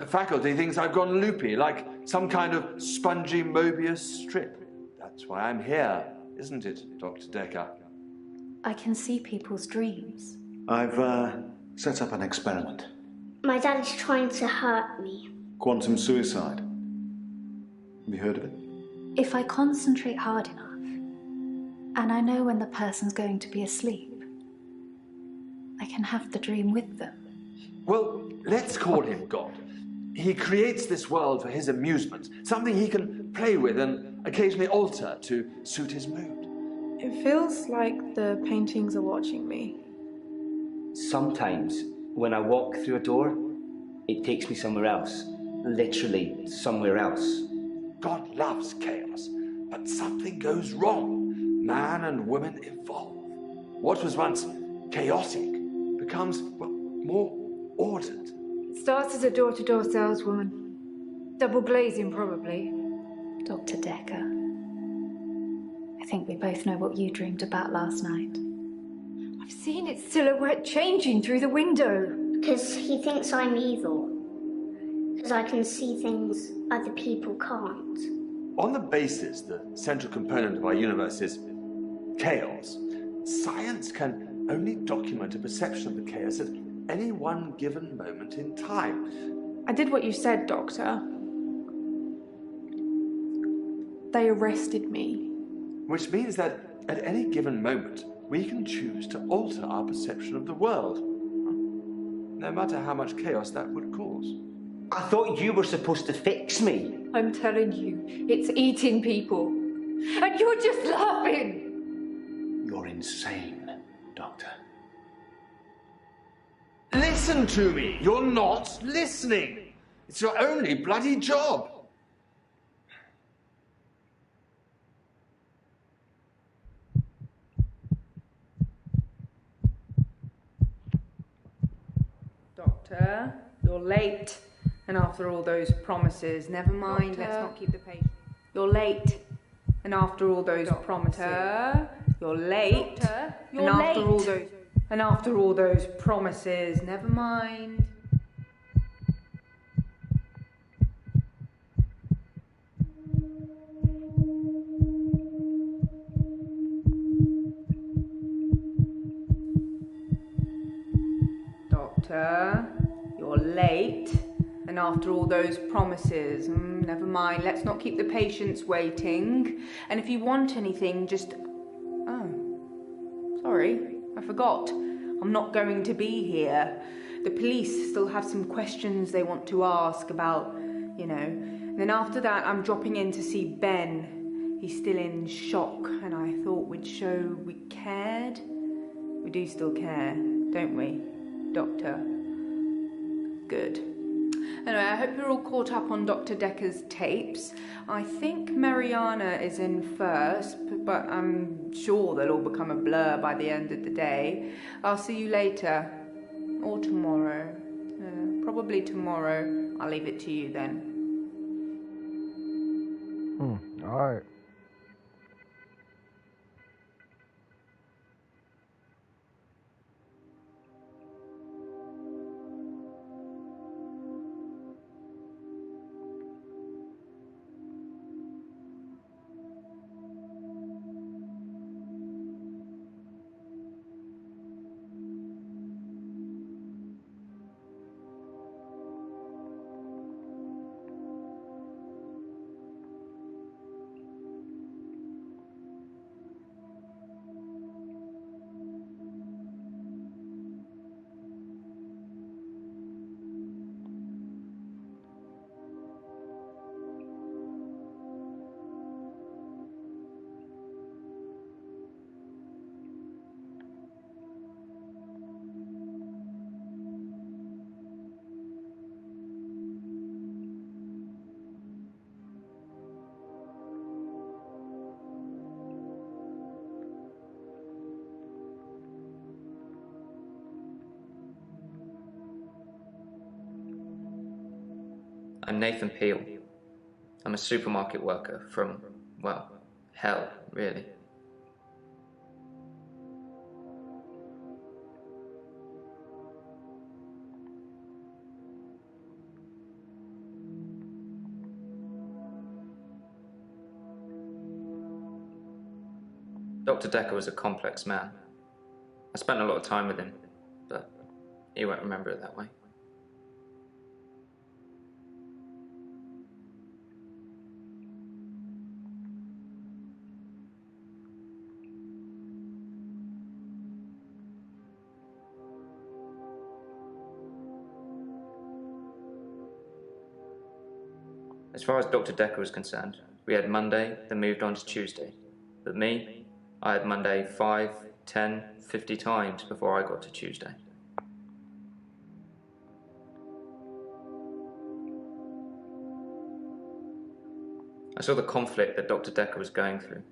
faculty thinks I've gone loopy, like some kind of spongy Mobius strip. That's why I'm here, isn't it, Dr. Dekker? I can see people's dreams. I've set up an experiment. My dad is trying to hurt me. Quantum suicide. Have you heard of it? If I concentrate hard enough, and I know when the person's going to be asleep, I can have the dream with them. Well, let's call him God. He creates this world for his amusement, something he can play with and occasionally alter to suit his mood. It feels like the paintings are watching me. Sometimes, when I walk through a door, it takes me somewhere else. Literally somewhere else. God loves chaos, but something goes wrong. Man and woman evolve. What was once chaotic becomes, well, more ordered. Starts as a door-to-door saleswoman. Double glazing, probably. Dr. Dekker, I think we both know what you dreamed about last night. I've seen its silhouette changing through the window. Because he thinks I'm evil. Because I can see things other people can't. On the basis the central component of our universe is chaos, science can only document a perception of the chaos at any one given moment in time. I did what you said, Doctor. They arrested me. Which means that at any given moment, we can choose to alter our perception of the world, no matter how much chaos that would cause. I thought you were supposed to fix me. I'm telling you, it's eating people. And you're just laughing. You're insane, Doctor. Listen to me! You're not listening! It's your only bloody job! Doctor, you're late. And after all those promises, never mind, let's not keep the patient. You're late. And after all those promises, you're late. You're late. And after all those promises, never mind. Doctor, you're late. And after all those promises, never mind, let's not keep the patients waiting. And if you want anything, just... Oh, sorry, I forgot. I'm not going to be here. The police still have some questions they want to ask about, you know. And then after that, I'm dropping in to see Ben. He's still in shock, and I thought we'd show we cared. We do still care, don't we, Doctor? Good. Anyway, I hope you're all caught up on Dr. Dekker's tapes. I think Mariana is in first, but I'm sure they'll all become a blur by the end of the day. I'll see you later. Or tomorrow. Probably tomorrow. I'll leave it to you then. All right. I'm Nathan Peel. I'm a supermarket worker from, well, hell, really. Dr. Dekker was a complex man. I spent a lot of time with him, but he won't remember it that way. As far as Dr. Dekker was concerned, we had Monday, then moved on to Tuesday. But me, I had Monday 5, 10, 50 times before I got to Tuesday. I saw the conflict that Dr. Dekker was going through.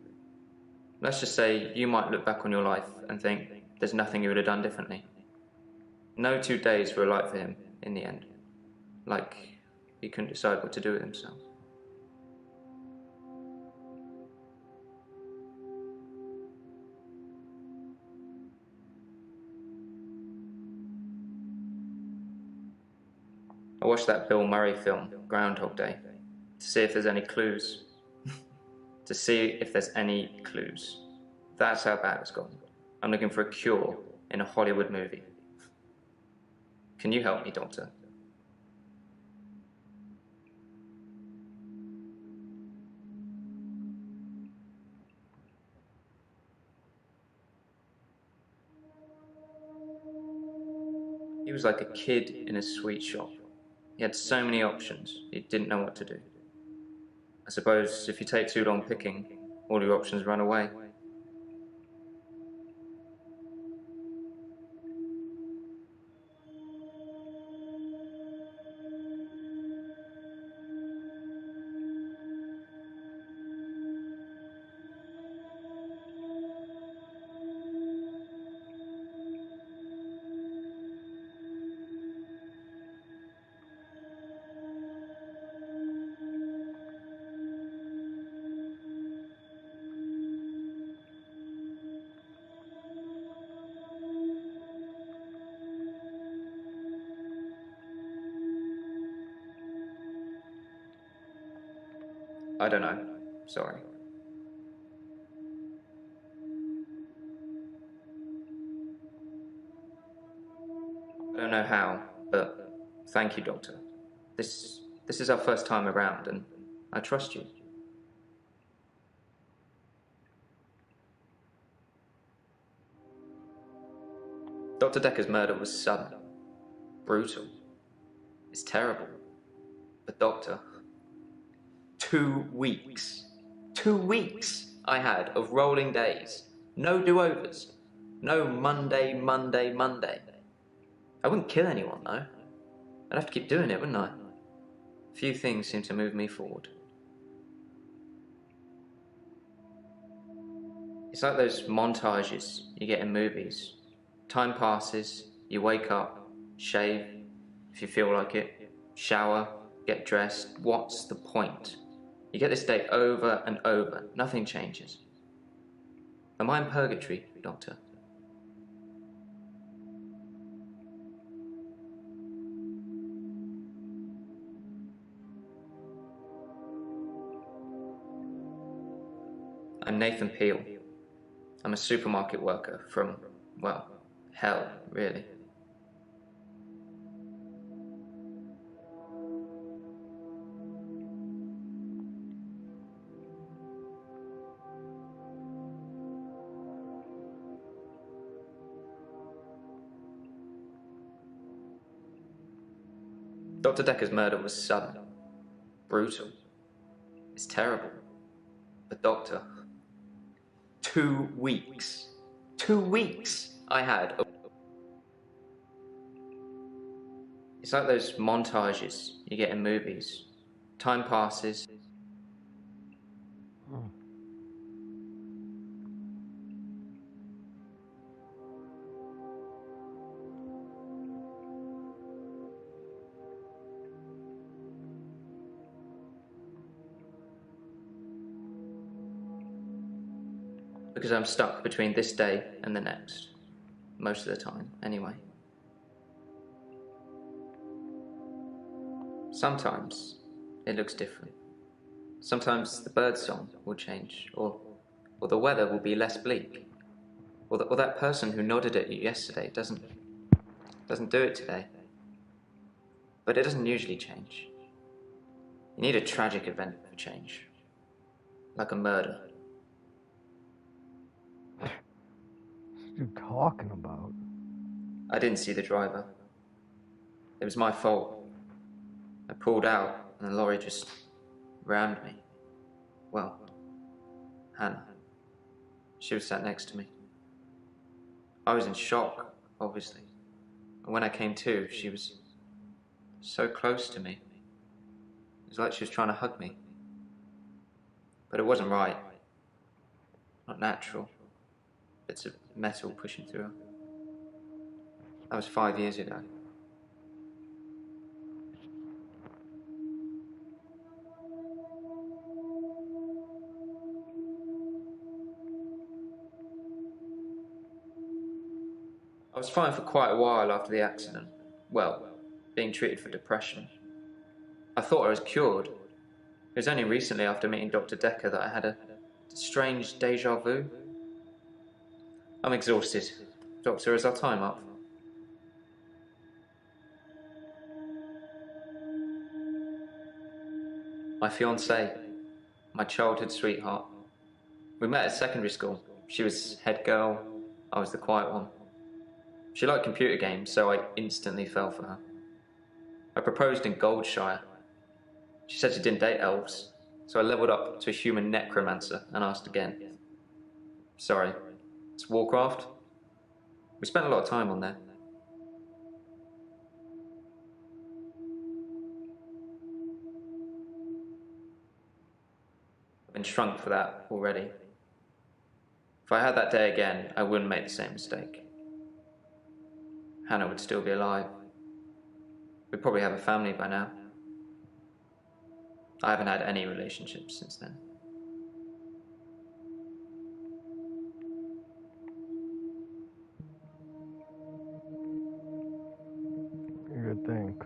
Let's just say you might look back on your life and think there's nothing you would have done differently. No 2 days were alike for him in the end. Like he couldn't decide what to do with himself. I watched that Bill Murray film, Groundhog Day, to see if there's any clues. To see if there's any clues. That's how bad it's gotten. I'm looking for a cure in a Hollywood movie. Can you help me, Doctor? He was like a kid in a sweet shop. He had so many options, he didn't know what to do. I suppose if you take too long picking, all your options run away. I don't know. Sorry. I don't know how, but thank you, Doctor. This is our first time around, and I trust you. Dr. Dekker's murder was sudden, brutal. It's terrible. But Doctor, 2 weeks. 2 weeks I had of rolling days. No do-overs. No Monday, Monday, Monday. I wouldn't kill anyone, though. I'd have to keep doing it, wouldn't I? Few things seem to move me forward. It's like those montages you get in movies. Time passes, you wake up, shave, if you feel like it, shower, get dressed. What's the point? You get this day over and over. Nothing changes. Am I in purgatory, Doctor? I'm Nathan Peel. I'm a supermarket worker from, well, hell, really. Dr. Dekker's murder was sudden, brutal. It's terrible. But Doctor, 2 weeks. 2 weeks I had. It's like those montages you get in movies. Time passes. Because I'm stuck between this day and the next. Most of the time, anyway. Sometimes it looks different. Sometimes the bird song will change, or or the weather will be less bleak, or that person who nodded at you yesterday doesn't do it today. But it doesn't usually change. You need a tragic event for change, like a murder. What are you talking about? I didn't see the driver. It was my fault. I pulled out and the lorry just rammed me. Well, Hannah. She was sat next to me. I was in shock, obviously. And when I came to, she was so close to me. It was like she was trying to hug me. But it wasn't right. Not natural. Bits of metal pushing through her. That was 5 years ago. I was fine for quite a while after the accident. Well, being treated for depression. I thought I was cured. It was only recently after meeting Dr. Dekker that I had a strange deja vu. I'm exhausted. Doctor, is our time up? My fiancée, my childhood sweetheart. We met at secondary school. She was head girl, I was the quiet one. She liked computer games, so I instantly fell for her. I proposed in Goldshire. She said she didn't date elves, so I leveled up to a human necromancer and asked again. Sorry, it's Warcraft? We spent a lot of time on there. I've been shrunk for that already. If I had that day again, I wouldn't make the same mistake. Hannah would still be alive. We'd probably have a family by now. I haven't had any relationships since then. You think?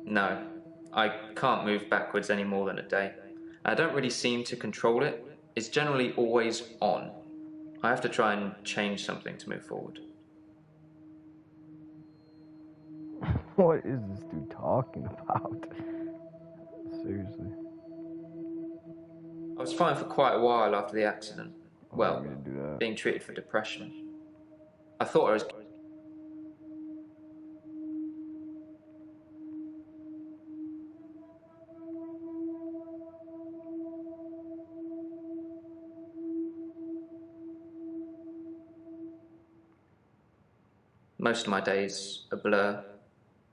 No, I can't move backwards any more than a day. I don't really seem to control it. It's generally always on. I have to try and change something to move forward. What is this dude talking about? Seriously. I was fine for quite a while after the accident. Well, Do that. being treated for depression. I thought I was... Most of my days a blur.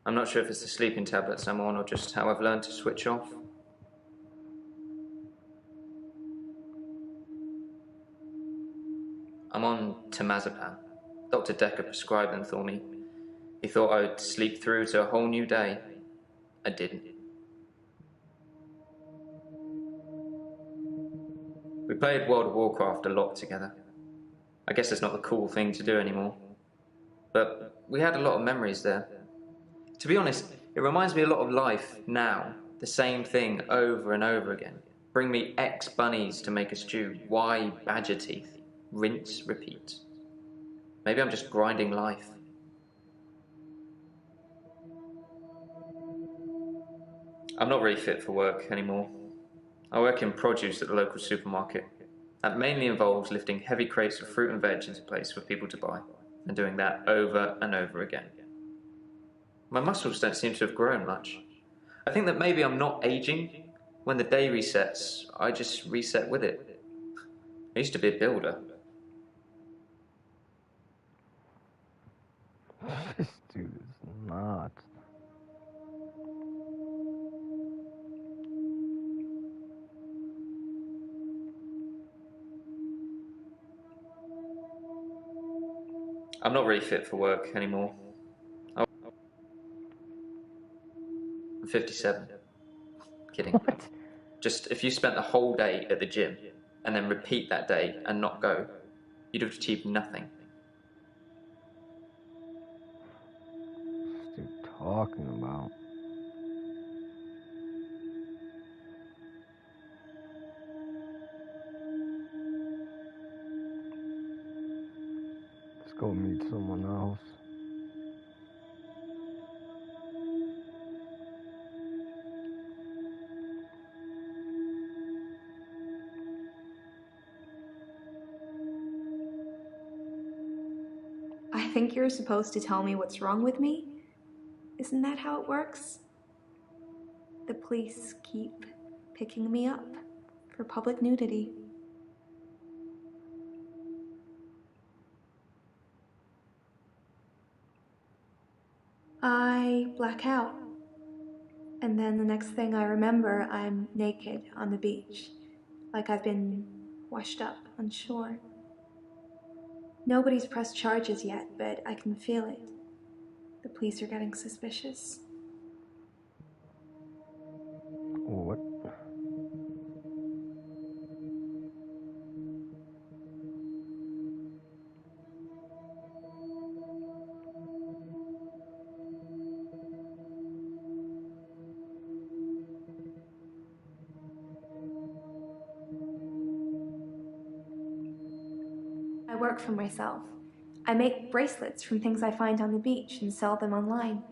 I'm not sure if it's the sleeping tablets I'm on or just how I've learned to switch off. I'm on temazepam. Dr. Dekker prescribed them for me. He thought I would sleep through to a whole new day. I didn't. We played World of Warcraft a lot together. I guess it's not the cool thing to do anymore. But we had a lot of memories there. To be honest, it reminds me a lot of life now. The same thing over and over again. Bring me X bunnies to make a stew. Y badger teeth. Rinse, repeat. Maybe I'm just grinding life. I'm not really fit for work anymore. I work in produce at the local supermarket. That mainly involves lifting heavy crates of fruit and veg into place for people to buy, and doing that over and over again. My muscles don't seem to have grown much. I think that maybe I'm not aging. When the day resets, I just reset with it. I used to be a builder. This dude is nuts. I'm not really fit for work anymore. I'm 57. Kidding. What? Just if you spent the whole day at the gym and then repeat that day and not go, you'd have achieved nothing. Dude talking about? Let's go meet someone else. I think you're supposed to tell me what's wrong with me? Isn't that how it works? The police keep picking me up for public nudity. I black out. And then the next thing I remember, I'm naked on the beach, like I've been washed up on shore. Nobody's pressed charges yet, but I can feel it. The police are getting suspicious. What? I work for myself. I make bracelets from things I find on the beach and sell them online.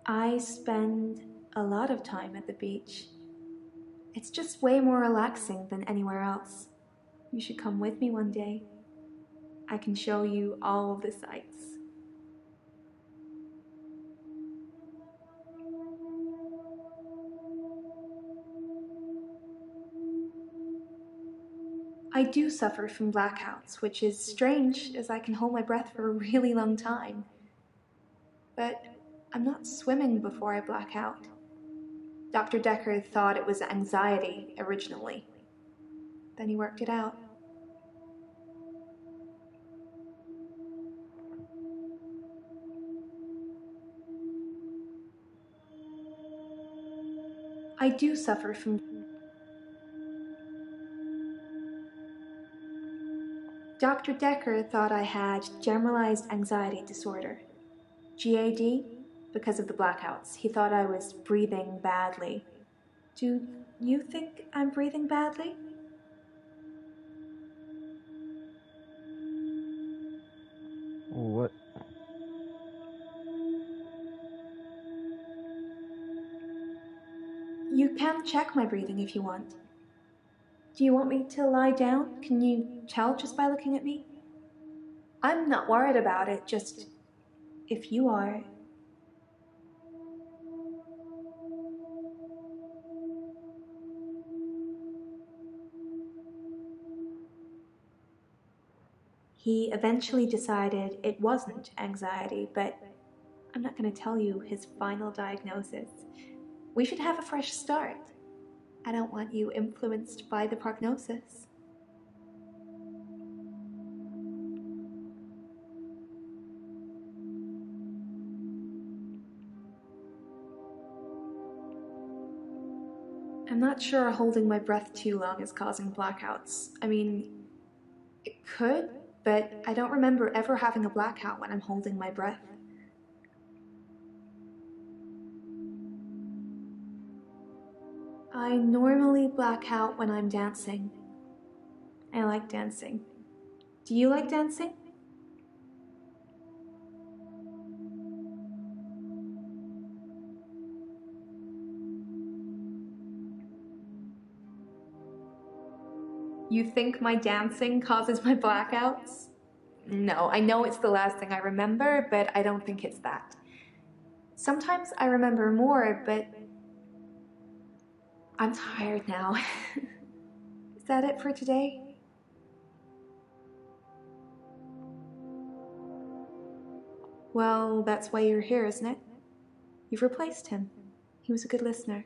I spend a lot of time at the beach. It's just way more relaxing than anywhere else. You should come with me one day. I can show you all of the sights. I do suffer from blackouts, which is strange as I can hold my breath for a really long time. But I'm not swimming before I black out. Dr. Dekker thought it was anxiety originally. Then he worked it out. I do suffer from... Dr. Dekker thought I had generalized anxiety disorder. GAD, because of the blackouts. He thought I was breathing badly. Do you think I'm breathing badly? What? You can check my breathing if you want. Do you want me to lie down? Can you tell just by looking at me? I'm not worried about it, just if you are. He eventually decided it wasn't anxiety, but I'm not going to tell you his final diagnosis. We should have a fresh start. I don't want you influenced by the prognosis. I'm not sure holding my breath too long is causing blackouts. I mean, it could, but I don't remember ever having a blackout when I'm holding my breath. I normally black out when I'm dancing. I like dancing. Do you like dancing? You think my dancing causes my blackouts? No, I know it's the last thing I remember, but I don't think it's that. Sometimes I remember more, but I'm tired now. Is that it for today? Well, that's why you're here, isn't it? You've replaced him. He was a good listener.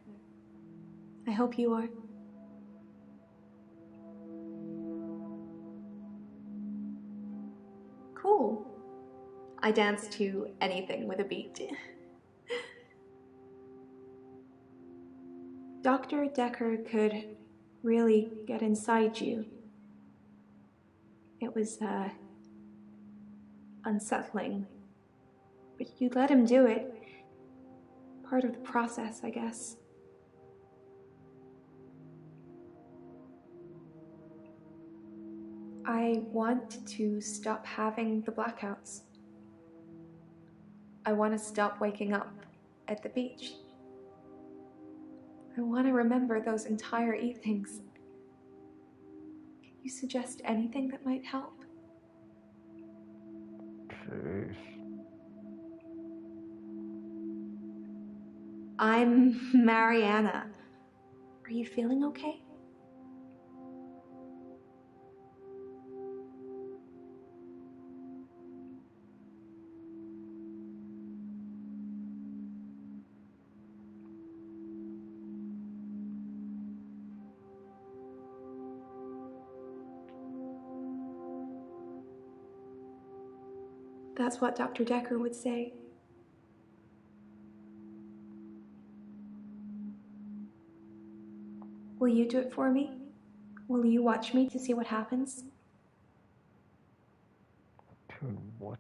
I hope you are. Cool. I dance to anything with a beat. Dr. Dekker could really get inside you. It was, unsettling. But you let him do it. Part of the process, I guess. I want to stop having the blackouts. I want to stop waking up at the beach. I want to remember those entire evenings. Can you suggest anything that might help? Jeez. I'm Mariana. Are you feeling okay? That's what Dr. Dekker would say. Will you do it for me? Will you watch me to see what happens? Dude, what?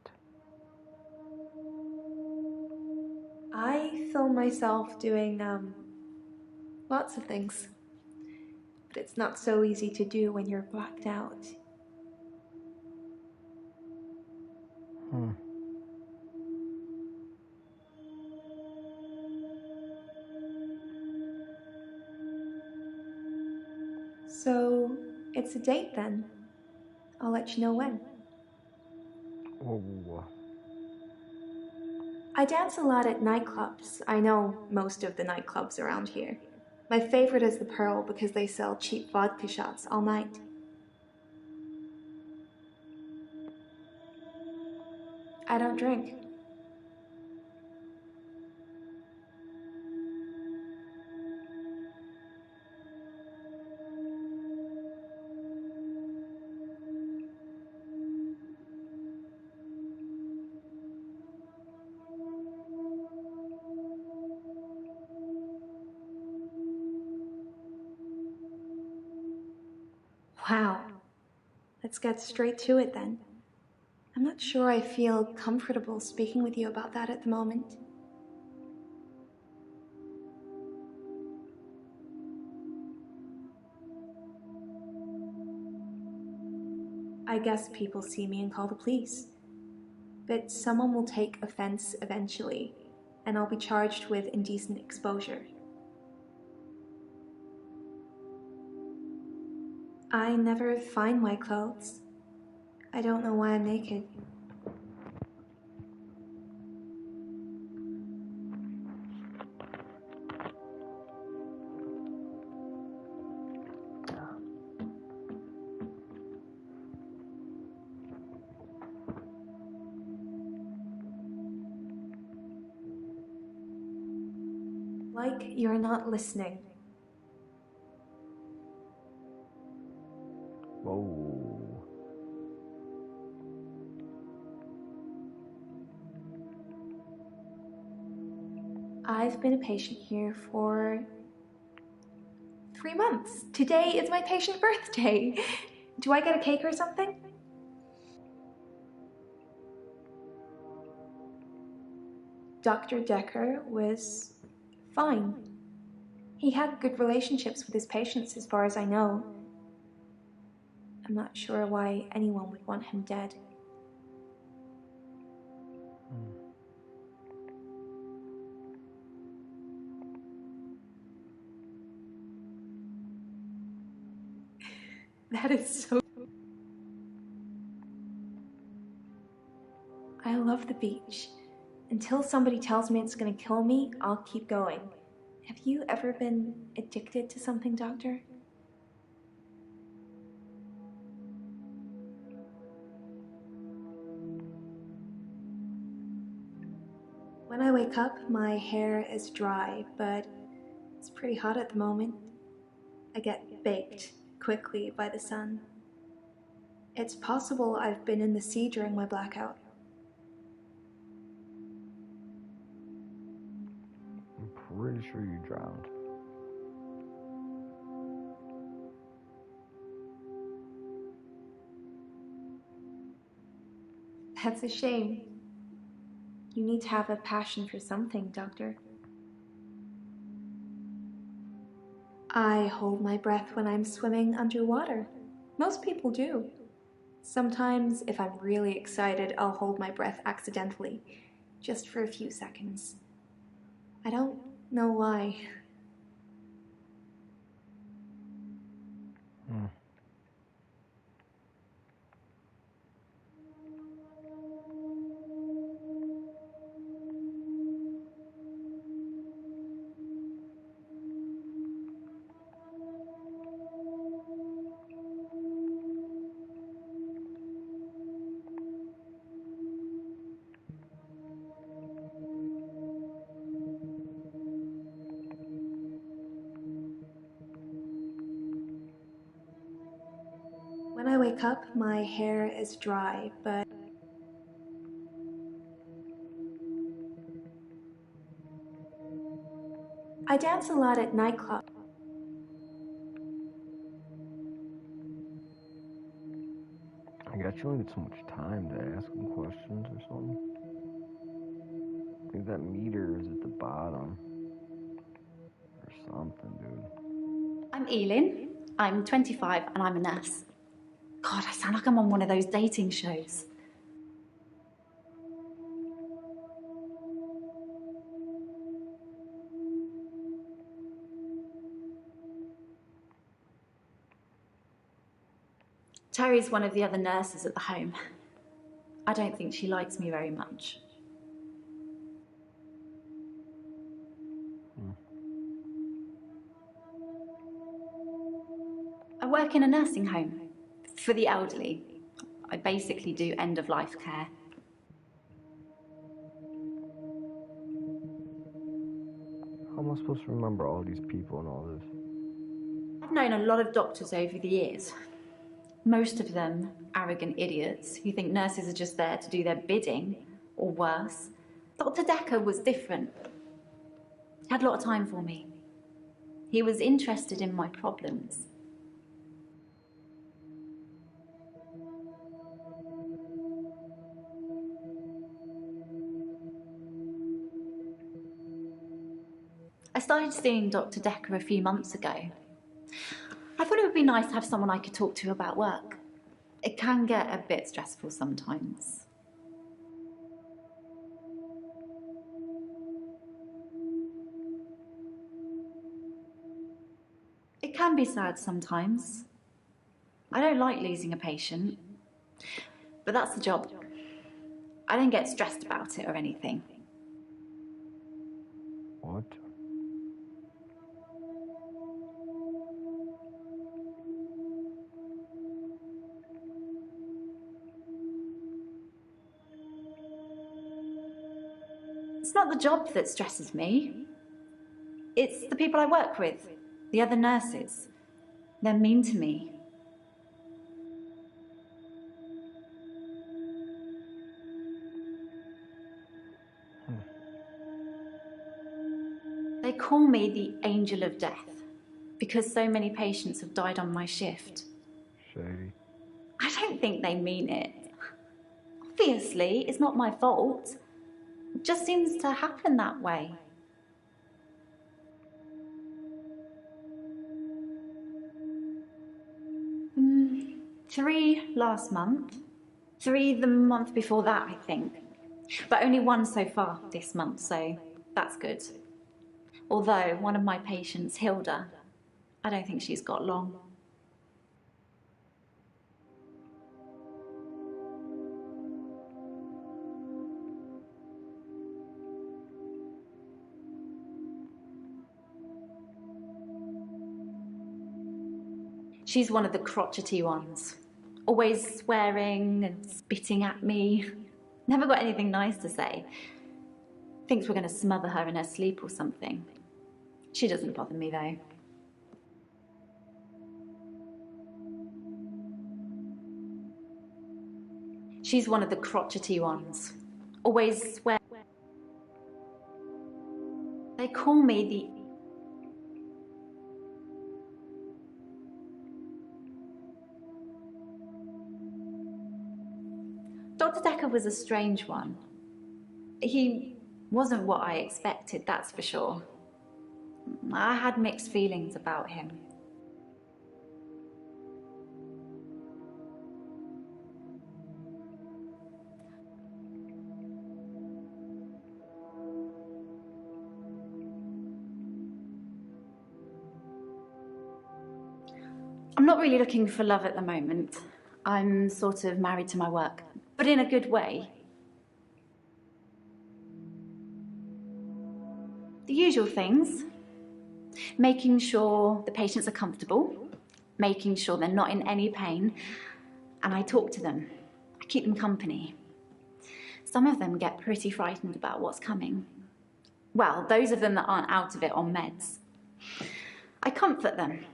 I film myself doing, lots of things. But it's not so easy to do when you're blacked out. So, it's a date then. I'll let you know when. Oh. I dance a lot at nightclubs. I know most of the nightclubs around here. My favorite is the Pearl because they sell cheap vodka shots all night. I don't drink. Wow. Let's get straight to it then. I'm not sure I feel comfortable speaking with you about that at the moment. I guess people see me and call the police. But someone will take offense eventually, and I'll be charged with indecent exposure. I never find my clothes. I don't know why I'm naked. Like you're not listening. Whoa. I've been a patient here for 3 months. Today is my patient birthday. Do I get a cake or something? Dr. Dekker was fine. He had good relationships with his patients as far as I know. I'm not sure why anyone would want him dead. That is so... I love the beach. Until somebody tells me it's gonna kill me, I'll keep going. Have you ever been addicted to something, Doctor? When I wake up, my hair is dry, but it's pretty hot at the moment. I get baked quickly by the sun. It's possible I've been in the sea during my blackout. I'm pretty sure you drowned. That's a shame. You need to have a passion for something, Doctor. I hold my breath when I'm swimming underwater. Most people do. Sometimes, if I'm really excited, I'll hold my breath accidentally, just for a few seconds. I don't know why. When I wake up, my hair is dry, but I dance a lot at nightclubs. I got you only get so much time to ask them questions or something. I think that meter is at the bottom. Or something, dude. I'm Elin. I'm 25 and I'm a nurse. God, I sound like I'm on one of those dating shows. Terry's one of the other nurses at the home. I don't think she likes me very much. I work in a nursing home for the elderly. I basically do end-of-life care. How am I supposed to remember all these people and all this? I've known a lot of doctors over the years. Most of them arrogant idiots who think nurses are just there to do their bidding, or worse. Dr. Dekker was different. He had a lot of time for me. He was interested in my problems. I started seeing Dr. Dekker a few months ago. I thought it would be nice to have someone I could talk to about work. It can get a bit stressful sometimes. It can be sad sometimes. I don't like losing a patient, but that's the job. I don't get stressed about it or anything. What? It's not the job that stresses me. It's the people I work with, the other nurses. They're mean to me. They call me the angel of death because so many patients have died on my shift. Shady. I don't think they mean it. Obviously, it's not my fault. It just seems to happen that way. Three last month. 3 the month before that, I think. But only 1 so far this month, so that's good. Although one of my patients, Hilda, I don't think she's got long. She's one of the crotchety ones. Always swearing and spitting at me. Never got anything nice to say. Thinks we're going to smother her in her sleep or something. She doesn't bother me though. She's one of the crotchety ones. Always swear. They call me the... Dr. Dekker was a strange one. He wasn't what I expected, that's for sure. I had mixed feelings about him. I'm not really looking for love at the moment. I'm sort of married to my work, but in a good way. The usual things. Making sure the patients are comfortable, making sure they're not in any pain, and I talk to them. I keep them company. Some of them get pretty frightened about what's coming. Well, those of them that aren't out of it on meds. I comfort them.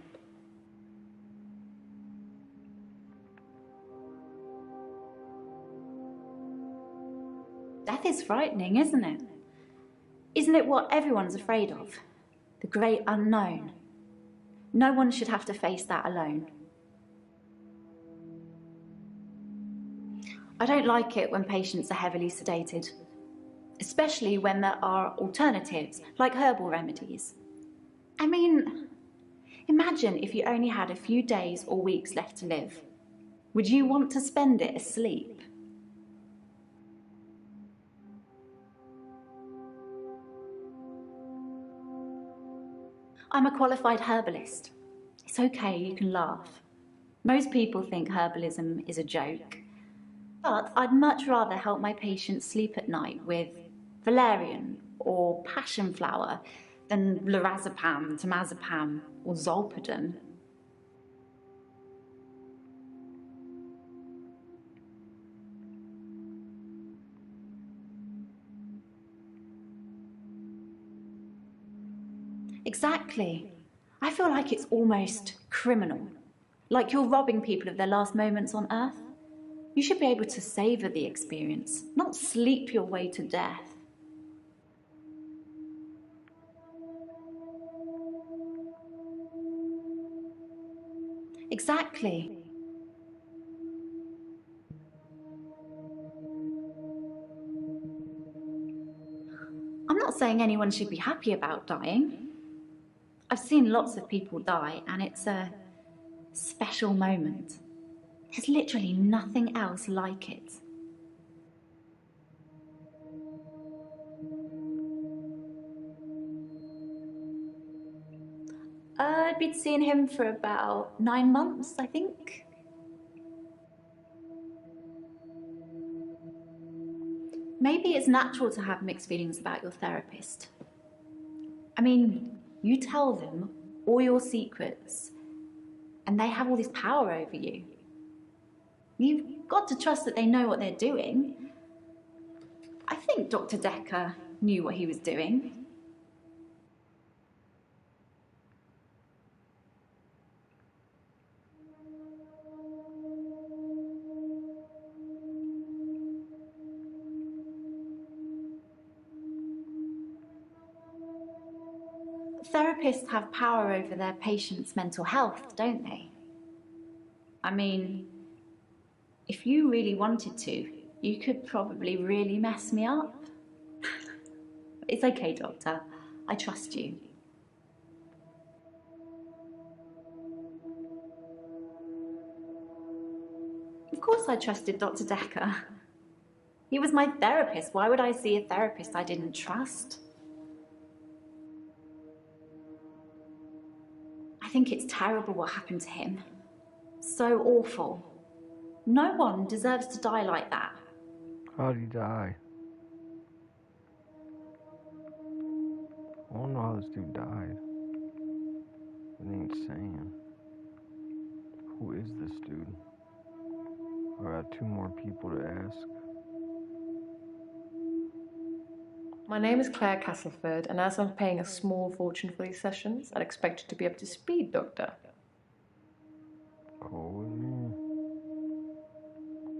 Death is frightening, isn't it? Isn't it what everyone's afraid of? The great unknown. No one should have to face that alone. I don't like it when patients are heavily sedated, especially when there are alternatives, like herbal remedies. I mean, imagine if you only had a few days or weeks left to live. Would you want to spend it asleep? I'm a qualified herbalist. It's okay, you can laugh. Most people think herbalism is a joke. But I'd much rather help my patients sleep at night with valerian or passion flower than lorazepam, temazepam or zolpidem. Exactly. I feel like it's almost criminal. Like you're robbing people of their last moments on Earth. You should be able to savour the experience, not sleep your way to death. Exactly. I'm not saying anyone should be happy about dying. I've seen lots of people die, and it's a special moment. There's literally nothing else like it. I'd been seeing him for about 9 months, I think. Maybe it's natural to have mixed feelings about your therapist. I mean, you tell them all your secrets, and they have all this power over you. You've got to trust that they know what they're doing. I think Dr. Dekker knew what he was doing. Therapists have power over their patients' mental health, don't they? I mean, if you really wanted to, you could probably really mess me up. It's okay, Doctor. I trust you. Of course I trusted Dr. Dekker. He was my therapist. Why would I see a therapist I didn't trust? I think it's terrible what happened to him. So awful. No one deserves to die like that. How'd he die? I don't know how this dude died. It ain't saying. Who is this dude? I got 2 more people to ask. My name is Claire Castleford, and as I'm paying a small fortune for these sessions, I'd expect you to be up to speed, Doctor. Call with me.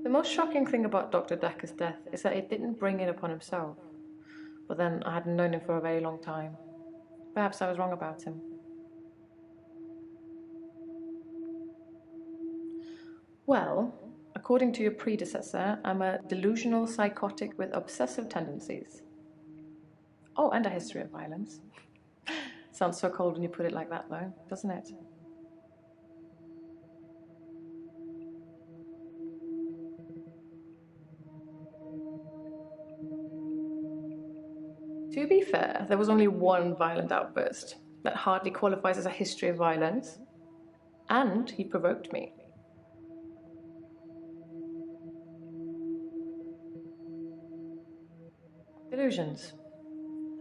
The most shocking thing about Dr. Dekker's death is that it didn't bring it upon himself. But then I hadn't known him for a very long time. Perhaps I was wrong about him. Well, according to your predecessor, I'm a delusional psychotic with obsessive tendencies. Oh, and a history of violence. Sounds so cold when you put it like that, though, doesn't it? To be fair, there was only one violent outburst that hardly qualifies as a history of violence, and he provoked me. Delusions,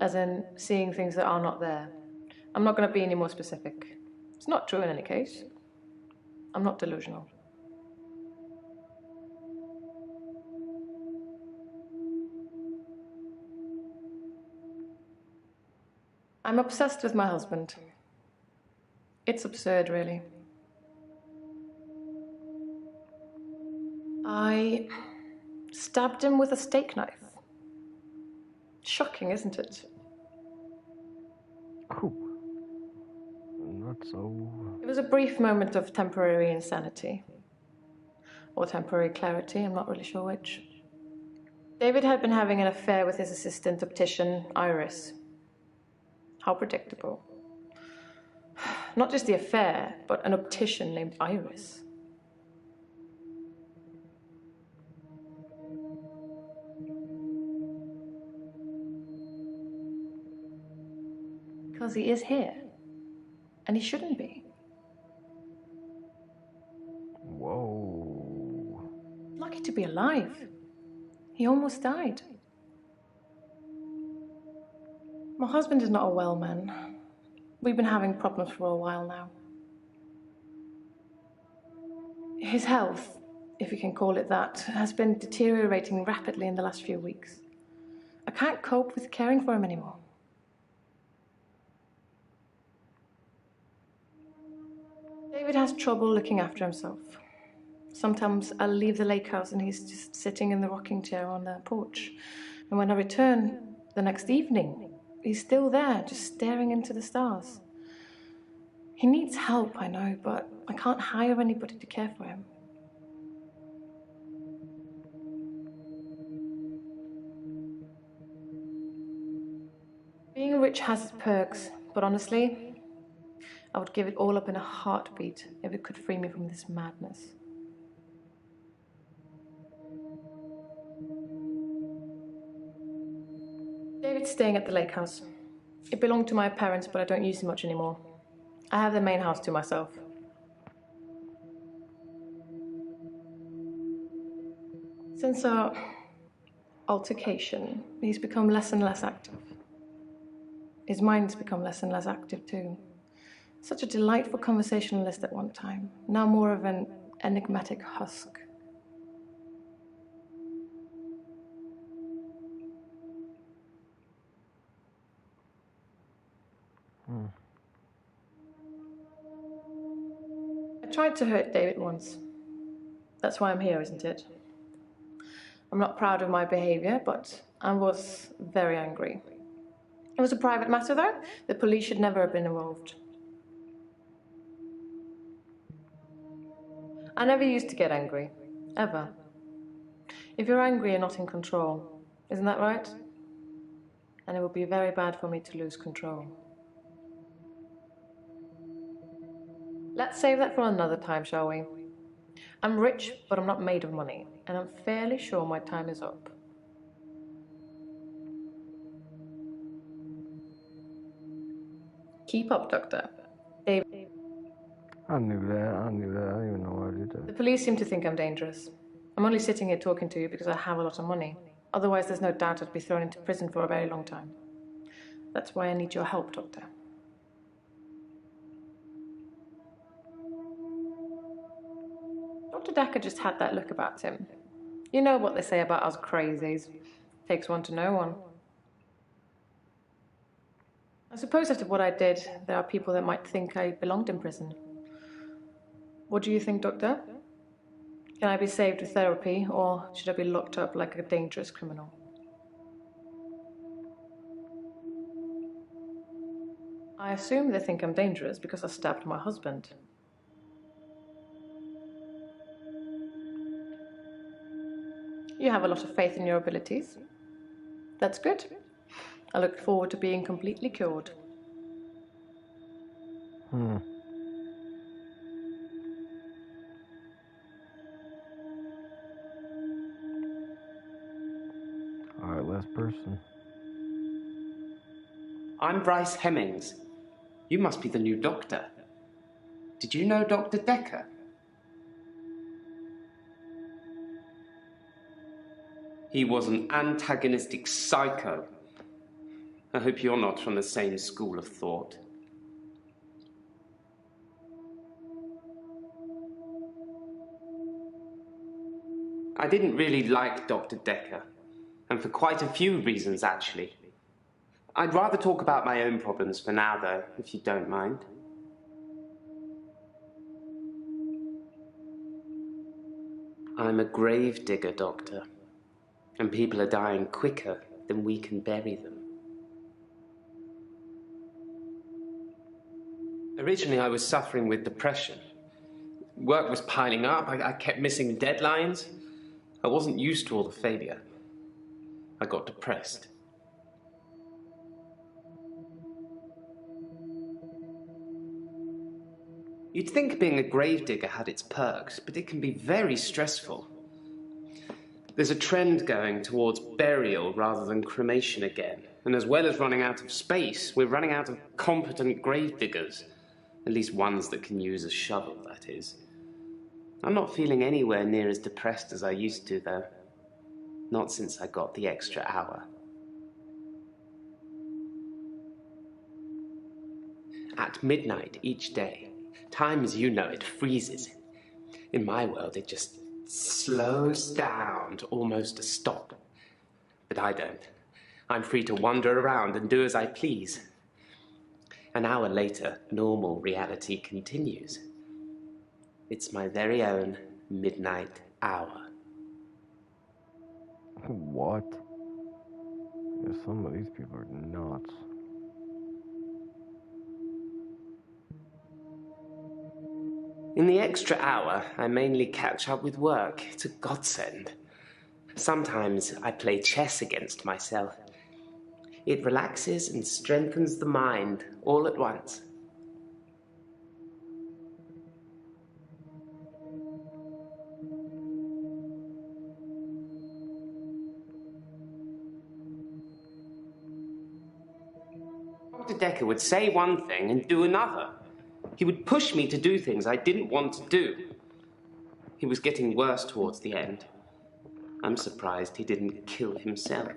as in seeing things that are not there. I'm not going to be any more specific. It's not true in any case. I'm not delusional. I'm obsessed with my husband. It's absurd, really. I stabbed him with a steak knife. Shocking, isn't it? Oh. Not so... It was a brief moment of temporary insanity. Or temporary clarity, I'm not really sure which. David had been having an affair with his assistant optician, Iris. How predictable. Not just the affair, but an optician named Iris. Because he is here. And he shouldn't be. Whoa. Lucky to be alive. He almost died. My husband is not a well man. We've been having problems for a while now. His health, if you can call it that, has been deteriorating rapidly in the last few weeks. I can't cope with caring for him anymore. David has trouble looking after himself. Sometimes I'll leave the lake house and he's just sitting in the rocking chair on the porch. And when I return the next evening, he's still there, just staring into the stars. He needs help, I know, but I can't hire anybody to care for him. Being rich has its perks, but honestly, I would give it all up in a heartbeat if it could free me from this madness. David's staying at the lake house. It belonged to my parents, but I don't use it much anymore. I have the main house to myself. Since our altercation, he's become less and less active. His mind's become less and less active too. Such a delightful conversationalist at one time, now more of an enigmatic husk. I tried to hurt David once. That's why I'm here, isn't it? I'm not proud of my behavior, but I was very angry. It was a private matter, though. The police should never have been involved. I never used to get angry, ever. If you're angry, you're not in control. Isn't that right? And it would be very bad for me to lose control. Let's save that for another time, shall we? I'm rich, but I'm not made of money, and I'm fairly sure my time is up. Keep up, Doctor. David. I knew that. I didn't even know why I did that. The police seem to think I'm dangerous. I'm only sitting here talking to you because I have a lot of money. Otherwise, there's no doubt I'd be thrown into prison for a very long time. That's why I need your help, Doctor. Dr. Dekker just had that look about him. You know what they say about us crazies. Takes one to know one. I suppose after what I did, there are people that might think I belonged in prison. What do you think, Doctor? Can I be saved with therapy, or should I be locked up like a dangerous criminal? I assume they think I'm dangerous because I stabbed my husband. You have a lot of faith in your abilities. That's good. I look forward to being completely cured. Alright, last person. I'm Bryce Hemmings. You must be the new doctor. Did you know Dr. Dekker? He was an antagonistic psycho. I hope you're not from the same school of thought. I didn't really like Dr. Dekker, and for quite a few reasons, actually. I'd rather talk about my own problems for now, though, if you don't mind. I'm a grave digger, Doctor, and people are dying quicker than we can bury them. Originally, I was suffering with depression. Work was piling up, I kept missing deadlines. I wasn't used to all the failure. I got depressed. You'd think being a gravedigger had its perks, but it can be very stressful. There's a trend going towards burial rather than cremation again. And as well as running out of space, we're running out of competent gravediggers. At least ones that can use a shovel, that is. I'm not feeling anywhere near as depressed as I used to, though. Not since I got the extra hour. At midnight each day, time as you know it freezes. In my world, it just slows down to almost a stop. But I don't. I'm free to wander around and do as I please. An hour later, normal reality continues. It's my very own midnight hour. What? Yeah, some of these people are nuts. In the extra hour, I mainly catch up with work. It's a godsend. Sometimes I play chess against myself. It relaxes and strengthens the mind all at once. Dr. Dekker would say one thing and do another. He would push me to do things I didn't want to do. He was getting worse towards the end. I'm surprised he didn't kill himself.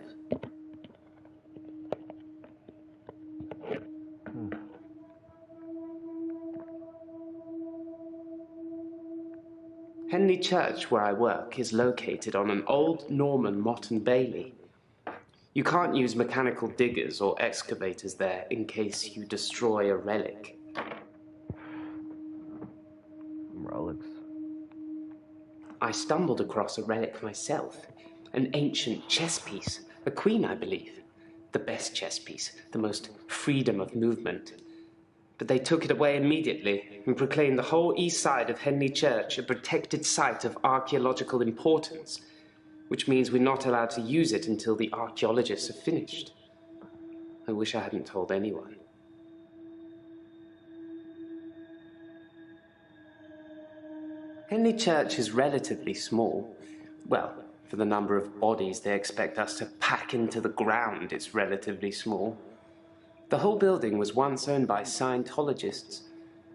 Henley Church, where I work, is located on an old Norman motte and bailey. You can't use mechanical diggers or excavators there in case you destroy a relic. Relics? I stumbled across a relic myself. An ancient chess piece. A queen, I believe. The best chess piece. The most freedom of movement. But they took it away immediately and proclaimed the whole east side of Henley Church a protected site of archaeological importance, which means we're not allowed to use it until the archaeologists have finished. I wish I hadn't told anyone. Henley Church is relatively small. Well, for the number of bodies they expect us to pack into the ground, it's relatively small. The whole building was once owned by Scientologists,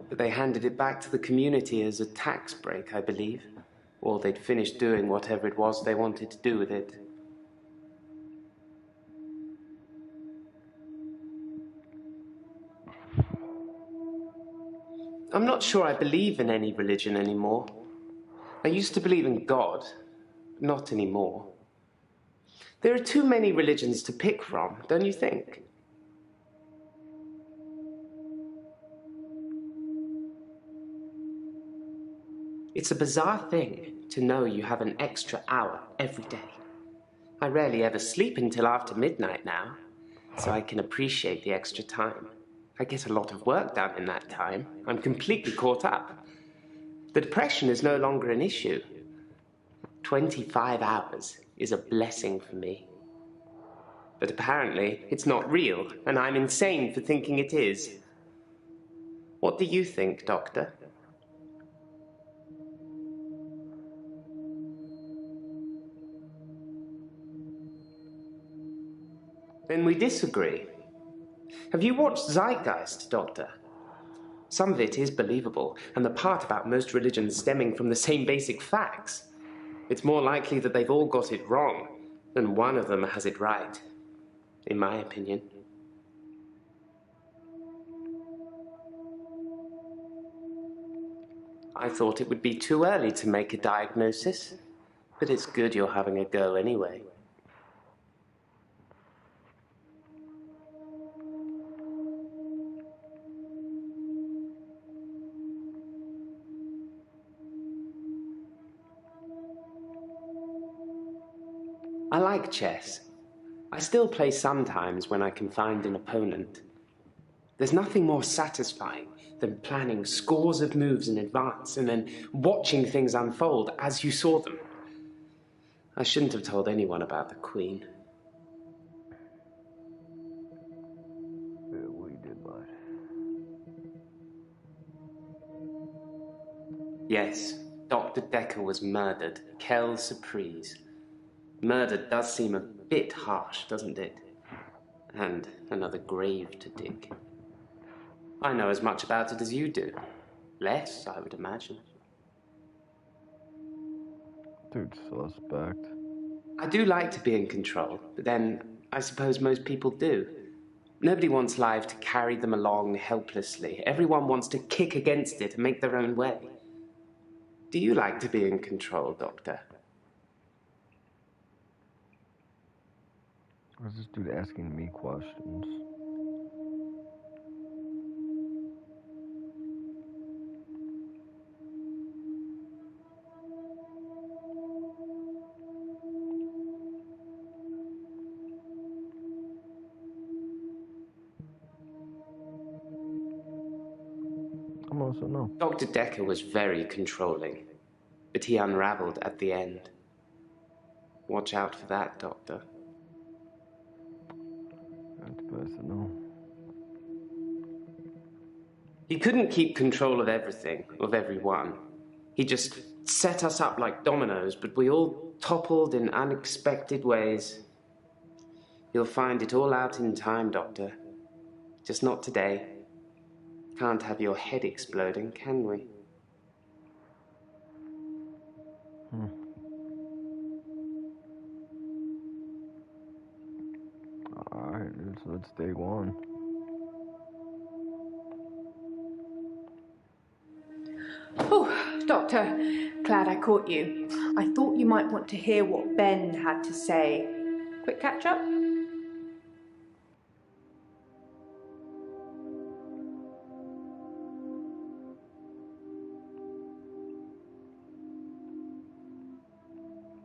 but they handed it back to the community as a tax break, I believe. Or they'd finished doing whatever it was they wanted to do with it. I'm not sure I believe in any religion anymore. I used to believe in God, but not anymore. There are too many religions to pick from, don't you think? It's a bizarre thing to know you have an extra hour every day. I rarely ever sleep until after midnight now, so I can appreciate the extra time. I get a lot of work done in that time. I'm completely caught up. The depression is no longer an issue. 25 hours is a blessing for me. But apparently, it's not real, and I'm insane for thinking it is. What do you think, Doctor? Then we disagree. Have you watched Zeitgeist, Doctor? Some of it is believable, and the part about most religions stemming from the same basic facts. It's more likely that they've all got it wrong than one of them has it right, in my opinion. I thought it would be too early to make a diagnosis, but it's good you're having a go anyway. I like chess. I still play sometimes when I can find an opponent. There's nothing more satisfying than planning scores of moves in advance and then watching things unfold as you saw them. I shouldn't have told anyone about the Queen. We did, bud. Yes, Dr. Dekker was murdered. Quelle surprise. Murder does seem a bit harsh, doesn't it? And another grave to dig. I know as much about it as you do. Less, I would imagine. Dude, suspect. I do like to be in control, but then I suppose most people do. Nobody wants life to carry them along helplessly. Everyone wants to kick against it and make their own way. Do you like to be in control, Doctor? What's this dude asking me questions? I'm also no. Dr. Dekker was very controlling, but he unraveled at the end. Watch out for that, Doctor. That's personal. He couldn't keep control of everything, of everyone. He just set us up like dominoes, but we all toppled in unexpected ways. You'll find it all out in time, Doctor. Just not today. Can't have your head exploding, can we? Alright, so it's day one. Oh, Doctor, glad I caught you. I thought you might want to hear what Ben had to say. Quick catch up?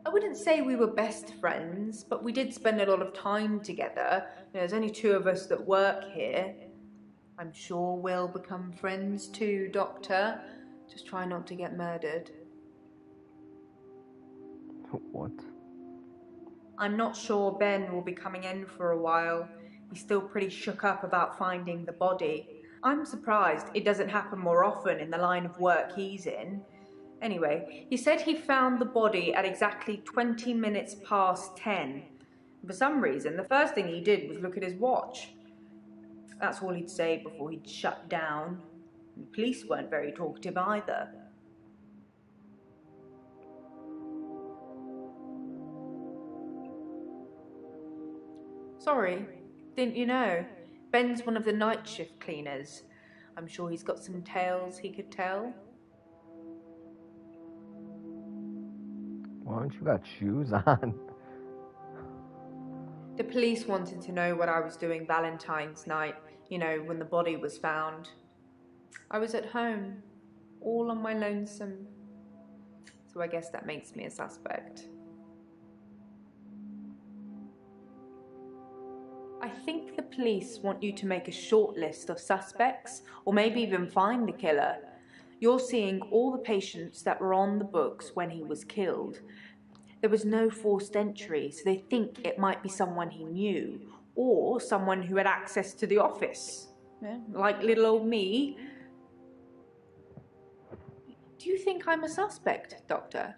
I wouldn't say we were best friends, but we did spend a lot of time together. There's only two of us that work here. I'm sure we'll become friends too, Doctor. Just try not to get murdered. What? I'm not sure Ben will be coming in for a while. He's still pretty shook up about finding the body. I'm surprised it doesn't happen more often in the line of work he's in. Anyway, he said he found the body at exactly 20 minutes past 10. For some reason, the first thing he did was look at his watch. That's all he'd say before he'd shut down. The police weren't very talkative either. Sorry, didn't you know? Ben's one of the night shift cleaners. I'm sure he's got some tales he could tell. Why don't you got shoes on? The police wanted to know what I was doing Valentine's night, you know, when the body was found. I was at home, all on my lonesome. So I guess that makes me a suspect. I think the police want you to make a short list of suspects, or maybe even find the killer. You're seeing all the patients that were on the books when he was killed. There was no forced entry, so they think it might be someone he knew, or someone who had access to the office. Yeah, like little old me. Do you think I'm a suspect, Doctor?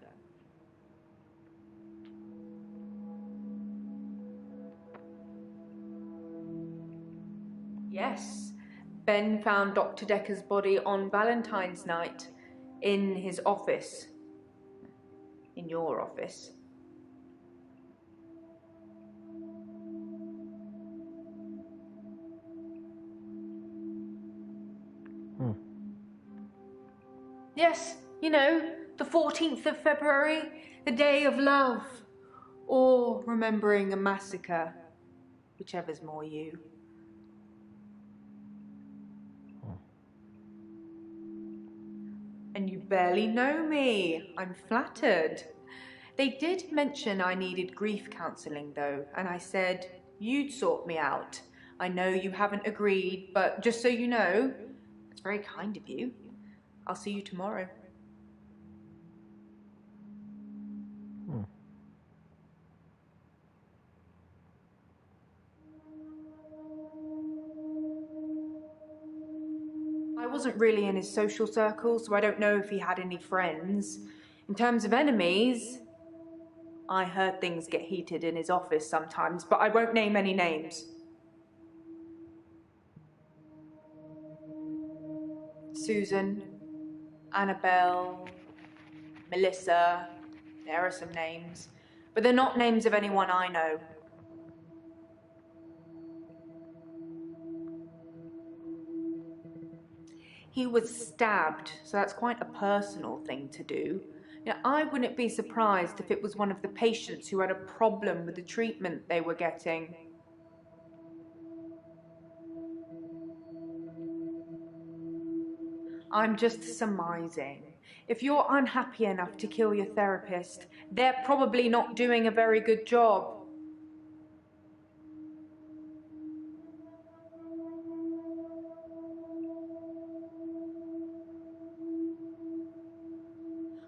Yes. Ben found Dr. Dekker's body on Valentine's night in his office. In your office. Yes, you know, the 14th of February, the day of love. Or remembering a massacre, whichever's more you. And you barely know me. I'm flattered. They did mention I needed grief counselling though, and I said you'd sort me out. I know you haven't agreed, but just so you know, it's very kind of you. I'll see you tomorrow. I wasn't really in his social circle, so I don't know if he had any friends. In terms of enemies, I heard things get heated in his office sometimes, but I won't name any names. Susan, Annabelle, Melissa, there are some names, but they're not names of anyone I know. He was stabbed, so that's quite a personal thing to do. You know, I wouldn't be surprised if it was one of the patients who had a problem with the treatment they were getting. I'm just surmising. If you're unhappy enough to kill your therapist, they're probably not doing a very good job.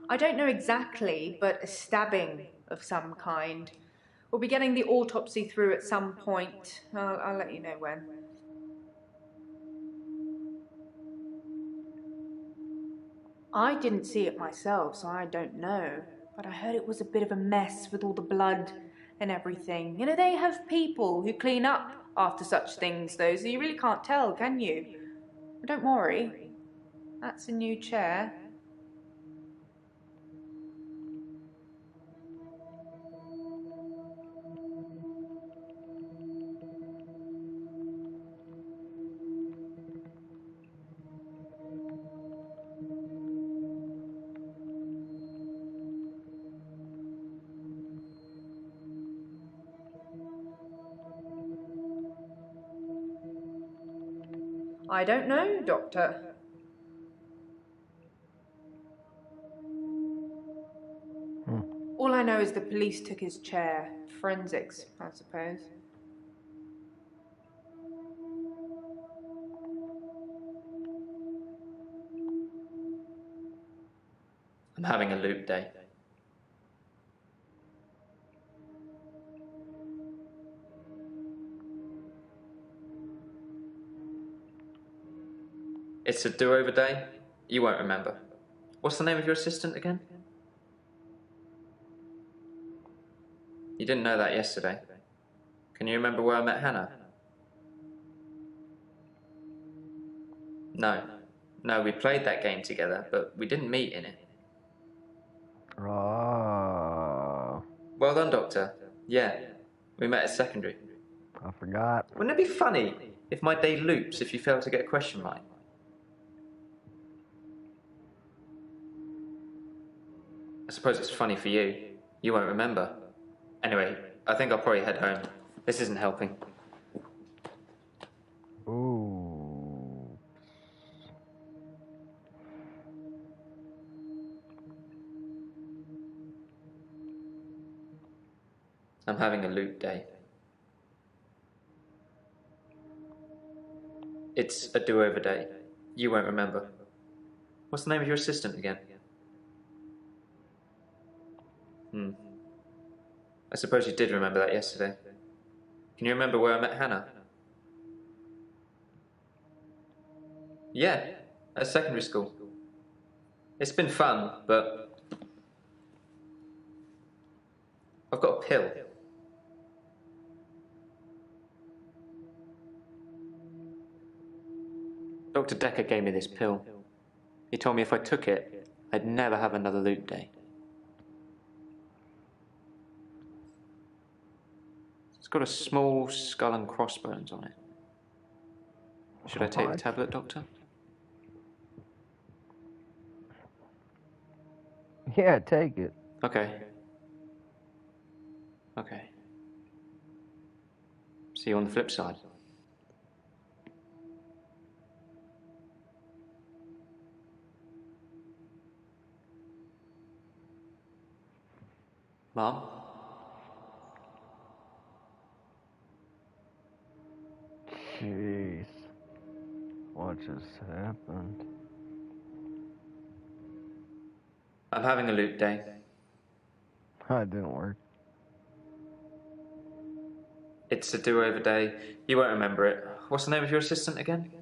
I don't know exactly, but a stabbing of some kind. We'll be getting the autopsy through at some point. I'll let you know when. I didn't see it myself, so I don't know. But I heard it was a bit of a mess with all the blood and everything. You know, they have people who clean up after such things, though, so you really can't tell, can you? But don't worry. That's a new chair. I don't know, Doctor. All I know is the police took his chair. Forensics, I suppose. I'm having a loop day. It's a do-over day? You won't remember. What's the name of your assistant again? You didn't know that yesterday. Can you remember where I met Hannah? No. No, we played that game together, but we didn't meet in it. Oh. Well done, Doctor. Yeah, we met at secondary. I forgot. Wouldn't it be funny if my day loops if you fail to get a question right? I suppose it's funny for you. You won't remember. Anyway, I think I'll probably head home. This isn't helping. Ooh. I'm having a loop day. It's a do-over day. You won't remember. What's the name of your assistant again? I suppose you did remember that yesterday. Can you remember where I met Hannah? Yeah, at secondary school. It's been fun, but I've got a pill. Dr. Dekker gave me this pill. He told me if I took it, I'd never have another loot day. It's got a small skull and crossbones on it. Should I take the tablet, Doctor? Yeah, take it. Okay. Okay. See you on the flip side. Mom? Jeez. What just happened? I'm having a loot day. That didn't work. It's a do-over day. You won't remember it. What's the name of your assistant again?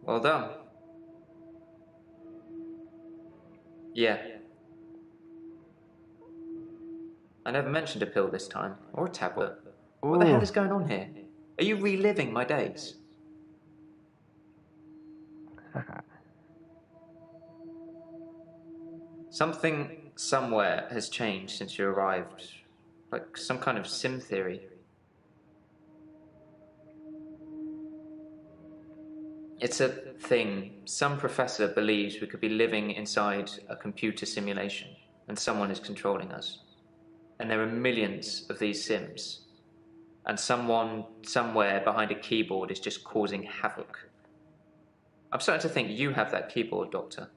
Well done. Yeah. I never mentioned a pill this time, or a tablet. What the hell is going on here? Are you reliving my days? Something somewhere has changed since you arrived. Like some kind of sim theory. It's a thing. Some professor believes we could be living inside a computer simulation and someone is controlling us. And there are millions of these sims. And someone, somewhere behind a keyboard is just causing havoc. I'm starting to think you have that keyboard, Doctor.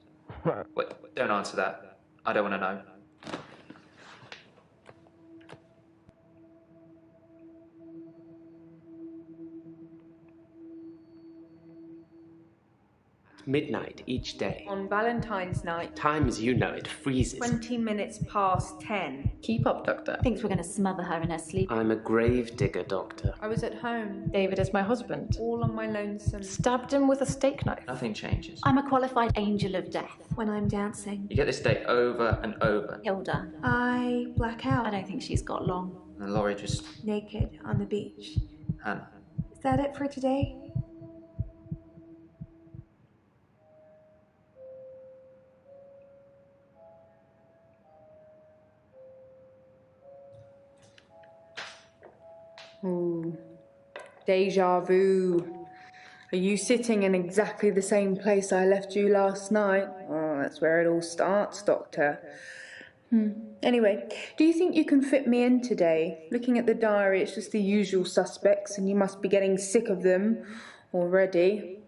Wait, don't answer that. I don't want to know. Midnight each day. On Valentine's night. Time as you know it freezes. 20 minutes past 10. Keep up, Doctor. Thinks we're going to smother her in her sleep. I'm a grave digger, Doctor. I was at home. David is my husband. All on my lonesome. Stabbed him with a steak knife. Nothing changes. I'm a qualified angel of death. When I'm dancing, You get this day over and over. Hilda. I black out. I don't think she's got long. And Laurie just... Naked on the beach. Hannah. Is that it for today? Ooh. Deja vu. Are you sitting in exactly the same place I left you last night? Oh, that's where it all starts, Doctor. Anyway, do you think you can fit me in today? Looking at the diary, it's just the usual suspects, and you must be getting sick of them already.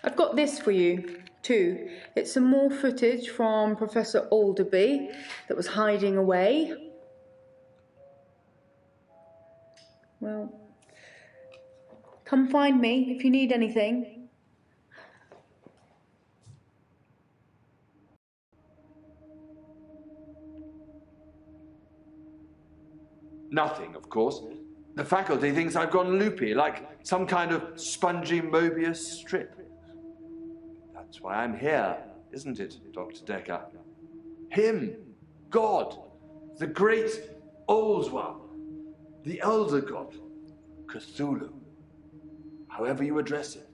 I've got this for you, too. It's some more footage from Professor Alderby that was hiding away. Well, come find me if you need anything. Nothing, of course. The faculty thinks I've gone loopy, like some kind of spongy Mobius strip. That's why I'm here, isn't it, Dr. Dekker? Him, God, the great old one, the elder god, Cthulhu, however you address it.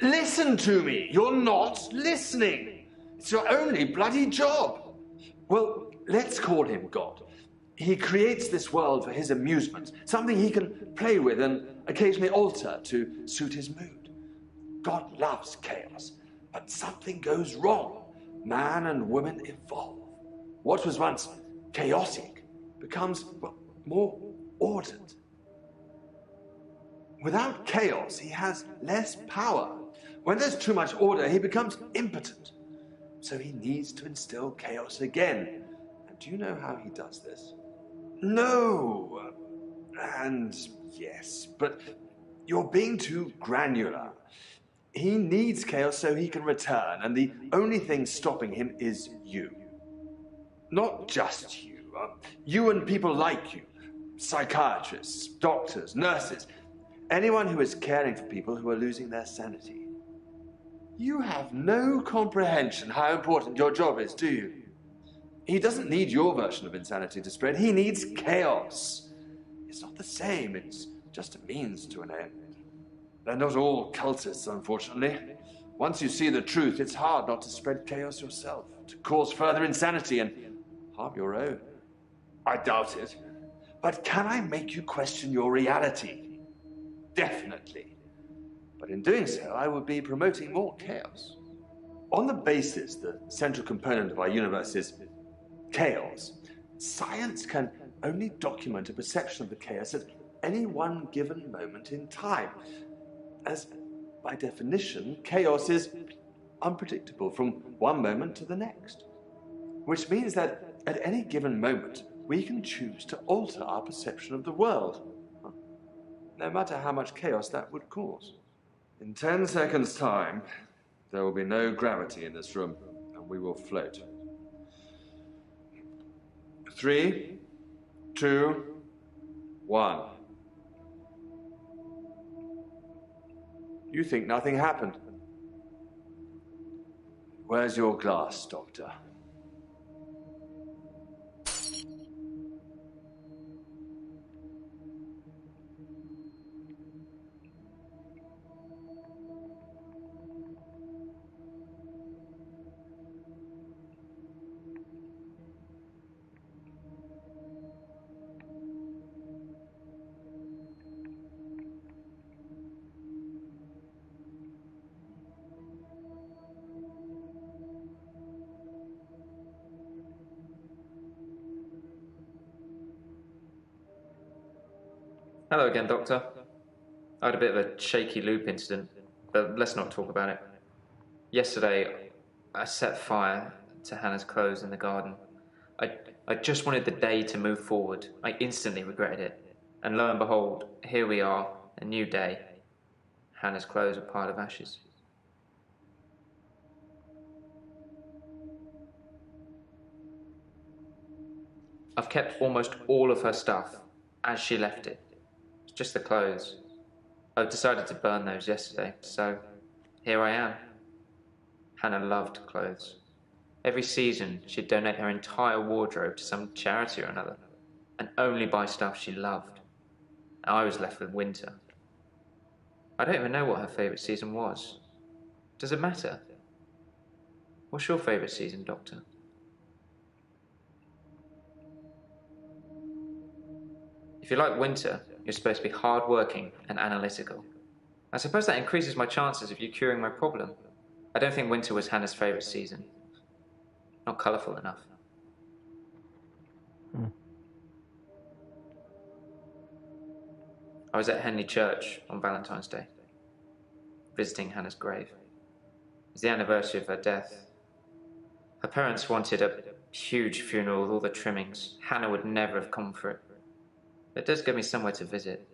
Listen to me! You're not listening! It's your only bloody job! Well, let's call him God. He creates this world for his amusement, something he can play with and occasionally alter to suit his mood. God loves chaos, but something goes wrong. Man and woman evolve. What was once chaotic becomes, well, more ordered. Without chaos, he has less power. When there's too much order, he becomes impotent. So he needs to instill chaos again. And do you know how he does this? No. And yes, but you're being too granular. He needs chaos so he can return, and the only thing stopping him is you. Not just you. You and people like you. Psychiatrists, doctors, nurses. Anyone who is caring for people who are losing their sanity. You have no comprehension how important your job is, do you? He doesn't need your version of insanity to spread. He needs chaos. It's not the same. It's just a means to an end. They're not all cultists, unfortunately. Once you see the truth, it's hard not to spread chaos yourself, to cause further insanity and harm your own. I doubt it. But can I make you question your reality? Definitely. But in doing so, I would be promoting more chaos. On the basis the central component of our universe is chaos, science can only document a perception of the chaos at any one given moment in time. As, by definition, chaos is unpredictable from one moment to the next. Which means that at any given moment, we can choose to alter our perception of the world, no matter how much chaos that would cause. In 10 seconds' time, there will be no gravity in this room, and we will float. 3, 2, 1. You think nothing happened. Where's your glass, Doctor? Hello again, Doctor. I had a bit of a shaky loop incident, but let's not talk about it. Yesterday, I set fire to Hannah's clothes in the garden. I just wanted the day to move forward. I instantly regretted it. And lo and behold, here we are, a new day. Hannah's clothes are a pile of ashes. I've kept almost all of her stuff as she left it. It's just the clothes. I decided to burn those yesterday, so here I am. Hannah loved clothes. Every season, she'd donate her entire wardrobe to some charity or another, and only buy stuff she loved. I was left with winter. I don't even know what her favourite season was. Does it matter? What's your favourite season, Doctor? If you like winter, you're supposed to be hard-working and analytical. I suppose that increases my chances of you curing my problem. I don't think winter was Hannah's favourite season. Not colourful enough. I was at Henley Church on Valentine's Day, visiting Hannah's grave. It was the anniversary of her death. Her parents wanted a huge funeral with all the trimmings. Hannah would never have come for it. But it does give me somewhere to visit.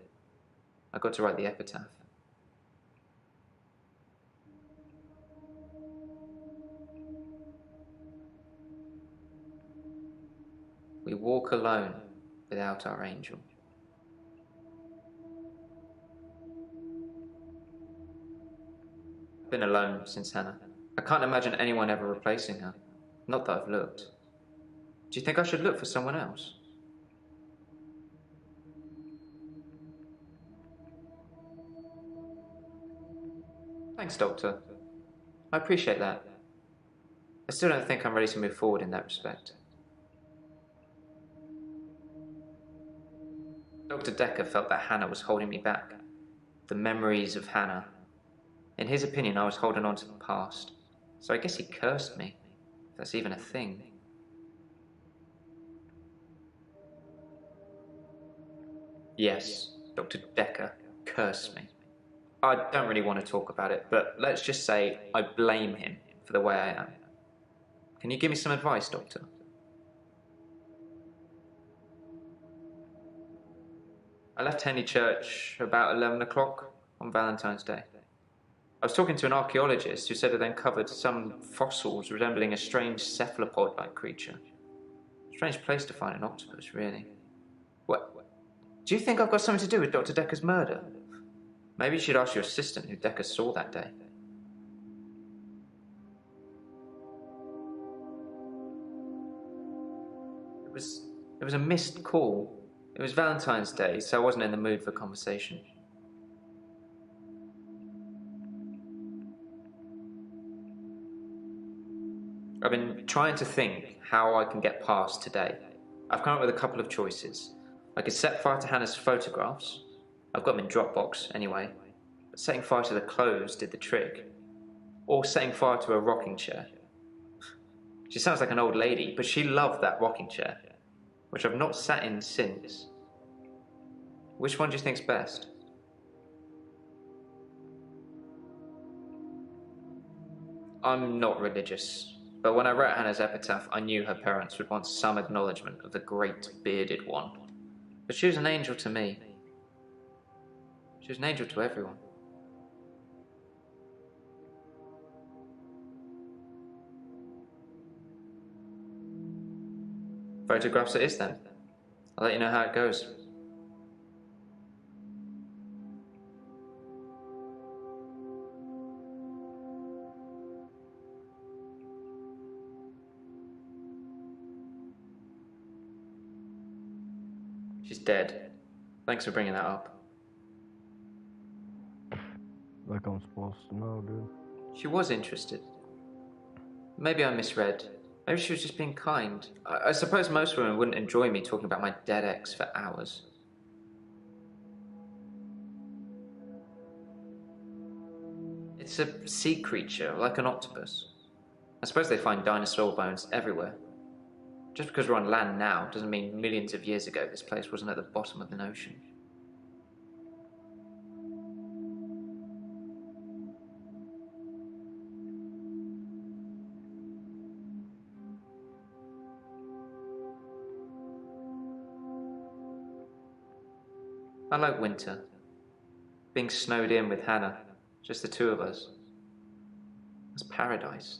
I got to write the epitaph. We walk alone without our angel. I've been alone since Hannah. I can't imagine anyone ever replacing her. Not that I've looked. Do you think I should look for someone else? Thanks, Doctor. I appreciate that. I still don't think I'm ready to move forward in that respect. Dr. Dekker felt that Hannah was holding me back. The memories of Hannah. In his opinion, I was holding on to the past. So I guess he cursed me, if that's even a thing. Yes, Dr. Dekker cursed me. I don't really want to talk about it, but let's just say I blame him for the way I am. Can you give me some advice, Doctor? I left Henley Church about 11 o'clock on Valentine's Day. I was talking to an archaeologist who said it uncovered some fossils resembling a strange cephalopod-like creature. Strange place to find an octopus, really. What? Do you think I've got something to do with Dr. Dekker's murder? Maybe you should ask your assistant who Dekker saw that day. It was a missed call. It was Valentine's Day, so I wasn't in the mood for conversation. I've been trying to think how I can get past today. I've come up with a couple of choices. I could set fire to Hannah's photographs. I've got them in Dropbox anyway. But setting fire to the clothes did the trick. Or setting fire to a rocking chair. She sounds like an old lady, but she loved that rocking chair, which I've not sat in since. Which one do you think's best? I'm not religious, but when I wrote Hannah's epitaph, I knew her parents would want some acknowledgement of the great bearded one. But she was an angel to me. She was an angel to everyone. Photographs it is then. I'll let you know how it goes. She's dead. Thanks for bringing that up. Like I'm supposed to know, dude. She was interested. Maybe I misread. Maybe she was just being kind. I suppose most women wouldn't enjoy me talking about my dead ex for hours. It's a sea creature, like an octopus. I suppose they find dinosaur bones everywhere. Just because we're on land now doesn't mean millions of years ago this place wasn't at the bottom of an ocean. I like winter. Being snowed in with Hannah, just the two of us. It's paradise.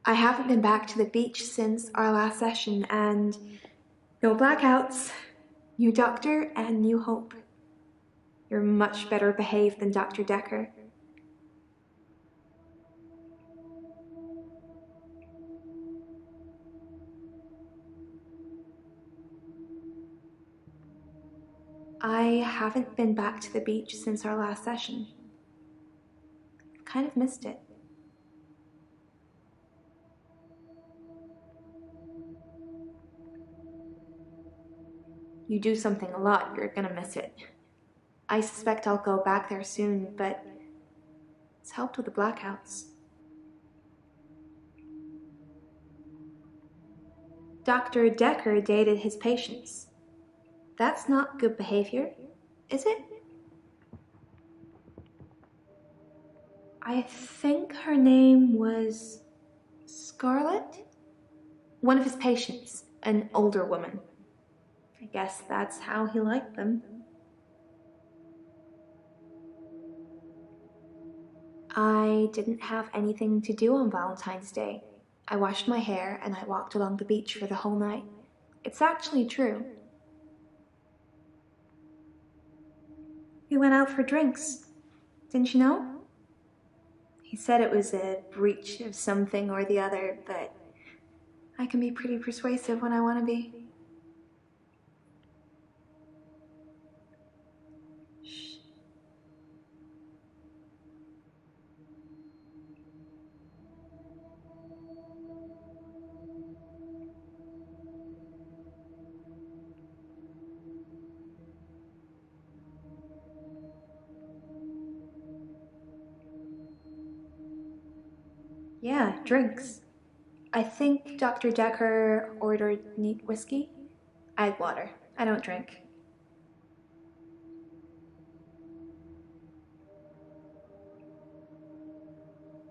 I haven't been back to the beach since our last session, and no blackouts, new doctor, and new hope. You're much better behaved than Dr. Dekker. I haven't been back to the beach since our last session. Kind of missed it. You do something a lot, you're gonna miss it. I suspect I'll go back there soon, but it's helped with the blackouts. Dr. Dekker dated his patients. That's not good behavior, is it? I think her name was Scarlett? One of his patients, an older woman. I guess that's how he liked them. I didn't have anything to do on Valentine's Day. I washed my hair and I walked along the beach for the whole night. It's actually true. We went out for drinks. Didn't you know? He said it was a breach of something or the other, but I can be pretty persuasive when I want to be. Yeah, drinks. I think Dr. Dekker ordered neat whiskey. I had water. I don't drink.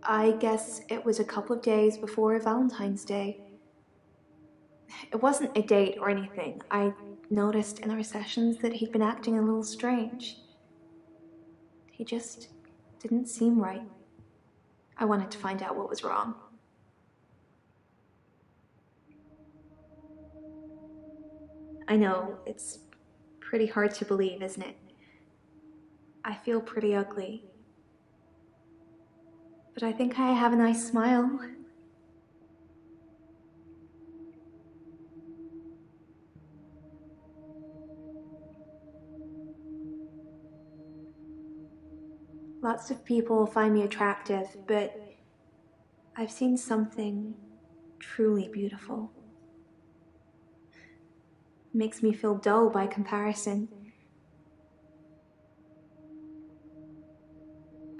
I guess it was a couple of days before Valentine's Day. It wasn't a date or anything. I noticed in our sessions that he'd been acting a little strange. He just didn't seem right. I wanted to find out what was wrong. I know, it's pretty hard to believe, isn't it? I feel pretty ugly. But I think I have a nice smile. Lots of people find me attractive, but I've seen something truly beautiful. It makes me feel dull by comparison.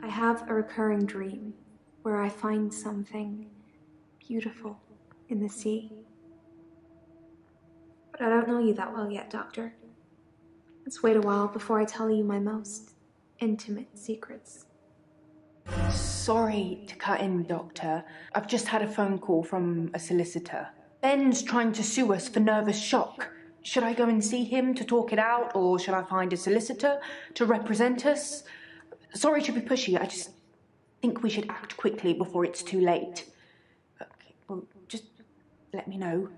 I have a recurring dream where I find something beautiful in the sea. But I don't know you that well yet, Doctor. Let's wait a while before I tell you my most intimate secrets. Sorry to cut in, Doctor. I've just had a phone call from a solicitor. Ben's trying to sue us for nervous shock. Should I go and see him to talk it out, or should I find a solicitor to represent us? Sorry to be pushy, I just think we should act quickly before it's too late. Okay, well, just let me know.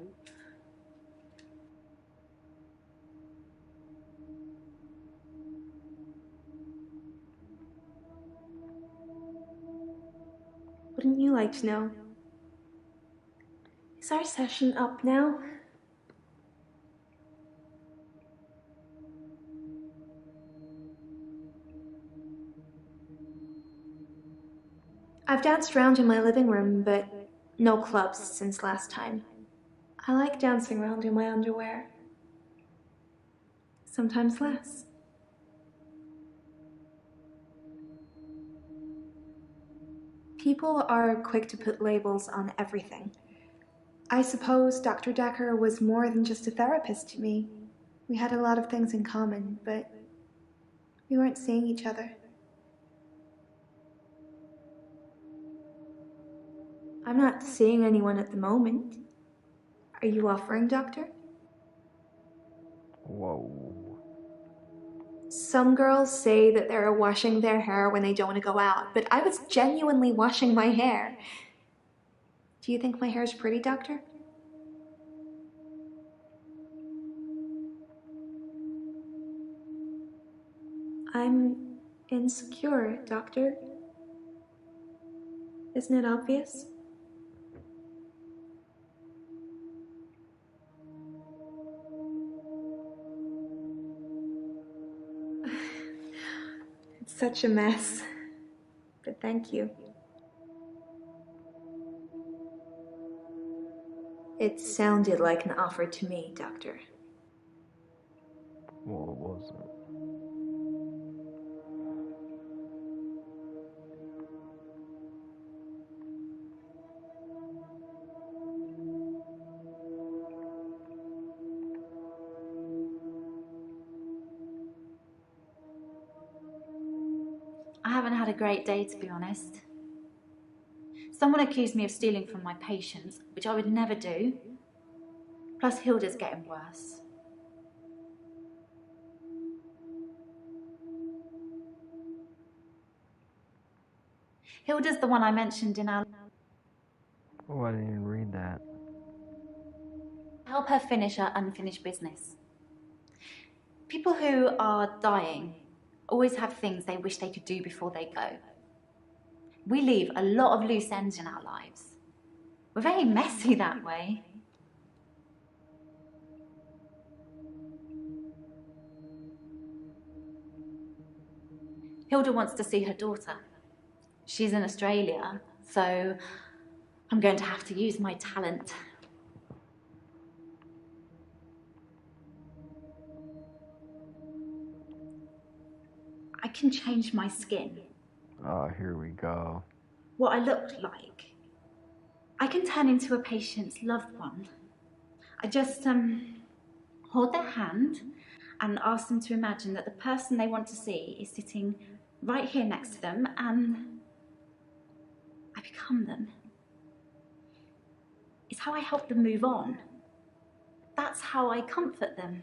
Wouldn't you like to know? Is our session up now? I've danced around in my living room, but no clubs since last time. I like dancing around in my underwear. Sometimes less. People are quick to put labels on everything. I suppose Dr. Dekker was more than just a therapist to me. We had a lot of things in common, but we weren't seeing each other. I'm not seeing anyone at the moment. Are you offering, Doctor? Whoa. Some girls say that they're washing their hair when they don't want to go out, but I was genuinely washing my hair. Do you think my hair's pretty, Doctor? I'm insecure, Doctor. Isn't it obvious? It's such a mess, but thank you. It sounded like an offer to me, Doctor. Well, it wasn't. I haven't had a great day, to be honest. Someone accused me of stealing from my patients, which I would never do. Plus, Hilda's getting worse. Hilda's the one I mentioned in our... Oh, I didn't even read that. Help her finish her unfinished business. People who are dying always have things they wish they could do before they go. We leave a lot of loose ends in our lives. We're very messy that way. Hilda wants to see her daughter. She's in Australia, so I'm going to have to use my talent. I can change my skin. Oh, here we go. What I looked like. I can turn into a patient's loved one. I just hold their hand and ask them to imagine that the person they want to see is sitting right here next to them, and I become them. It's how I help them move on. That's how I comfort them.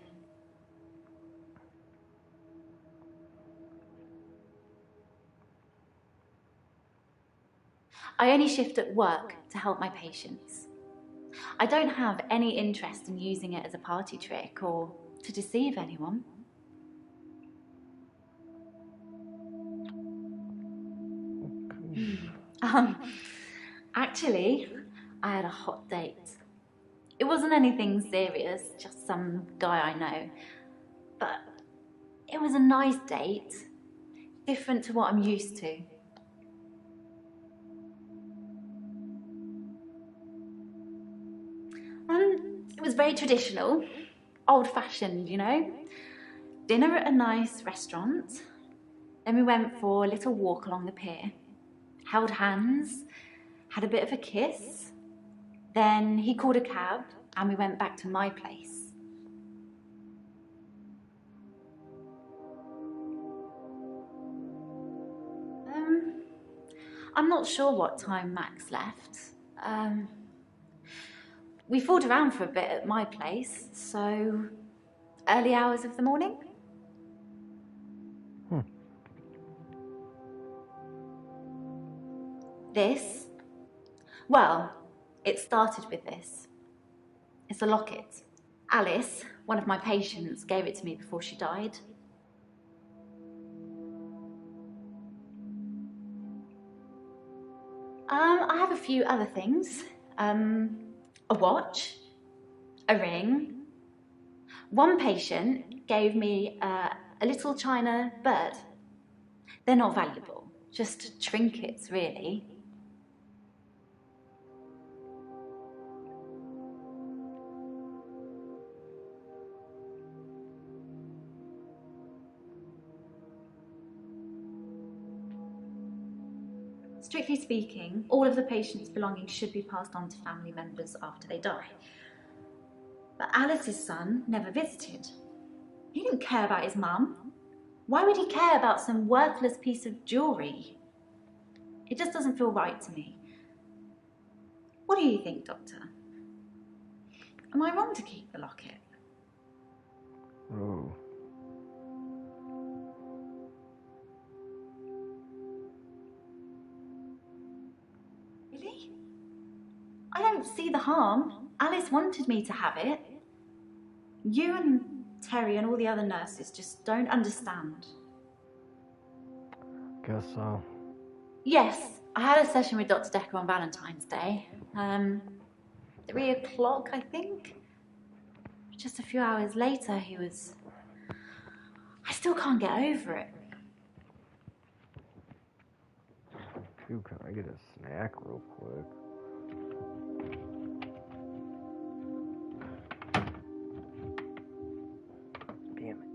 I only shift at work to help my patients. I don't have any interest in using it as a party trick or to deceive anyone. Actually, I had a hot date. It wasn't anything serious, just some guy I know. But it was a nice date, different to what I'm used to. It was very traditional, old-fashioned, you know. Dinner at a nice restaurant. Then we went for a little walk along the pier, held hands, had a bit of a kiss. Then he called a cab and we went back to my place. I'm not sure what time Max left. We fooled around for a bit at my place, so early hours of the morning. This? Well, it started with this. It's a locket. Alice, one of my patients, gave it to me before she died. I have a few other things. A watch, a ring. One patient gave me a little china bird. They're not valuable, just trinkets, really. Strictly speaking, all of the patient's belongings should be passed on to family members after they die. But Alice's son never visited. He didn't care about his mum. Why would he care about some worthless piece of jewellery? It just doesn't feel right to me. What do you think, Doctor? Am I wrong to keep the locket? Oh. Really? I don't see the harm. Alice wanted me to have it. You and Terry and all the other nurses just don't understand. Guess so. Yes, I had a session with Dr. Dekker on Valentine's Day. 3 o'clock, I think. Just a few hours later, he was... I still can't get over it. Dude, can I get a snack real quick? Damn it.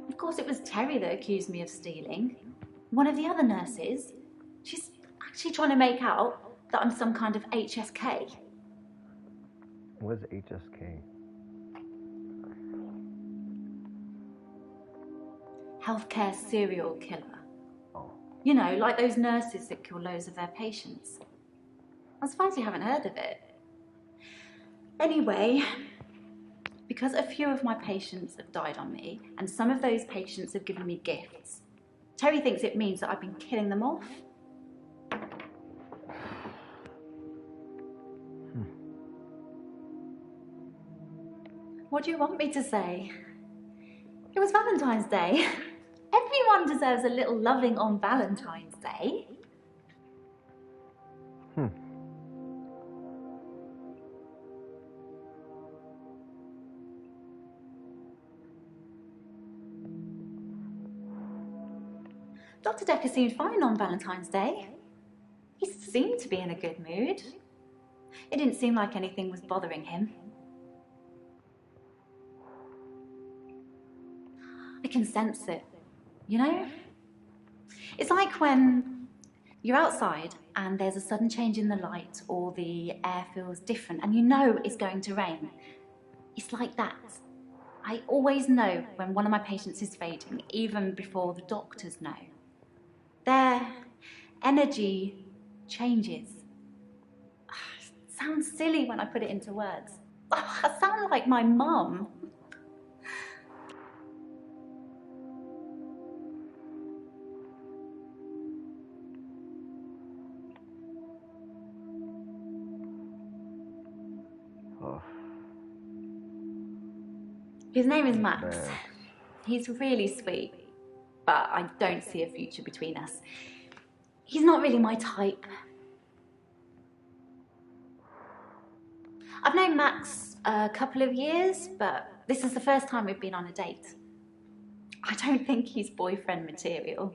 Of course, it was Terry that accused me of stealing. One of the other nurses. She's actually trying to make out that I'm some kind of HSK. What is HSK? Healthcare serial killer. Oh. You know, like those nurses that kill loads of their patients. I'm surprised you haven't heard of it. Anyway, because a few of my patients have died on me, and some of those patients have given me gifts, Terry thinks it means that I've been killing them off. What do you want me to say? It was Valentine's Day. Everyone deserves a little loving on Valentine's Day. Dr. Dekker seemed fine on Valentine's Day. He seemed to be in a good mood. It didn't seem like anything was bothering him. I can sense it, you know? It's like when you're outside and there's a sudden change in the light or the air feels different and you know it's going to rain. It's like that. I always know when one of my patients is fading, even before the doctors know. Their energy changes. sounds silly when I put it into words. Oh, I sound like my mum. Oh, His name is Max. bad. He's really sweet, but I don't see a future between us. He's not really my type. I've known Max a couple of years, but this is the first time we've been on a date. I don't think he's boyfriend material.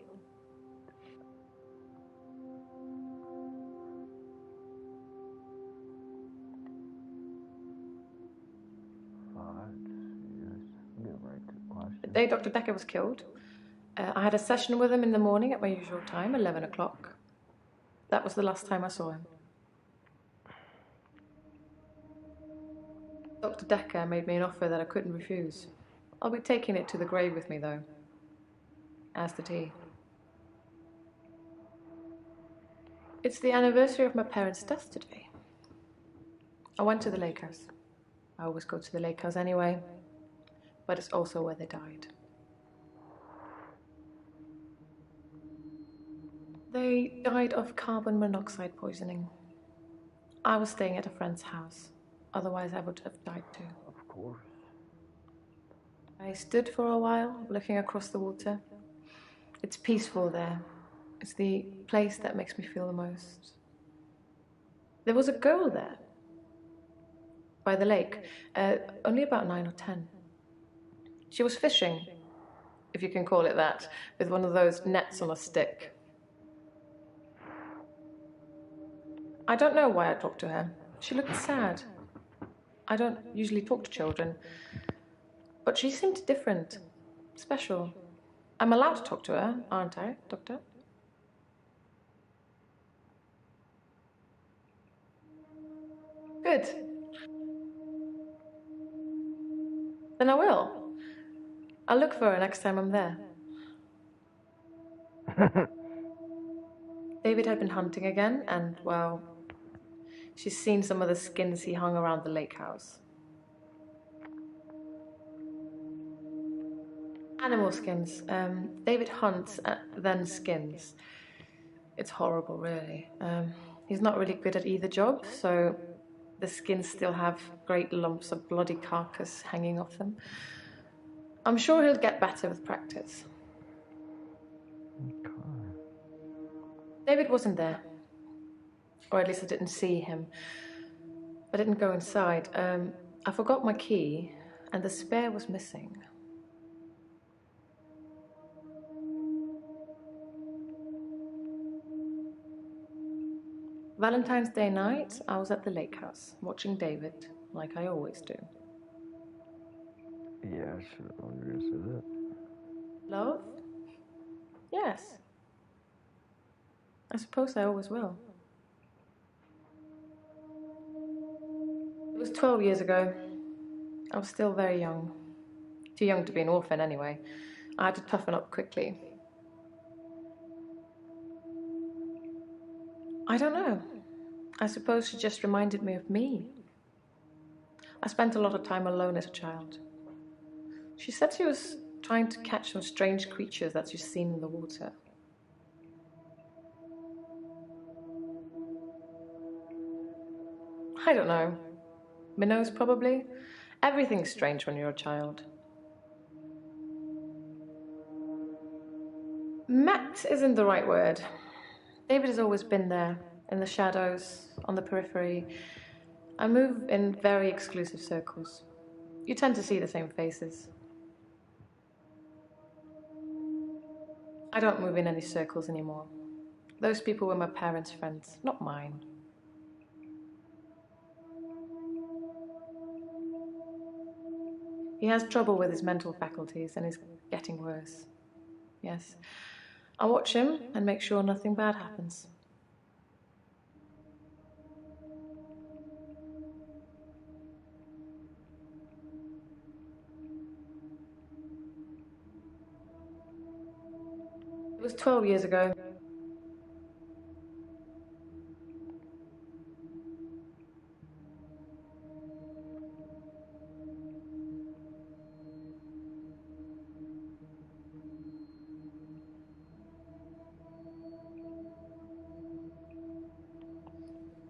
The day Dr. Dekker was killed, I had a session with him in the morning at my usual time, 11 o'clock. That was the last time I saw him. Dr. Dekker made me an offer that I couldn't refuse. I'll be taking it to the grave with me, though. As did he. It's the anniversary of my parents' death today. I went to the lake house. I always go to the lake house anyway, but it's also where they died. They died of carbon monoxide poisoning. I was staying at a friend's house. Otherwise, I would have died too. Of course. I stood for a while, looking across the water. It's peaceful there. It's the place that makes me feel the most. There was a girl there, by the lake, only about 9 or 10. She was fishing, if you can call it that, with one of those nets on a stick. I don't know why I talked to her. She looked sad. I don't usually talk to children, but she seemed different, special. I'm allowed to talk to her, aren't I, Doctor? Good. Then I will. I'll look for her next time I'm there. David had been hunting again, and, well, she's seen some of the skins he hung around the lake house. Animal skins. David hunts, then skins. It's horrible, really. He's not really good at either job, so the skins still have great lumps of bloody carcass hanging off them. I'm sure he'll get better with practice. Okay. David wasn't there. Or at least I didn't see him. I didn't go inside. I forgot my key, and the spare was missing. Valentine's Day night, I was at the lake house, watching David, like I always do. Yeah, I should have known you were going to say that. Love? Yes. I suppose I always will. It was 12 years ago. I was still very young. Too young to be an orphan, anyway. I had to toughen up quickly. I don't know. I suppose she just reminded me of me. I spent a lot of time alone as a child. She said she was trying to catch some strange creatures that she's seen in the water. I don't know. Minnows, probably. Everything's strange when you're a child. Met isn't the right word. David has always been there, in the shadows, on the periphery. I move in very exclusive circles. You tend to see the same faces. I don't move in any circles anymore. Those people were my parents' friends, not mine. He has trouble with his mental faculties and is getting worse. Yes. I watch him and make sure nothing bad happens. It was 12 years ago.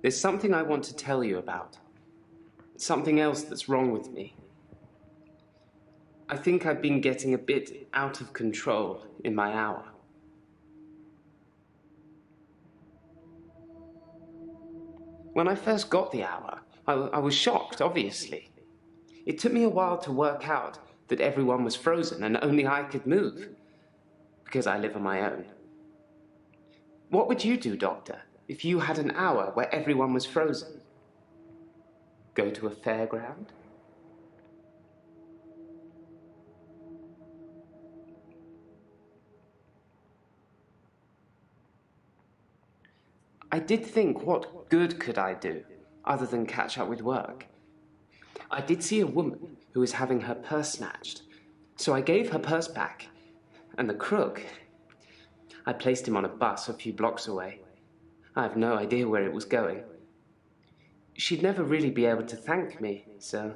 There's something I want to tell you about. Something else that's wrong with me. I think I've been getting a bit out of control in my hour. When I first got the hour, I was shocked, obviously. It took me a while to work out that everyone was frozen and only I could move, because I live on my own. What would you do, Doctor, if you had an hour where everyone was frozen? Go to a fairground? I did think, what good could I do, other than catch up with work? I did see a woman who was having her purse snatched, so I gave her purse back, and the crook, I placed him on a bus a few blocks away. I have no idea where it was going. She'd never really be able to thank me, so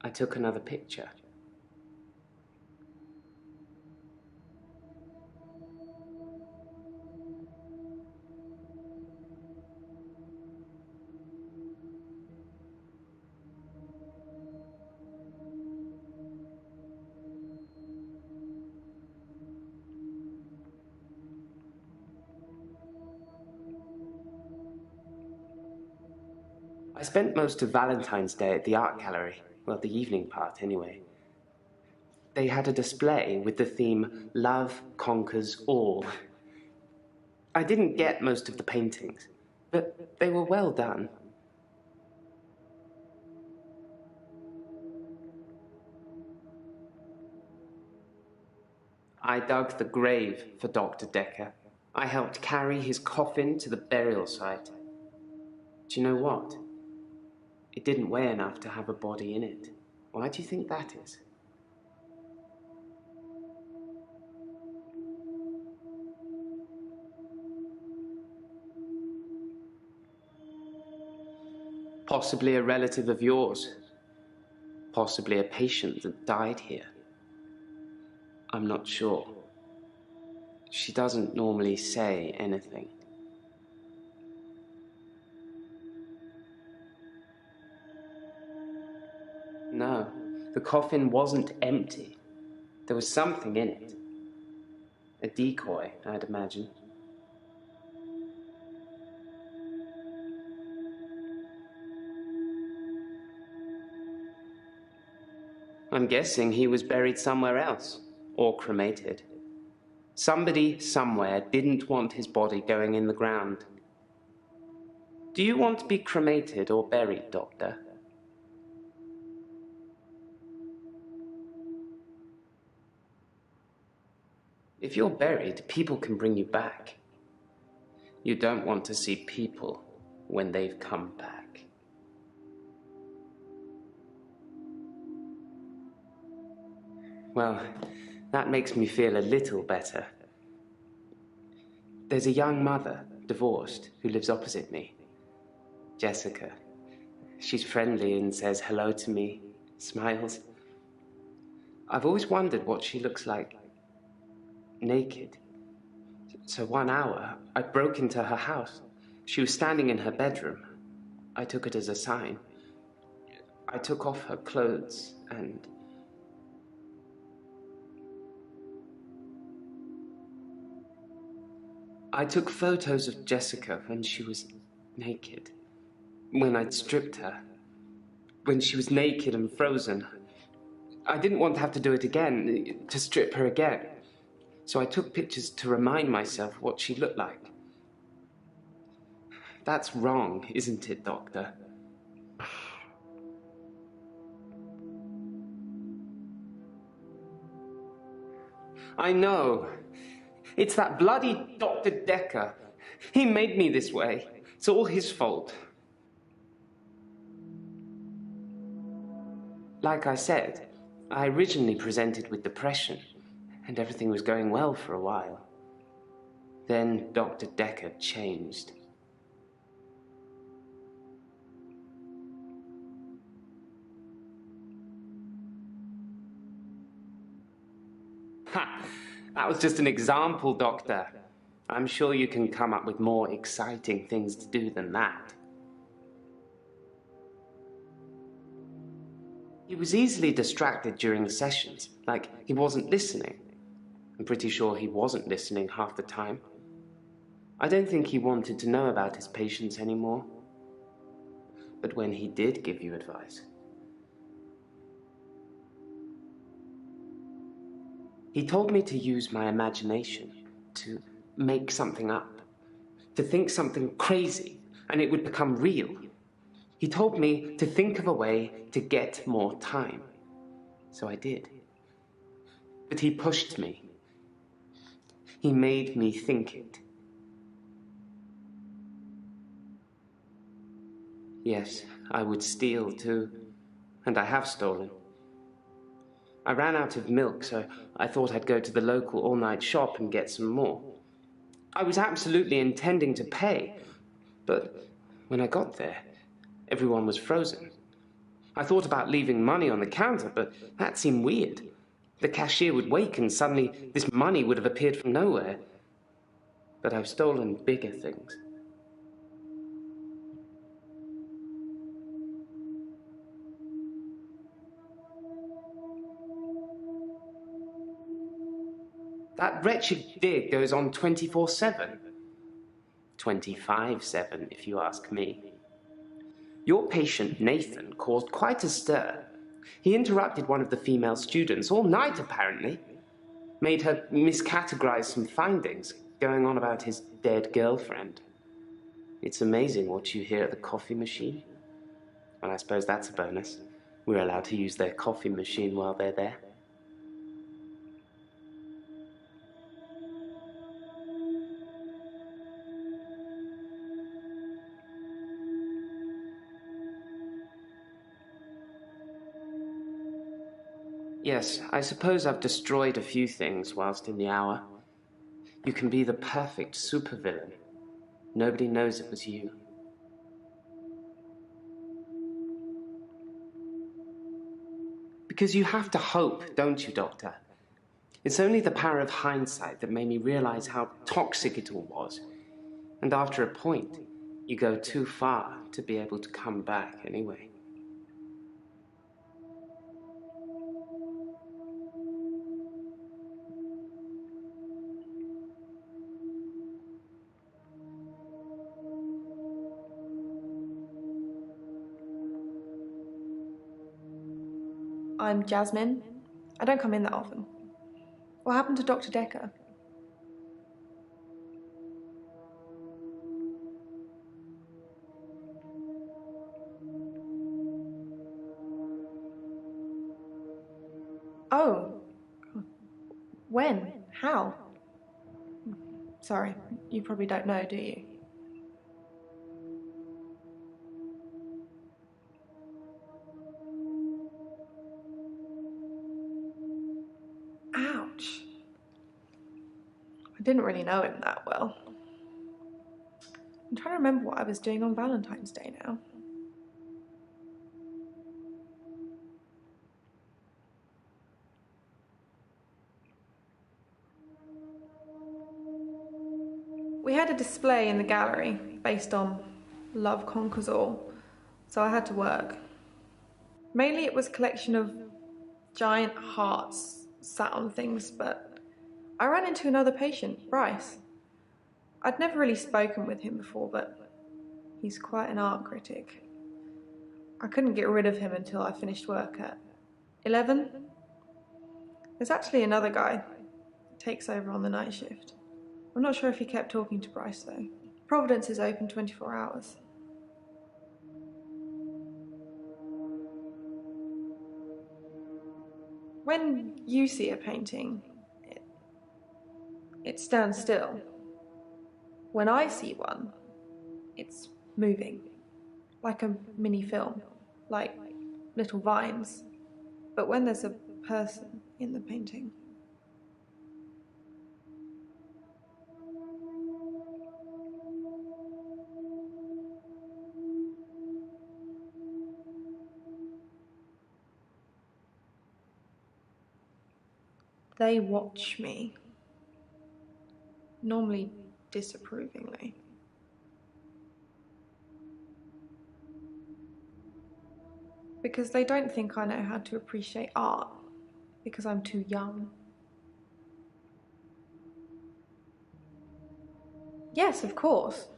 I took another picture. I spent most of Valentine's Day at the art gallery. Well, the evening part, anyway. They had a display with the theme, Love Conquers All. I didn't get most of the paintings, but they were well done. I dug the grave for Dr. Dekker. I helped carry his coffin to the burial site. Do you know what? It didn't weigh enough to have a body in it. Why do you think that is? Possibly a relative of yours. Possibly a patient that died here. I'm not sure. She doesn't normally say anything. No, the coffin wasn't empty. There was something in it. A decoy, I'd imagine. I'm guessing he was buried somewhere else, or cremated. Somebody, somewhere, didn't want his body going in the ground. Do you want to be cremated or buried, Doctor? If you're buried, people can bring you back. You don't want to see people when they've come back. Well, that makes me feel a little better. There's a young mother, divorced, who lives opposite me. Jessica. She's friendly and says hello to me, smiles. I've always wondered what she looks like naked. So 1 hour, I broke into her house. She was standing in her bedroom. I took it as a sign. I took off her clothes and... I took photos of Jessica when she was naked. When I'd stripped her. When she was naked and frozen. I didn't want to have to do it again, to strip her again. So I took pictures to remind myself what she looked like. That's wrong, isn't it, Doctor? I know. It's that bloody Dr. Dekker. He made me this way. It's all his fault. Like I said, I originally presented with depression, and everything was going well for a while. Then Dr. Dekker changed. Ha! That was just an example, Doctor. I'm sure you can come up with more exciting things to do than that. He was easily distracted during the sessions, like he wasn't listening. I'm pretty sure he wasn't listening half the time. I don't think he wanted to know about his patients anymore. But when he did give you advice, he told me to use my imagination, to make something up, to think something crazy, and it would become real. He told me to think of a way to get more time. So I did. But he pushed me. He made me think it. Yes, I would steal too, and I have stolen. I ran out of milk, so I thought I'd go to the local all-night shop and get some more. I was absolutely intending to pay, but when I got there, everyone was frozen. I thought about leaving money on the counter, but that seemed weird. The cashier would wake and suddenly this money would have appeared from nowhere. But I've stolen bigger things. That wretched dig goes on 24/7. 25/7, if you ask me. Your patient, Nathan, caused quite a stir. He interrupted one of the female students all night, apparently. Made her miscategorize some findings, going on about his dead girlfriend. It's amazing what you hear at the coffee machine. And I suppose that's a bonus. We're allowed to use their coffee machine while they're there. Yes, I suppose I've destroyed a few things whilst in the hour. You can be the perfect supervillain. Nobody knows it was you. Because you have to hope, don't you, Doctor? It's only the power of hindsight that made me realize how toxic it all was. And after a point, you go too far to be able to come back anyway. I'm Jasmine. I don't come in that often. What happened to Dr. Dekker? Oh. When? How? Sorry, you probably don't know, do you? Ouch. I didn't really know him that well. I'm trying to remember what I was doing on Valentine's Day now. We had a display in the gallery based on Love Conquers All, so I had to work. Mainly it was a collection of giant hearts sat on things, but I ran into another patient, Bryce. I'd never really spoken with him before, but he's quite an art critic. I couldn't get rid of him until I finished work at 11. There's actually another guy that takes over on the night shift. I'm not sure if he kept talking to Bryce though. Providence is open 24 hours. When you see a painting, it stands still. When I see one, it's moving, like a mini film, like little vines. But when there's a person in the painting, they watch me. Normally disapprovingly. Because they don't think I know how to appreciate art, because I'm too young. Yes, of course.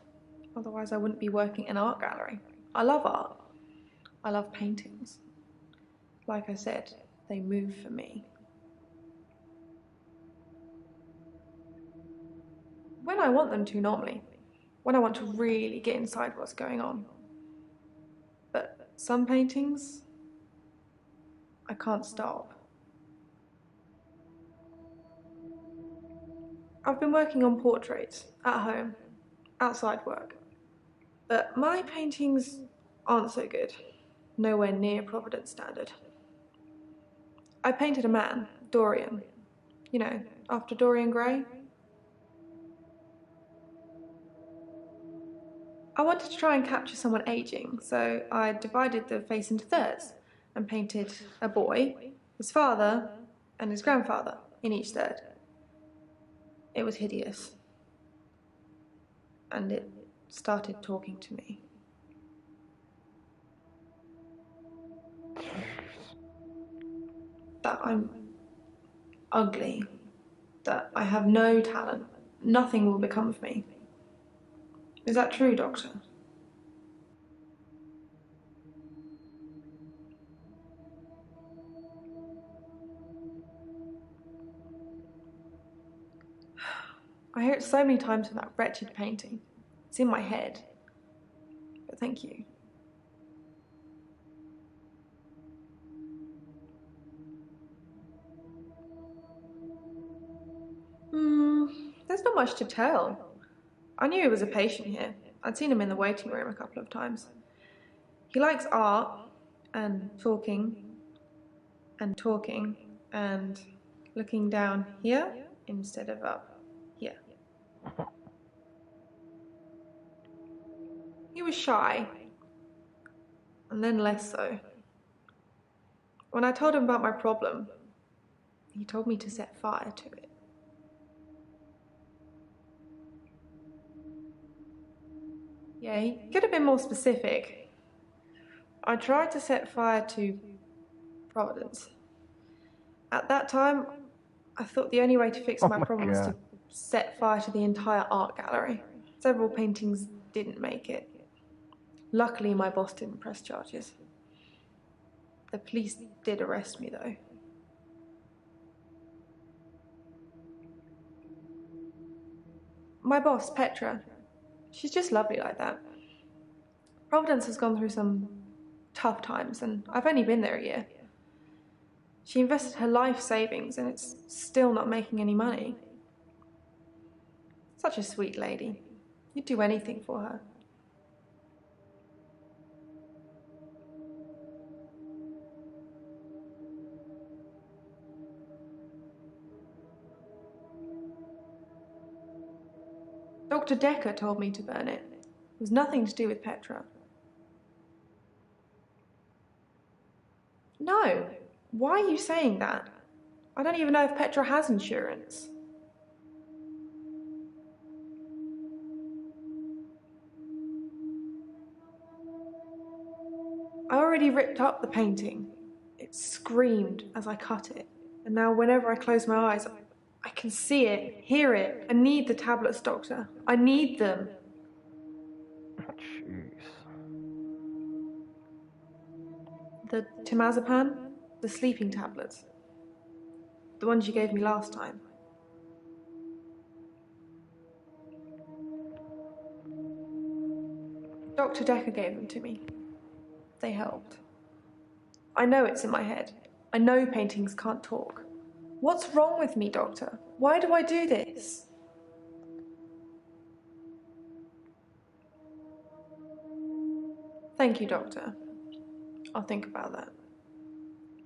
Otherwise I wouldn't be working in an art gallery. I love art. I love paintings. Like I said, they move for me. When I want them to, normally. When I want to really get inside what's going on. But some paintings, I can't stop. I've been working on portraits, at home, outside work. But my paintings aren't so good. Nowhere near Providence standard. I painted a man, Dorian. You know, after Dorian Gray. I wanted to try and capture someone aging, so I divided the face into thirds and painted a boy, his father, and his grandfather in each third. It was hideous. And it started talking to me. That I'm ugly, that I have no talent, nothing will become of me. Is that true, Doctor? I hear it so many times in that wretched painting. It's in my head. But thank you. There's not much to tell. I knew he was a patient here. I'd seen him in the waiting room a couple of times. He likes art, and talking, and looking down here instead of up here. He was shy, and then less so. When I told him about my problem, he told me to set fire to it. Yeah, he could have been more specific. I tried to set fire to Providence. At that time, I thought the only way to fix my problem was to set fire to the entire art gallery. Several paintings didn't make it. Luckily, my boss didn't press charges. The police did arrest me, though. My boss, Petra, she's just lovely like that. Providence has gone through some tough times, and I've only been there a year. She invested her life savings, and it's still not making any money. Such a sweet lady. You'd do anything for her. Dr. Dekker told me to burn it. It was nothing to do with Petra. No. Why are you saying that? I don't even know if Petra has insurance. I already ripped up the painting. It screamed as I cut it. And now whenever I close my eyes, I can see it, hear it. I need the tablets, Doctor. I need them. Jeez. The temazepam? The sleeping tablets. The ones you gave me last time. Dr. Dekker gave them to me. They helped. I know it's in my head. I know paintings can't talk. What's wrong with me, Doctor? Why do I do this? Thank you, Doctor. I'll think about that.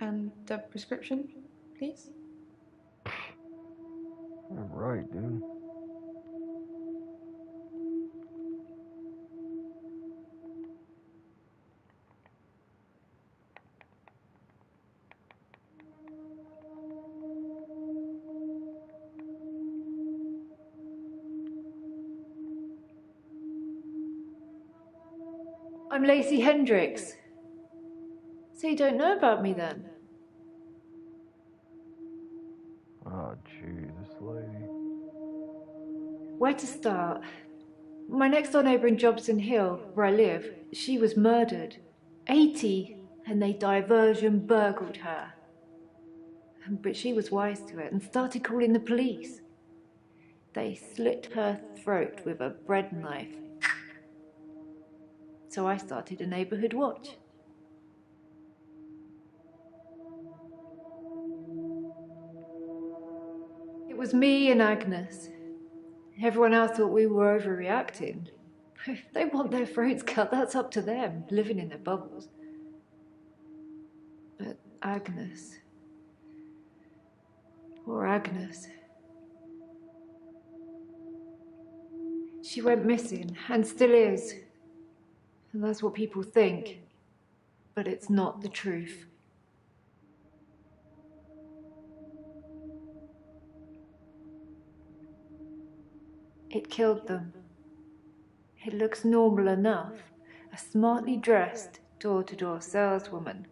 And the prescription, please? You're right, dude. I'm Lacey Hendricks. So you don't know about me then? Oh, gee, this lady. Where to start? My next door neighbour in Jobson Hill, where I live, she was murdered. 80, and they diversion burgled her. But she was wise to it and started calling the police. They slit her throat with a bread knife. So I started a neighbourhood watch. It was me and Agnes. Everyone else thought we were overreacting. If they want their throats cut, that's up to them, living in their bubbles. But Agnes... Poor Agnes. She went missing, and still is. And that's what people think. But it's not the truth. It killed them. It looks normal enough. A smartly dressed, door-to-door saleswoman.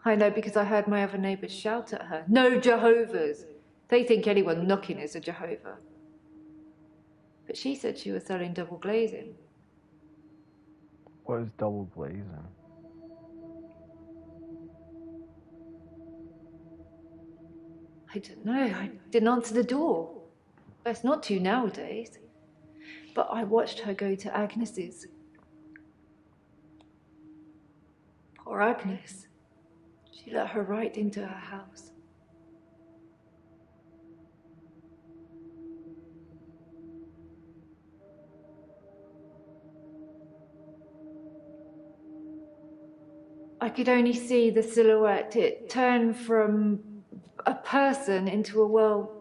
I know because I heard my other neighbours shout at her. No Jehovah's! They think anyone knocking is a Jehovah. But she said she was selling double glazing. What is double glazing? I don't know. I didn't answer the door. Best not to nowadays. But I watched her go to Agnes's. Poor Agnes. She let her right into her house. I could only see the silhouette. It turned from a person into a, well,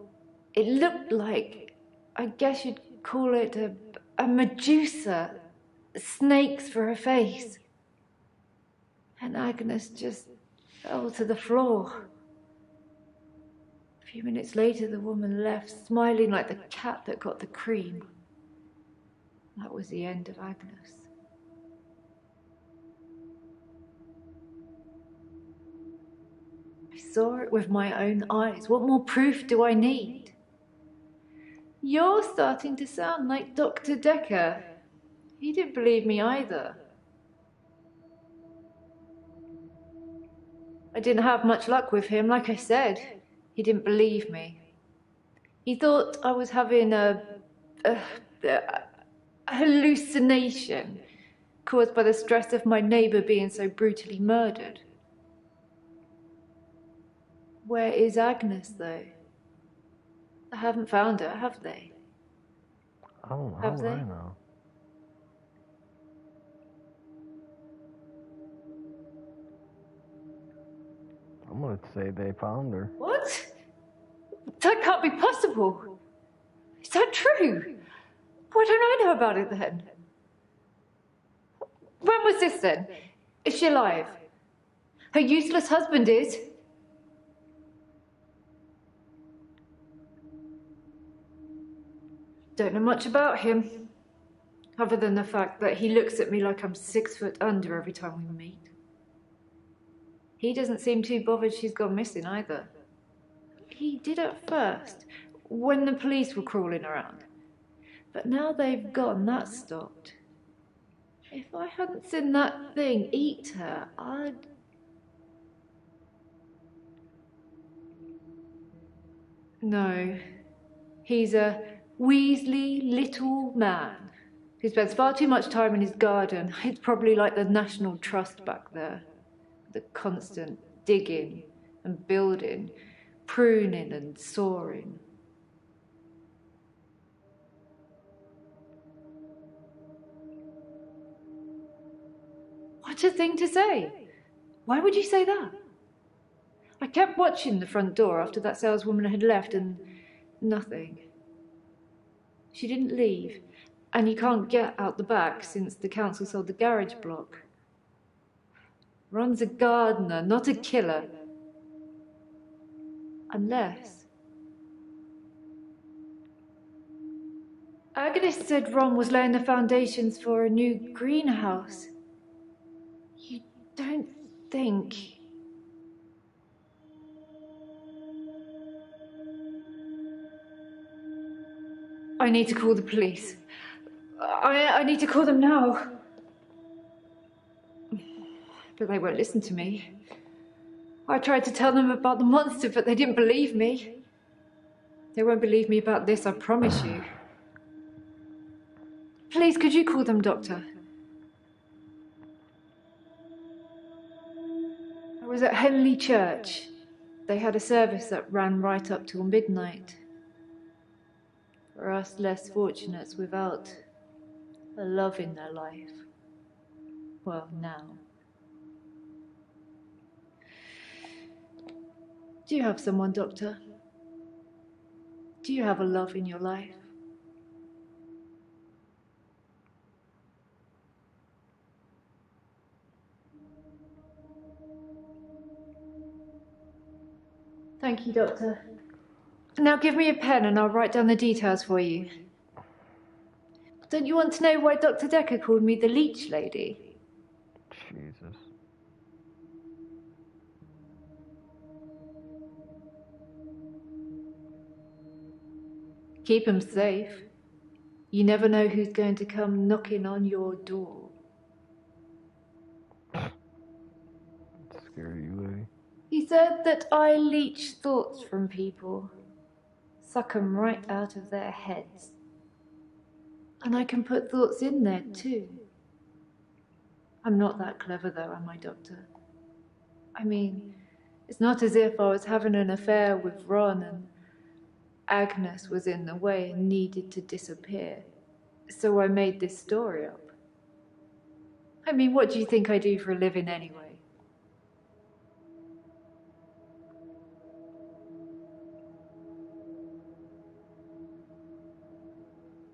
it looked like, I guess you'd call it a Medusa. Snakes for her face. And Agnes just fell to the floor. A few minutes later, the woman left, smiling like the cat that got the cream. That was the end of Agnes. I saw it with my own eyes. What more proof do I need? You're starting to sound like Dr. Dekker. He didn't believe me either. I didn't have much luck with him, like I said. He didn't believe me. He thought I was having a hallucination caused by the stress of my neighbour being so brutally murdered. Where is Agnes, though? They haven't found her, have they? Oh, have they? I know. I'm gonna say they found her. What? That can't be possible. Is that true? Why don't I know about it then? When was this then? Is she alive? Her useless husband is? Don't know much about him, other than the fact that he looks at me like I'm 6 foot under every time we meet. He doesn't seem too bothered she's gone missing either. He did at first, when the police were crawling around. But now they've gone, that stopped. If I hadn't seen that thing eat her, I'd... No. He's a weaselly little man who spends far too much time in his garden. It's probably like the National Trust back there. The constant digging and building, pruning and sawing. What a thing to say! Why would you say that? I kept watching the front door after that saleswoman had left and nothing. She didn't leave, and you can't get out the back since the council sold the garage block. Ron's a gardener, not a killer. Unless... Agnes said Ron was laying the foundations for a new greenhouse. don't think... I need to call the police. I need to call them now. But they won't listen to me. I tried to tell them about the monster, but they didn't believe me. They won't believe me about this, I promise you. Please, could you call them, Doctor? I was at Henley Church. They had a service that ran right up till midnight. For us less fortunates without a love in their life. Well, now. Do you have someone, Doctor? Do you have a love in your life? Thank you, Doctor. Now give me a pen and I'll write down the details for you. Don't you want to know why Dr. Dekker called me the leech lady? Jesus. Keep 'em safe. You never know who's going to come knocking on your door. Scary you, lady. He said that I leech thoughts from people. Suck 'em right out of their heads. And I can put thoughts in there too. I'm not that clever though, am I, Doctor? I mean, it's not as if I was having an affair with Ron and Agnes was in the way and needed to disappear. So I made this story up. I mean, what do you think I do for a living anyway?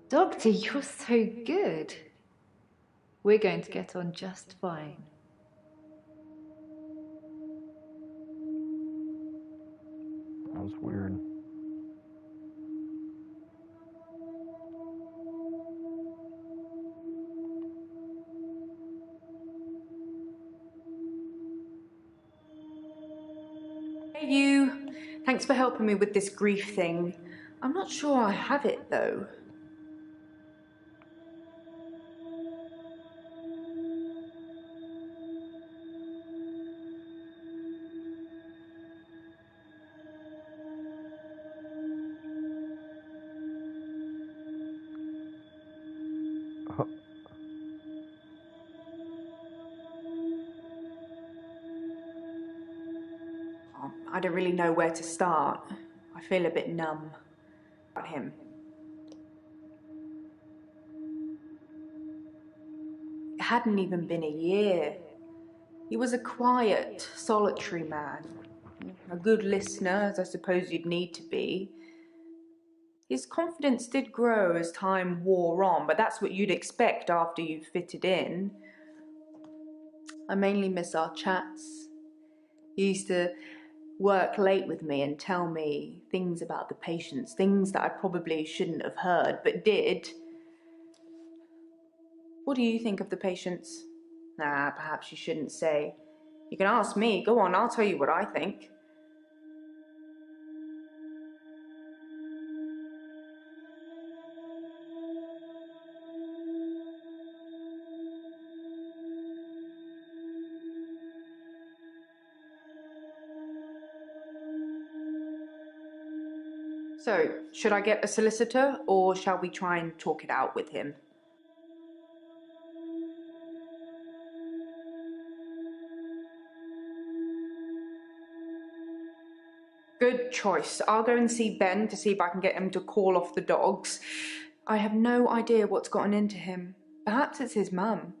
Doctor, you're so good. We're going to get on just fine. That was weird. Hey you, thanks for helping me with this grief thing. I'm not sure I have it though. I don't really know where to start. I feel a bit numb about him. It hadn't even been a year. He was a quiet, solitary man. A good listener, as I suppose you'd need to be. His confidence did grow as time wore on, but that's what you'd expect after you've fitted in. I mainly miss our chats. He used to work late with me and tell me things about the patients, things that I probably shouldn't have heard, but did. What do you think of the patients? Nah, perhaps you shouldn't say. You can ask me. Go on, I'll tell you what I think. So, should I get a solicitor, or shall we try and talk it out with him? Good choice. I'll go and see Ben to see if I can get him to call off the dogs. I have no idea what's gotten into him. Perhaps it's his mum.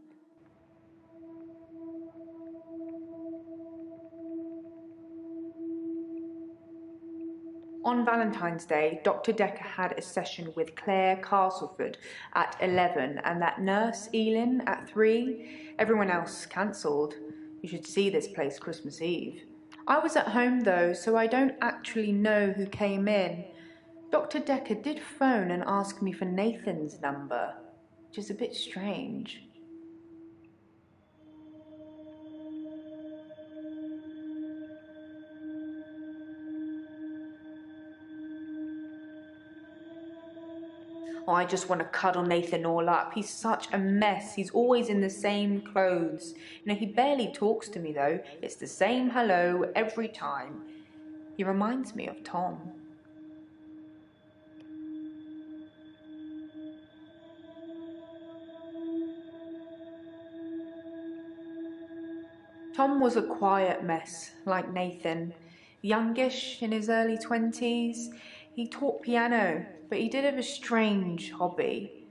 On Valentine's Day, Dr. Dekker had a session with Claire Castleford at 11 and that nurse, Elin, at 3. Everyone else cancelled. You should see this place Christmas Eve. I was at home though, so I don't actually know who came in. Dr. Dekker did phone and ask me for Nathan's number, which is a bit strange. Oh, I just want to cuddle Nathan all up. He's such a mess. He's always in the same clothes. You know, he barely talks to me though. It's the same hello every time. He reminds me of Tom. Tom was a quiet mess, like Nathan. Youngish, in his early 20s. He taught piano, but he did have a strange hobby.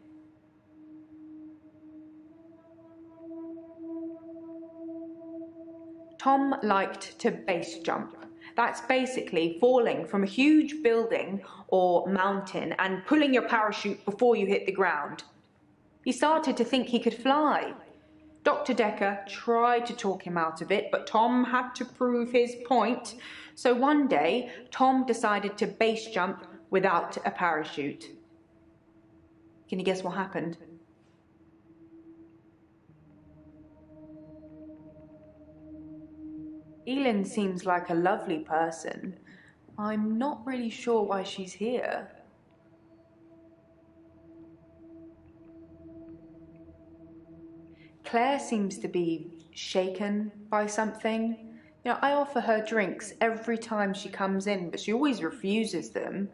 Tom liked to base jump. That's basically falling from a huge building or mountain and pulling your parachute before you hit the ground. He started to think he could fly. Dr. Dekker tried to talk him out of it, but Tom had to prove his point. So one day, Tom decided to base jump without a parachute. Can you guess what happened? Elin seems like a lovely person. I'm not really sure why she's here. Claire seems to be shaken by something. You know, I offer her drinks every time she comes in, but she always refuses them.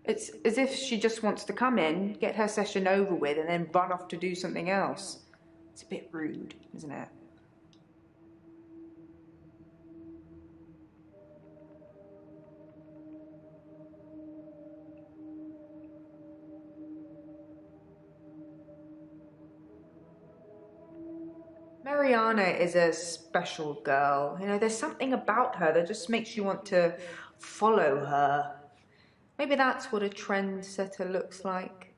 It's as if she just wants to come in, get her session over with, and then run off to do something else. It's a bit rude, isn't it? Mariana is a special girl. You know, there's something about her that just makes you want to follow her. Maybe that's what a trendsetter looks like.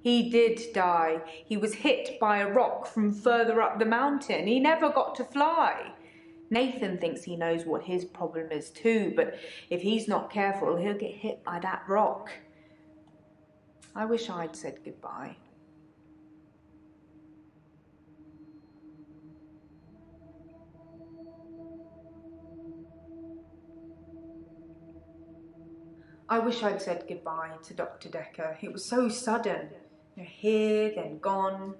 He did die. He was hit by a rock from further up the mountain. He never got to fly. Nathan thinks he knows what his problem is too, but if he's not careful, he'll get hit by that rock. I wish I'd said goodbye. I wish I'd said goodbye to Dr. Dekker. It was so sudden. You know, here, then gone.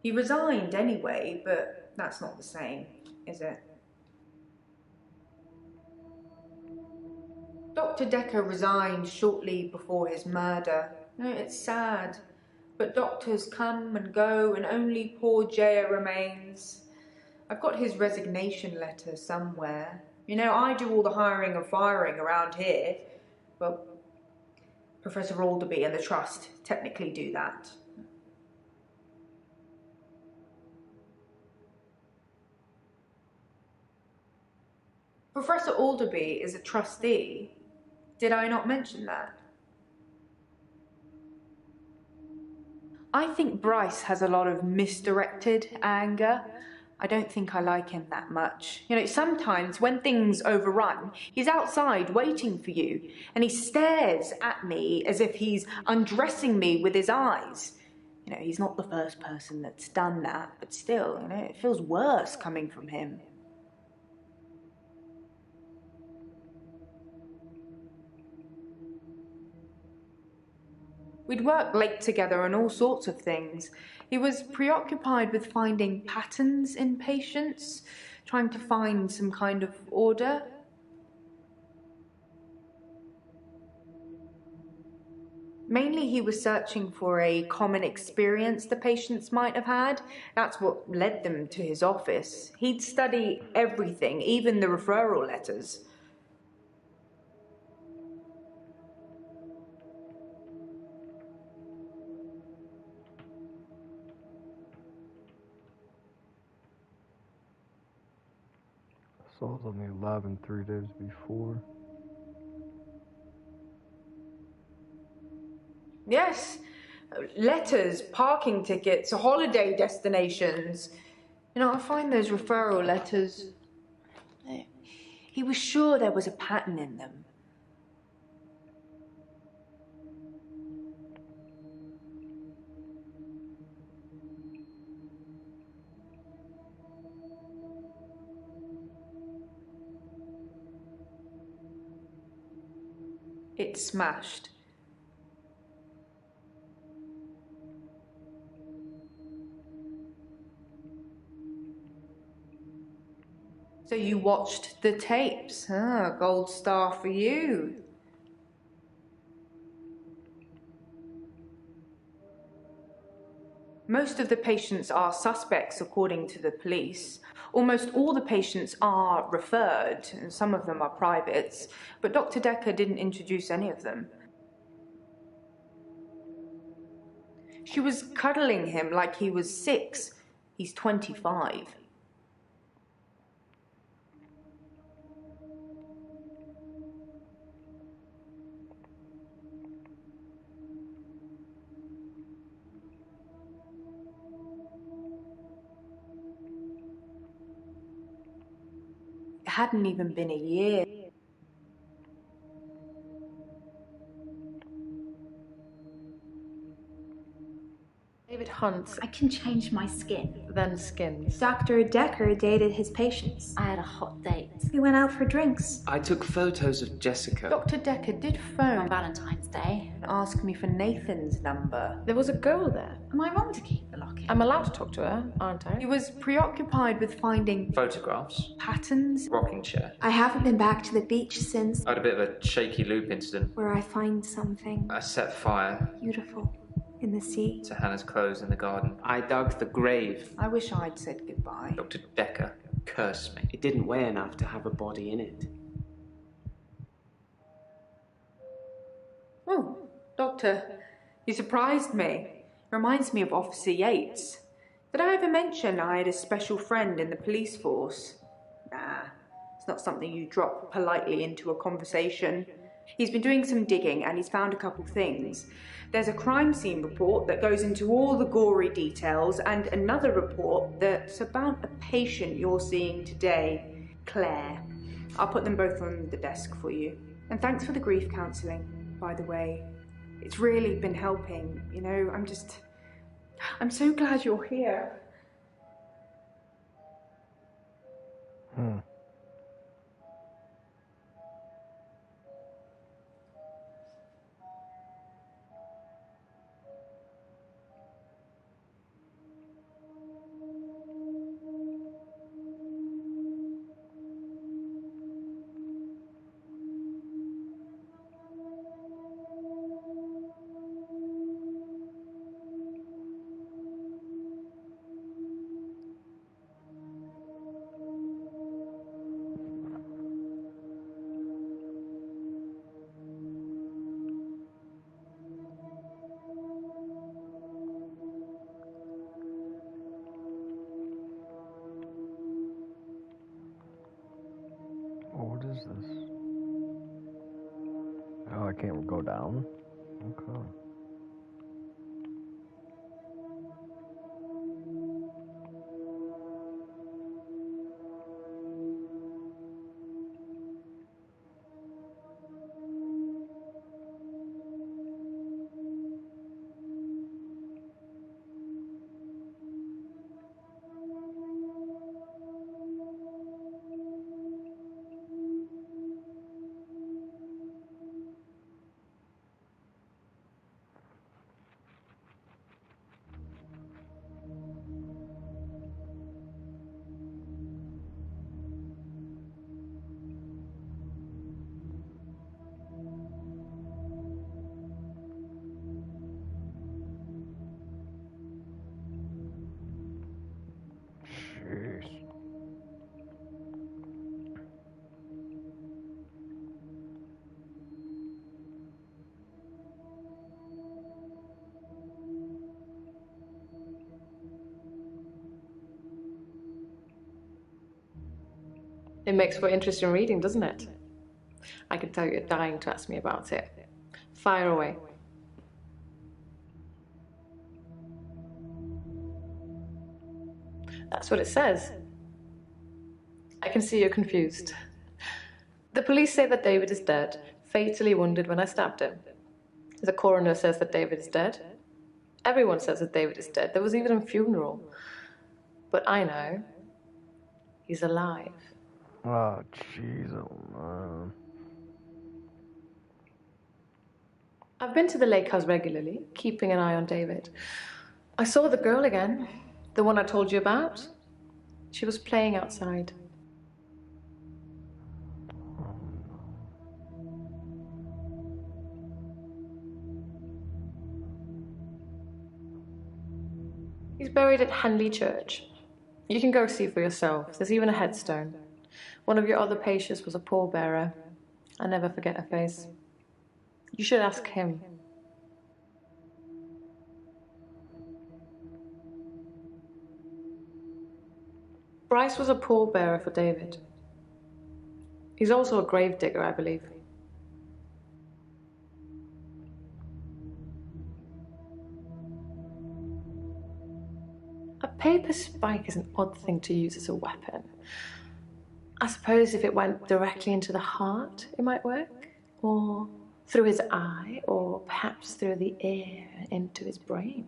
He resigned anyway, but that's not the same, is it? Dr. Dekker resigned shortly before his murder. You know, it's sad, but doctors come and go and only poor Jaya remains. I've got his resignation letter somewhere. You know, I do all the hiring and firing around here. Well, Professor Alderby and the Trust technically do that. Professor Alderby is a trustee. Did I not mention that? I think Bryce has a lot of misdirected anger. I don't think I like him that much. You know, sometimes when things overrun, he's outside waiting for you, and he stares at me as if he's undressing me with his eyes. You know, he's not the first person that's done that, but still, you know, it feels worse coming from him. We'd work late together on all sorts of things. He was preoccupied with finding patterns in patients, trying to find some kind of order. Mainly he was searching for a common experience the patients might have had. That's what led them to his office. He'd study everything, even the referral letters. I saw it on the 11 3 days before. Yes, letters, parking tickets, holiday destinations. You know, I find those referral letters. He was sure there was a pattern in them. It smashed. So you watched the tapes? Ah, gold star for you. Most of the patients are suspects, according to the police. Almost all the patients are referred, and some of them are privates, but Dr. Dekker didn't introduce any of them. She was cuddling him like he was 6. He's 25. It hadn't even been a year. David hunts, I can change my skin. then skins. Dr. Dekker dated his patients. I had a hot date. We went out for drinks. I took photos of Jessica. Dr. Dekker did phone On Valentine's Day. and ask me for Nathan's number. There was a girl there. Am I wrong to keep the locket? I'm allowed to talk to her, aren't I? He was preoccupied with finding Photographs, patterns. rocking chair. I haven't been back to the beach since, I had a bit of a shaky loop incident. where I find something I set fire beautiful in the sea. to Hannah's clothes in the garden. I dug the grave. I wish I'd said goodbye. Dr. Dekker cursed me. It didn't weigh enough to have a body in it. Oh, Doctor, you surprised me. Reminds me of Officer Yates. Did I ever mention I had a special friend in the police force? Nah, it's not something you drop politely into a conversation. He's been doing some digging and he's found a couple things. There's a crime scene report that goes into all the gory details and another report that's about a patient you're seeing today, Claire. I'll put them both on the desk for you. And thanks for the grief counselling, by the way. It's really been helping, you know, I'm so glad you're here. What is this? Oh, I can't go down? Okay. Jeez. It makes for interesting reading, doesn't it? I can tell you're dying to ask me about it. Fire away. That's what it says. I can see you're confused. The police say that David is dead, fatally wounded when I stabbed him. The coroner says that David is dead. Everyone says that David is dead. There was even a funeral. But I know he's alive. Oh, jeez, oh man. I've been to the lake house regularly, keeping an eye on David. I saw the girl again, the one I told you about. She was playing outside. He's buried at Henley Church. You can go see for yourself. There's even a headstone. One of your other patients was a pallbearer. I never forget her face. You should ask him. Bryce was a pallbearer for David. He's also a gravedigger, I believe. A paper spike is an odd thing to use as a weapon. I suppose if it went directly into the heart, it might work. Or through his eye, or perhaps through the ear into his brain.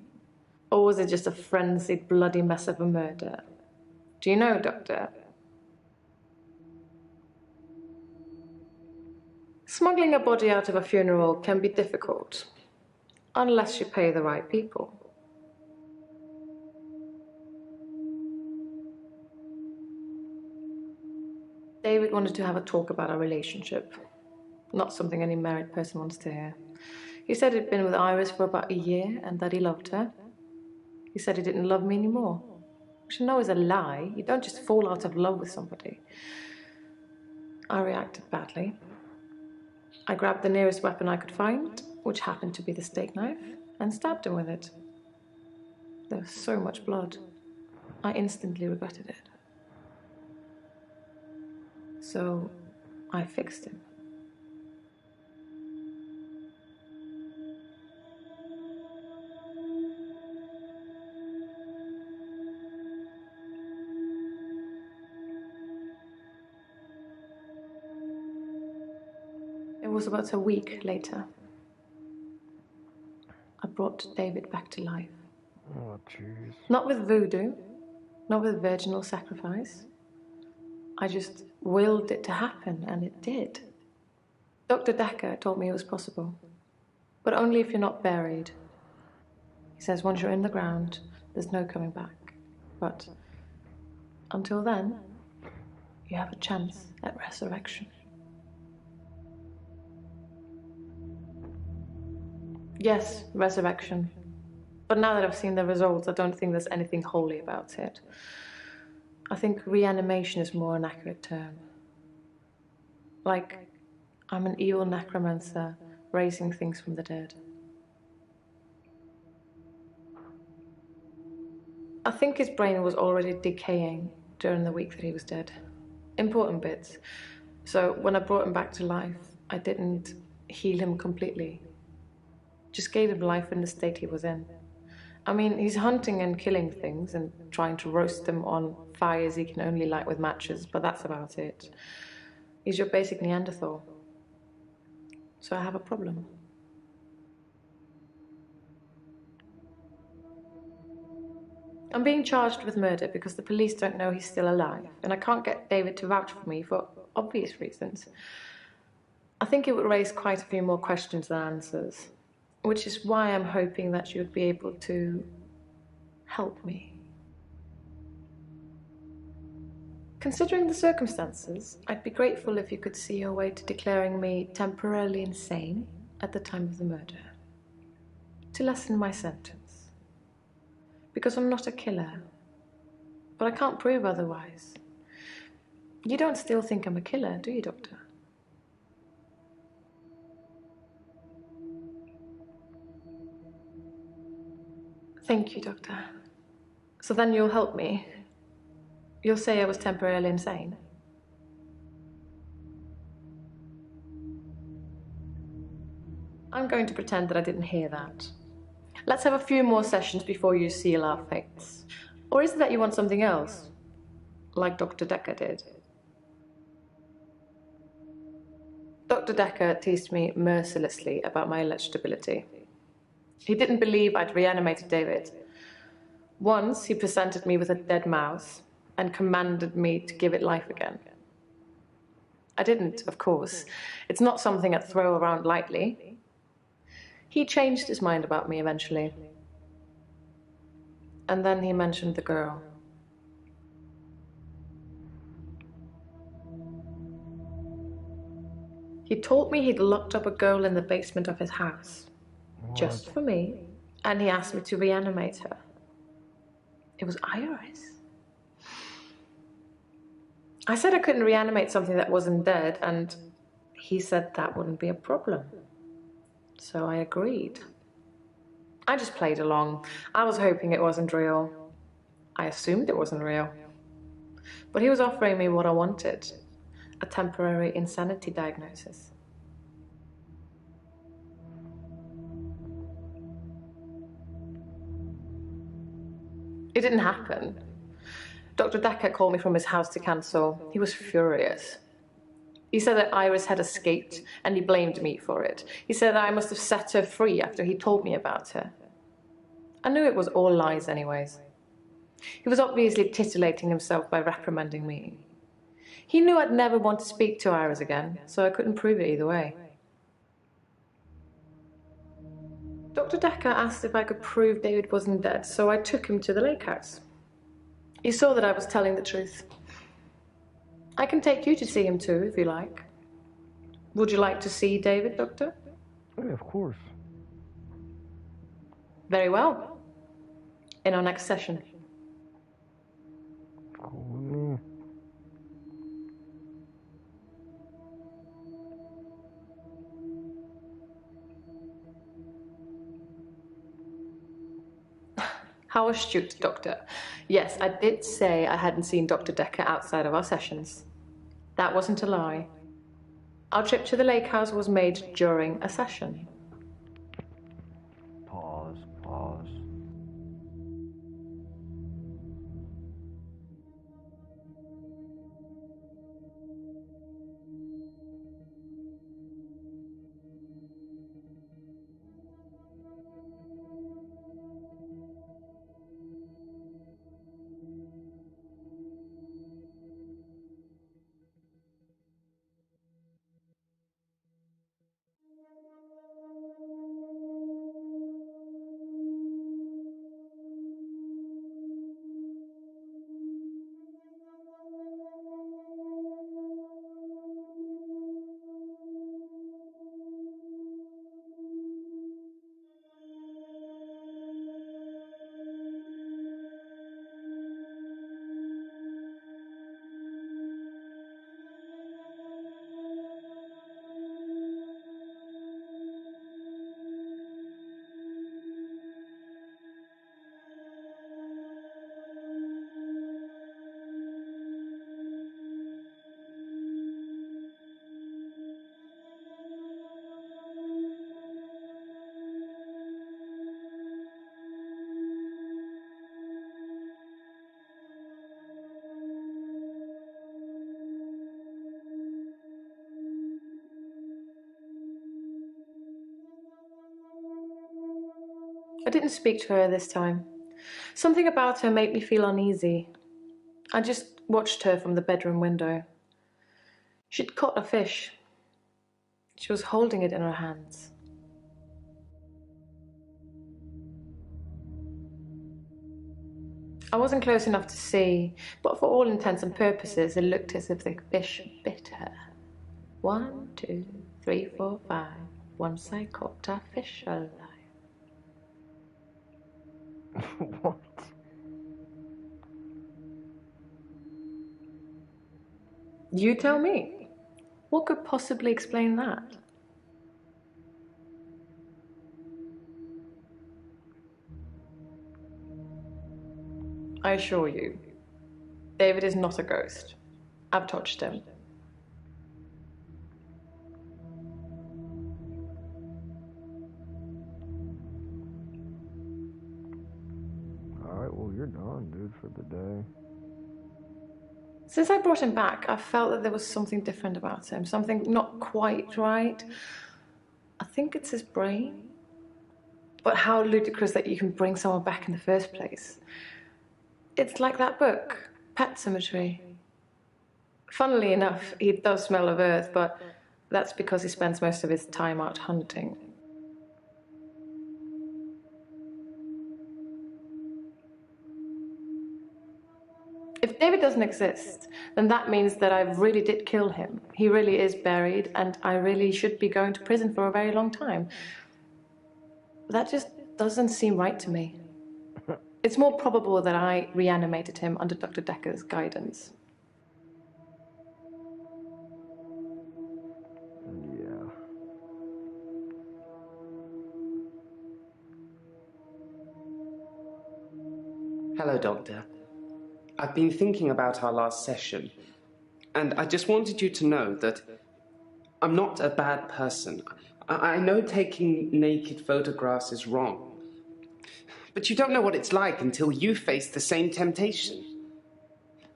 Or was it just a frenzied, bloody mess of a murder? Do you know, Doctor? Smuggling a body out of a funeral can be difficult, unless you pay the right people. David wanted to have a talk about our relationship. Not something any married person wants to hear. He said he'd been with Iris for about a year and that he loved her. He said he didn't love me anymore. Which I know is a lie. You don't just fall out of love with somebody. I reacted badly. I grabbed the nearest weapon I could find, which happened to be the steak knife, and stabbed him with it. There was so much blood. I instantly regretted it. So I fixed him. It was about a week later. I brought David back to life. Oh, jeez. Not with voodoo, not with virginal sacrifice. I just willed it to happen, and it did. Dr. Dekker told me it was possible, but only if you're not buried. He says once you're in the ground, there's no coming back. But until then, you have a chance at resurrection. Yes, resurrection. But now that I've seen the results, I don't think there's anything holy about it. I think reanimation is more an accurate term. Like, I'm an evil necromancer raising things from the dead. I think his brain was already decaying during the week that he was dead. Important bits. So when I brought him back to life, I didn't heal him completely. Just gave him life in the state he was in. I mean, he's hunting and killing things and trying to roast them on fires he can only light with matches, but that's about it. He's your basic Neanderthal. So I have a problem. I'm being charged with murder because the police don't know he's still alive, and I can't get David to vouch for me for obvious reasons. I think it would raise quite a few more questions than answers, which is why I'm hoping that you would be able to help me. Considering the circumstances, I'd be grateful if you could see your way to declaring me temporarily insane at the time of the murder, to lessen my sentence. Because I'm not a killer, but I can't prove otherwise. You don't still think I'm a killer, do you, Doctor? Thank you, Doctor. So then you'll help me. You'll say I was temporarily insane. I'm going to pretend that I didn't hear that. Let's have a few more sessions before you seal our fates. Or is it that you want something else? Like Dr. Dekker did? Dr. Dekker teased me mercilessly about my eligibility. He didn't believe I'd reanimated David. Once, he presented me with a dead mouse and commanded me to give it life again. I didn't, of course. It's not something I'd throw around lightly. He changed his mind about me eventually. And then he mentioned the girl. He told me he'd locked up a girl in the basement of his house. What? Just for me. And he asked me to reanimate her. It was Iris. I said I couldn't reanimate something that wasn't dead, and he said that wouldn't be a problem. So I agreed. I just played along. I was hoping it wasn't real. I assumed it wasn't real. But he was offering me what I wanted, a temporary insanity diagnosis. It didn't happen. Dr. Dekker called me from his house to cancel. He was furious. He said that Iris had escaped, and he blamed me for it. He said that I must have set her free after he told me about her. I knew it was all lies anyways. He was obviously titillating himself by reprimanding me. He knew I'd never want to speak to Iris again, so I couldn't prove it either way. Dr. Dekker asked if I could prove David wasn't dead, so I took him to the lake house. He saw that I was telling the truth. I can take you to see him too, if you like. Would you like to see David, Doctor? Yeah, of course. Very well. In our next session. Cool with me. How astute, Doctor. Yes, I did say I hadn't seen Dr. Dekker outside of our sessions. That wasn't a lie. Our trip to the lake house was made during a session. Pause. I didn't speak to her this time. Something about her made me feel uneasy. I just watched her from the bedroom window. She'd caught a fish. She was holding it in her hands. I wasn't close enough to see, but for all intents and purposes, it looked as if the fish bit her. 1, 2, 3, 4, 5. Once I caught a fish alive. What? You tell me. What could possibly explain that? I assure you, David is not a ghost. I've touched him. Alright, well, you're done, dude, for the day. Since I brought him back, I felt that there was something different about him, something not quite right. I think it's his brain. But how ludicrous that you can bring someone back in the first place. It's like that book, Pet Cemetery. Funnily enough, he does smell of earth, but that's because he spends most of his time out hunting. If David doesn't exist, then that means that I really did kill him. He really is buried, and I really should be going to prison for a very long time. That just doesn't seem right to me. It's more probable that I reanimated him under Dr. Dekker's guidance. Yeah. Hello, Doctor. I've been thinking about our last session, and I just wanted you to know that I'm not a bad person. I know taking naked photographs is wrong, but you don't know what it's like until you face the same temptation.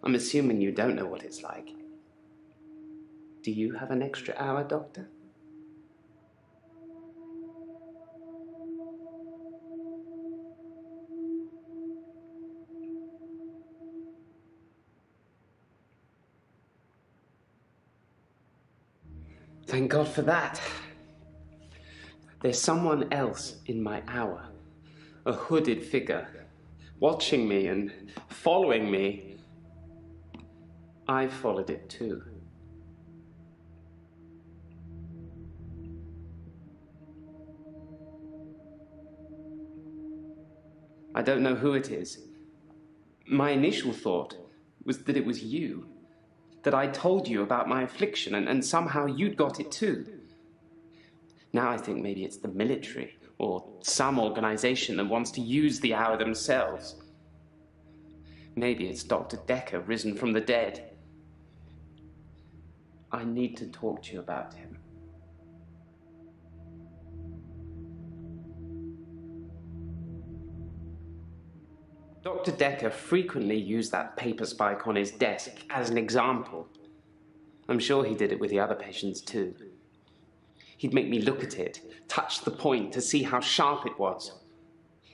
I'm assuming you don't know what it's like. Do you have an extra hour, Doctor? Thank God for that. There's someone else in my hour, a hooded figure, watching me and following me. I followed it too. I don't know who it is. My initial thought was that it was you, that I told you about my affliction and somehow you'd got it too. Now I think maybe it's the military or some organization that wants to use the hour themselves. Maybe it's Dr. Dekker risen from the dead. I need to talk to you about him. Dr. Dekker frequently used that paper spike on his desk as an example. I'm sure he did it with the other patients too. He'd make me look at it, touch the point to see how sharp it was.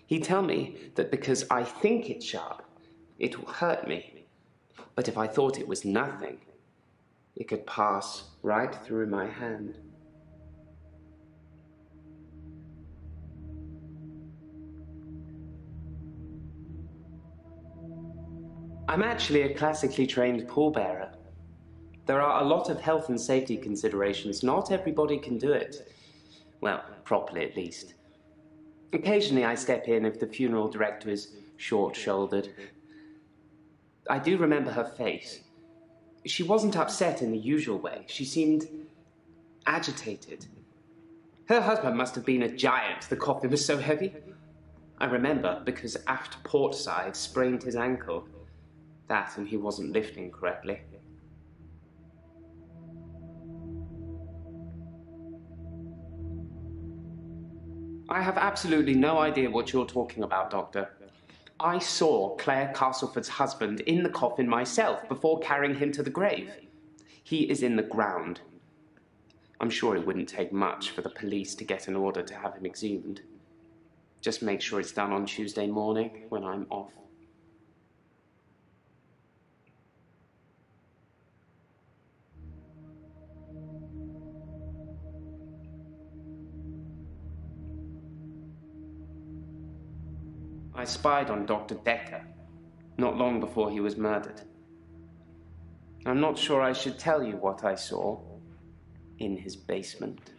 He'd tell me that because I think it's sharp, it will hurt me. But if I thought it was nothing, it could pass right through my hand. I'm actually a classically trained pallbearer. There are a lot of health and safety considerations. Not everybody can do it. Well, properly at least. Occasionally I step in if the funeral director is short-shouldered. I do remember her face. She wasn't upset in the usual way. She seemed agitated. Her husband must have been a giant. The coffin was so heavy. I remember because aft port side sprained his ankle. That and he wasn't lifting correctly. I have absolutely no idea what you're talking about, Doctor. I saw Claire Castleford's husband in the coffin myself before carrying him to the grave. He is in the ground. I'm sure it wouldn't take much for the police to get an order to have him exhumed. Just make sure it's done on Tuesday morning when I'm off. I spied on Dr. Dekker, not long before he was murdered. I'm not sure I should tell you what I saw in his basement.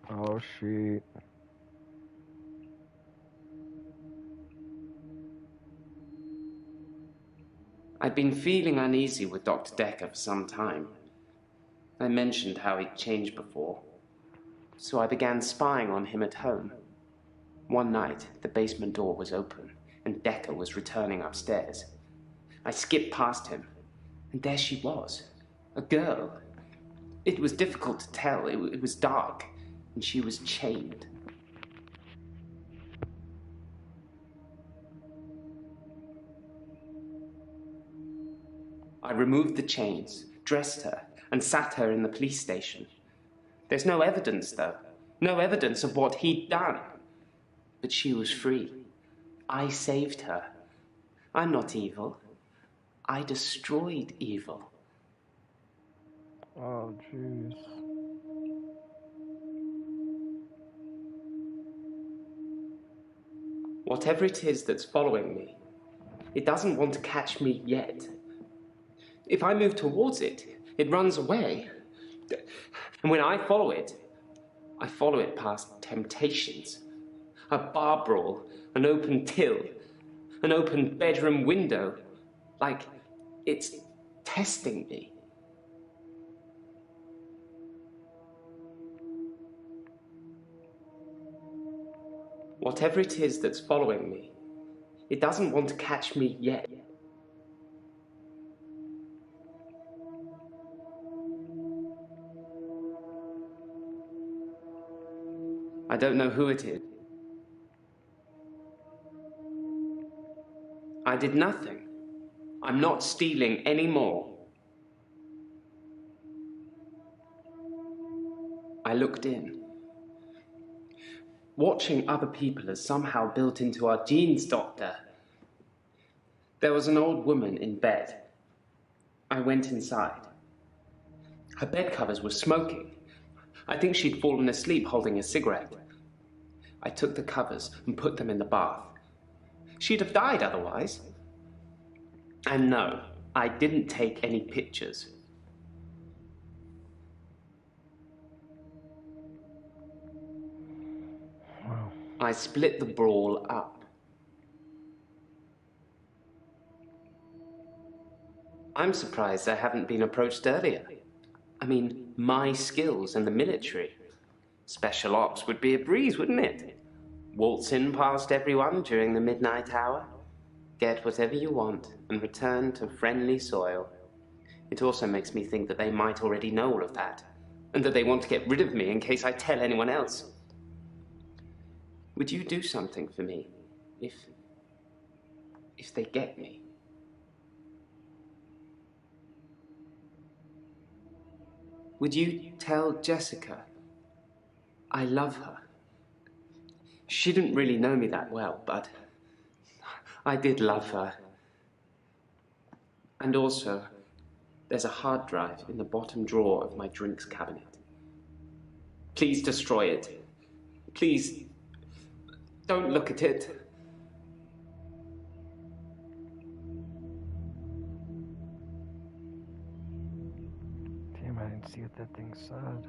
Oh, shit. I'd been feeling uneasy with Dr. Dekker for some time. I mentioned how he'd changed before, so I began spying on him at home. One night, the basement door was open, and Dekker was returning upstairs. I skipped past him, and there she was, a girl. It was difficult to tell. It was dark, and she was chained. I removed the chains, dressed her, and sat her in the police station. There's no evidence, though. No evidence of what he'd done. But she was free. I saved her. I'm not evil. I destroyed evil. Oh, jeez. Whatever it is that's following me, it doesn't want to catch me yet. If I move towards it, it runs away. And when I follow it past temptations. A bar brawl, an open till, an open bedroom window. Like it's testing me. Whatever it is that's following me, it doesn't want to catch me yet. I don't know who it is. I did nothing. I'm not stealing anymore. I looked in. Watching other people is somehow built into our genes, Doctor. There was an old woman in bed. I went inside. Her bed covers were smoking. I think she'd fallen asleep holding a cigarette. I took the covers and put them in the bath. She'd have died otherwise. And no, I didn't take any pictures. Wow. I split the brawl up. I'm surprised I haven't been approached earlier. I mean, my skills in the military. Special ops would be a breeze, wouldn't it? Waltz in past everyone during the midnight hour, get whatever you want, and return to friendly soil. It also makes me think that they might already know all of that, and that they want to get rid of me in case I tell anyone else. Would you do something for me if they get me? Would you tell Jessica I love her? She didn't really know me that well, but I did love her. And also, there's a hard drive in the bottom drawer of my drinks cabinet. Please destroy it. Please, don't look at it. Damn, I didn't see what that thing said.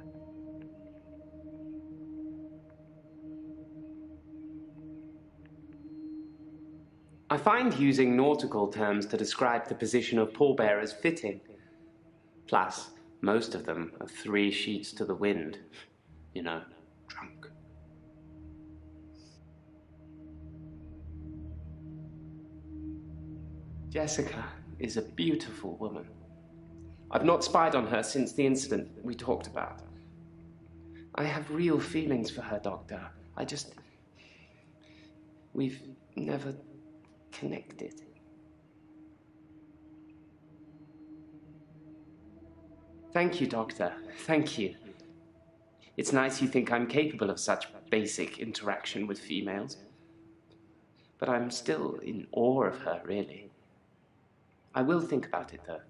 I find using nautical terms to describe the position of pallbearers fitting. Plus, most of them are 3 sheets to the wind. You know, drunk. Jessica is a beautiful woman. I've not spied on her since the incident we talked about. I have real feelings for her, Doctor. We've never connected. Thank you, Doctor. Thank you. It's nice you think I'm capable of such basic interaction with females. But I'm still in awe of her, really. I will think about it, though.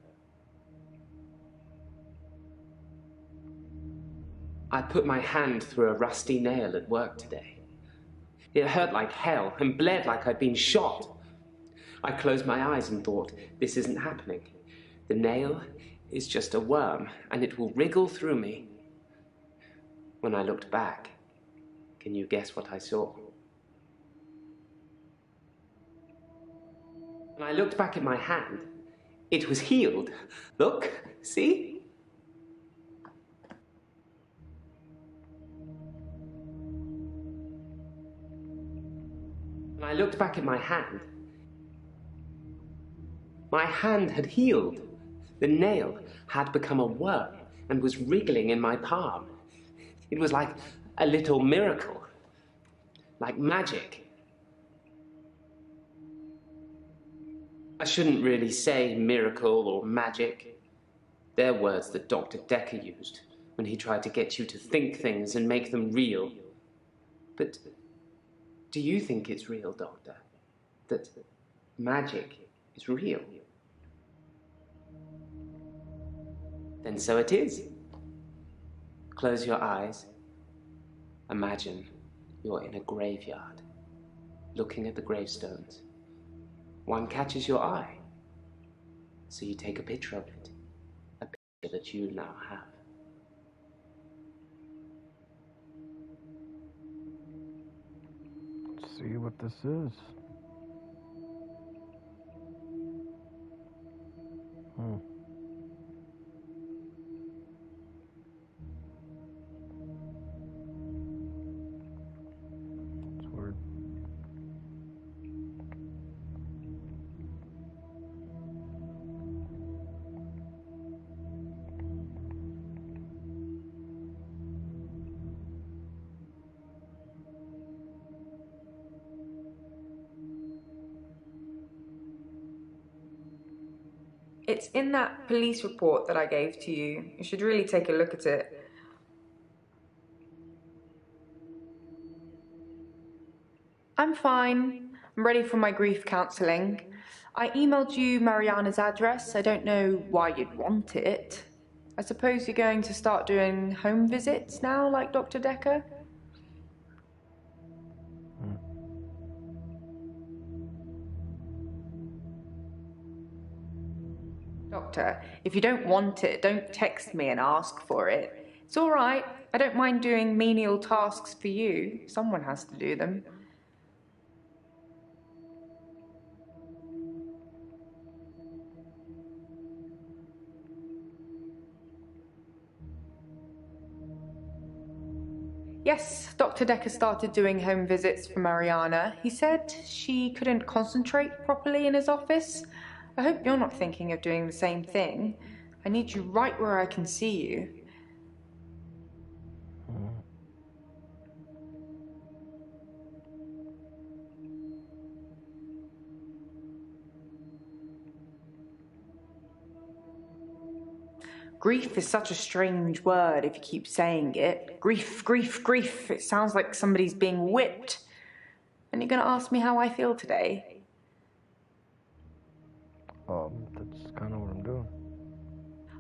I put my hand through a rusty nail at work today. It hurt like hell and bled like I'd been shot. I closed my eyes and thought, this isn't happening. The nail is just a worm, and it will wriggle through me. When I looked back, can you guess what I saw? When I looked back at my hand, it was healed. Look, see? When I looked back at my hand had healed. The nail had become a worm and was wriggling in my palm. It was like a little miracle, like magic. I shouldn't really say miracle or magic. They're words that Dr. Dekker used when he tried to get you to think things and make them real. But do you think it's real, Doctor? That magic is real? Then so it is. Close your eyes. Imagine you're in a graveyard, looking at the gravestones. One catches your eye. So you take a picture of it. A picture that you now have. Let's see what this is. It's weird. It's in that police report that I gave to you. You should really take a look at it. I'm fine. I'm ready for my grief counselling. I emailed you Mariana's address. I don't know why you'd want it. I suppose you're going to start doing home visits now, like Dr. Dekker? Doctor, if you don't want it, don't text me and ask for it. It's all right. I don't mind doing menial tasks for you. Someone has to do them. Yes, Dr. Dekker started doing home visits for Mariana. He said she couldn't concentrate properly in his office. I hope you're not thinking of doing the same thing. I need you right where I can see you. Grief is such a strange word if you keep saying it. Grief, grief, grief. It sounds like somebody's being whipped. And you're going to ask me how I feel today? That's kind of what I'm doing.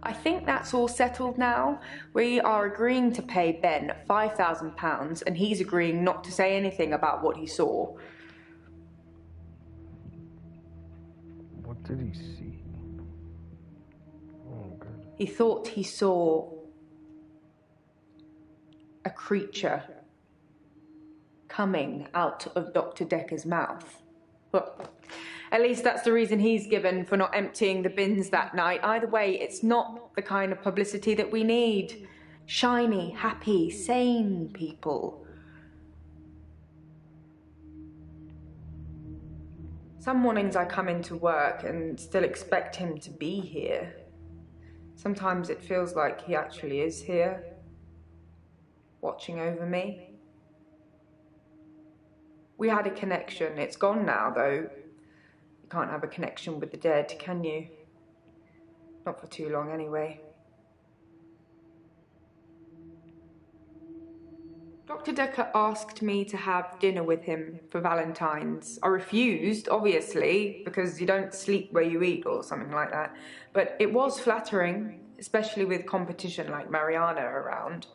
I think that's all settled now. We are agreeing to pay Ben £5,000 and he's agreeing not to say anything about what he saw. What did he see? Oh, God. He thought he saw a creature coming out of Dr. Dekker's mouth. Well, at least that's the reason he's given for not emptying the bins that night. Either way, it's not the kind of publicity that we need. Shiny, happy, sane people. Some mornings I come into work and still expect him to be here. Sometimes it feels like he actually is here, watching over me. We had a connection. It's gone now, though. You can't have a connection with the dead, can you? Not for too long, anyway. Dr. Dekker asked me to have dinner with him for Valentine's. I refused, obviously, because you don't sleep where you eat or something like that. But it was flattering, especially with competition like Mariana around.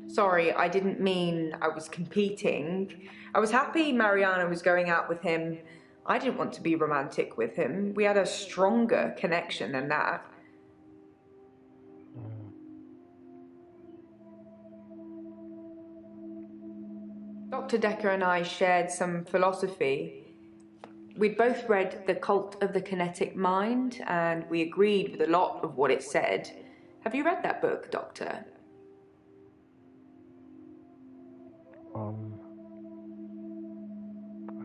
Sorry, I didn't mean I was competing. I was happy Mariana was going out with him. I didn't want to be romantic with him. We had a stronger connection than that. Dr. Dekker and I shared some philosophy. We'd both read The Cult of the Kinetic Mind, and we agreed with a lot of what it said. Have you read that book, Doctor?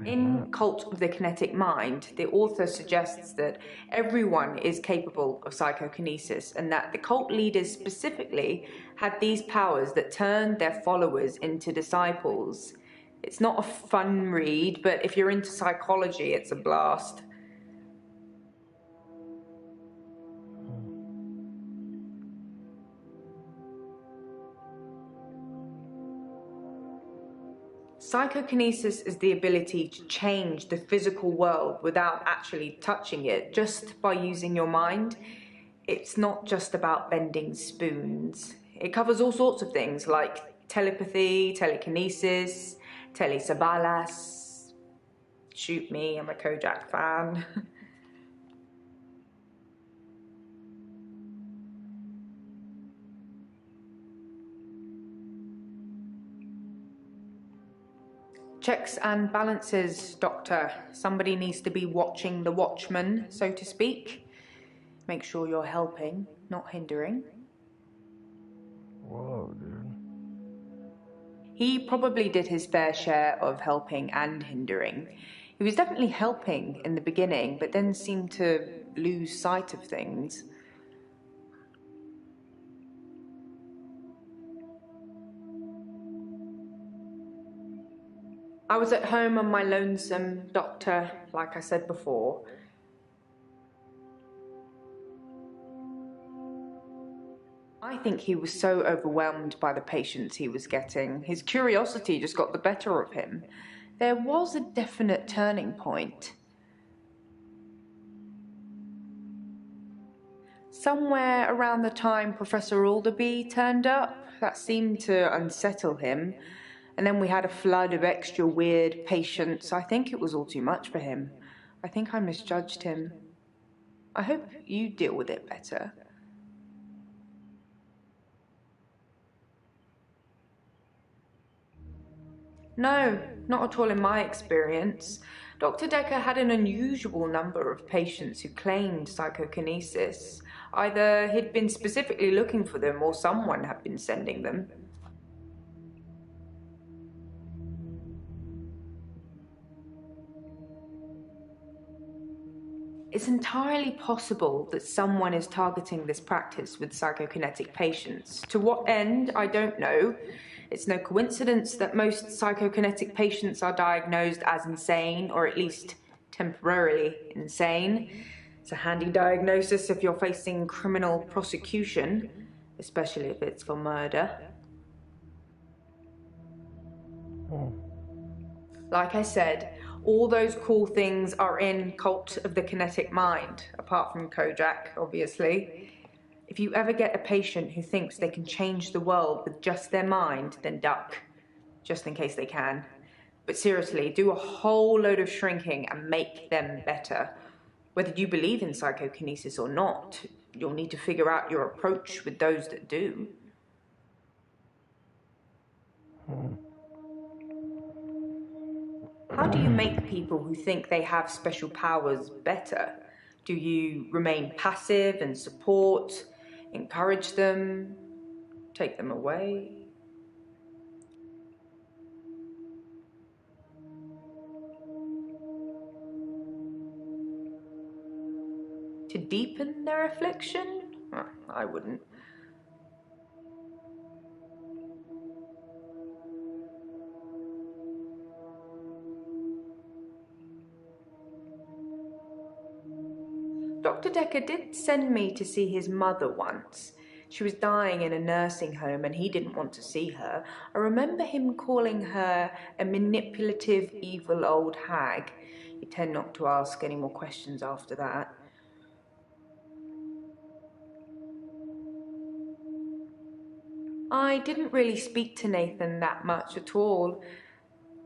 In Cult of the Kinetic Mind, the author suggests that everyone is capable of psychokinesis and that the cult leaders specifically had these powers that turned their followers into disciples. It's not a fun read, but if you're into psychology, it's a blast. Psychokinesis is the ability to change the physical world without actually touching it, just by using your mind. It's not just about bending spoons. It covers all sorts of things like telepathy, telekinesis, telesabalas, Shoot me, I'm a Kojak fan. Checks and balances, Doctor. Somebody needs to be watching the watchman, so to speak. Make sure you're helping, not hindering. Whoa, dude. He probably did his fair share of helping and hindering. He was definitely helping in the beginning, but then seemed to lose sight of things. I was at home on my lonesome, Doctor, like I said before. I think he was so overwhelmed by the patients he was getting. His curiosity just got the better of him. There was a definite turning point. Somewhere around the time Professor Alderby turned up, that seemed to unsettle him. And then we had a flood of extra weird patients. I think it was all too much for him. I think I misjudged him. I hope you deal with it better. No, not at all in my experience. Dr. Dekker had an unusual number of patients who claimed psychokinesis. Either he'd been specifically looking for them or someone had been sending them. It's entirely possible that someone is targeting this practice with psychokinetic patients. To what end, I don't know. It's no coincidence that most psychokinetic patients are diagnosed as insane, or at least temporarily insane. It's a handy diagnosis if you're facing criminal prosecution, especially if it's for murder. Like I said, all those cool things are in Cult of the Kinetic Mind, apart from Kojak, obviously. If you ever get a patient who thinks they can change the world with just their mind, then duck, just in case they can. But seriously, do a whole load of shrinking and make them better. Whether you believe in psychokinesis or not, you'll need to figure out your approach with those that do. How do you make people who think they have special powers better? Do you remain passive and support, encourage them, take them away? To deepen their affliction? I wouldn't. Dr. Dekker did send me to see his mother once. She was dying in a nursing home and he didn't want to see her. I remember him calling her a manipulative, evil old hag. You tend not to ask any more questions after that. I didn't really speak to Nathan that much at all,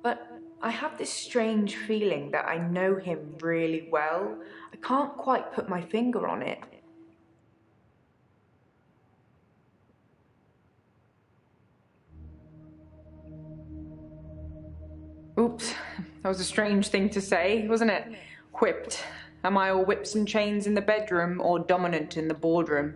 but I have this strange feeling that I know him really well. I can't quite put my finger on it. Oops, that was a strange thing to say, wasn't it? Whipped. Am I all whips and chains in the bedroom or dominant in the boardroom?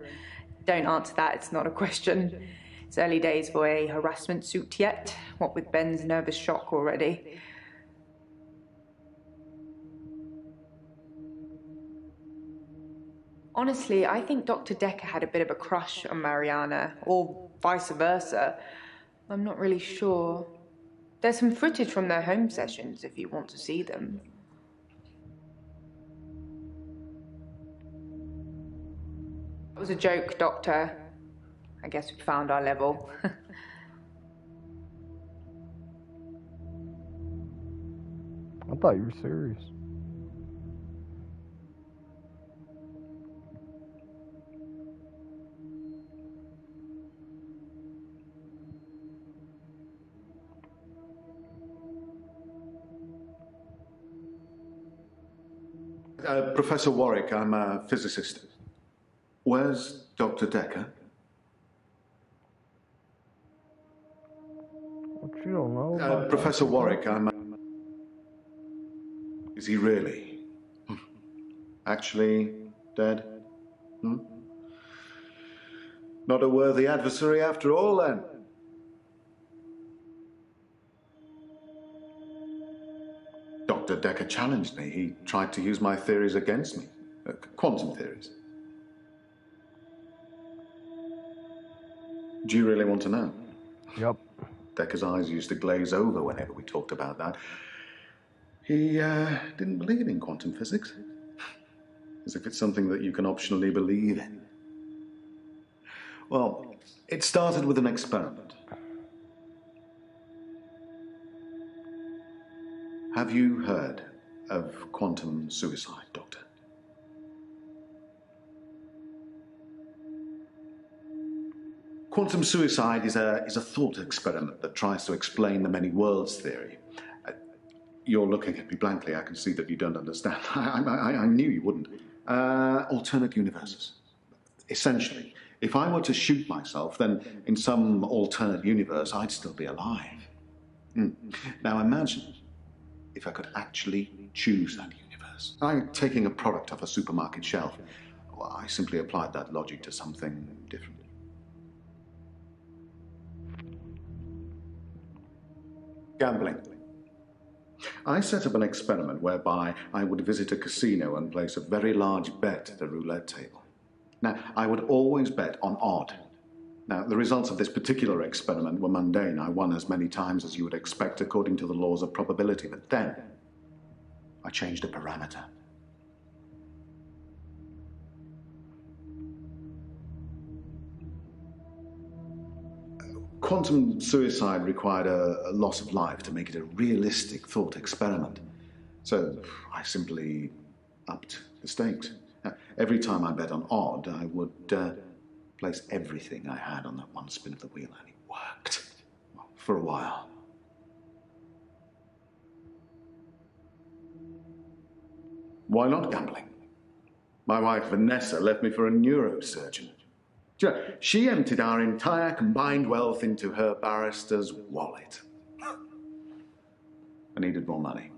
Don't answer that, it's not a question. It's early days for a harassment suit yet, what with Ben's nervous shock already. Honestly, I think Dr. Dekker had a bit of a crush on Mariana, or vice versa. I'm not really sure. There's some footage from their home sessions if you want to see them. That was a joke, Doctor. I guess we found our level. I thought you were serious. Professor Warwick, I'm a physicist. Where's Dr. Dekker? What you don't know about Professor Warwick, Is he really? Actually dead? Hmm? Not a worthy adversary after all, then? Dr. Dekker challenged me. He tried to use my theories against me. Quantum theories. Do you really want to know? Yep. Dekker's eyes used to glaze over whenever we talked about that. He didn't believe in quantum physics. As if it's something that you can optionally believe in. Well, it started with an experiment. Have you heard of quantum suicide, Doctor? Quantum suicide is a thought experiment that tries to explain the many worlds theory. You're looking at me blankly. I can see that you don't understand. I knew you wouldn't. Alternate universes. Essentially, if I were to shoot myself, then in some alternate universe, I'd still be alive. Now imagine if I could actually choose that universe. I'm taking a product off a supermarket shelf. Well, I simply applied that logic to something different. Gambling. I set up an experiment whereby I would visit a casino and place a very large bet at the roulette table. Now, I would always bet on odd. Now, the results of this particular experiment were mundane. I won as many times as you would expect according to the laws of probability. But then, I changed a parameter. Quantum suicide required a loss of life to make it a realistic thought experiment. So I simply upped the stakes. Every time I bet on odd, I would place everything I had on that one spin of the wheel, and it worked. Well, for a while. Why not gambling? My wife Vanessa left me for a neurosurgeon. She emptied our entire combined wealth into her barrister's wallet. I needed more money.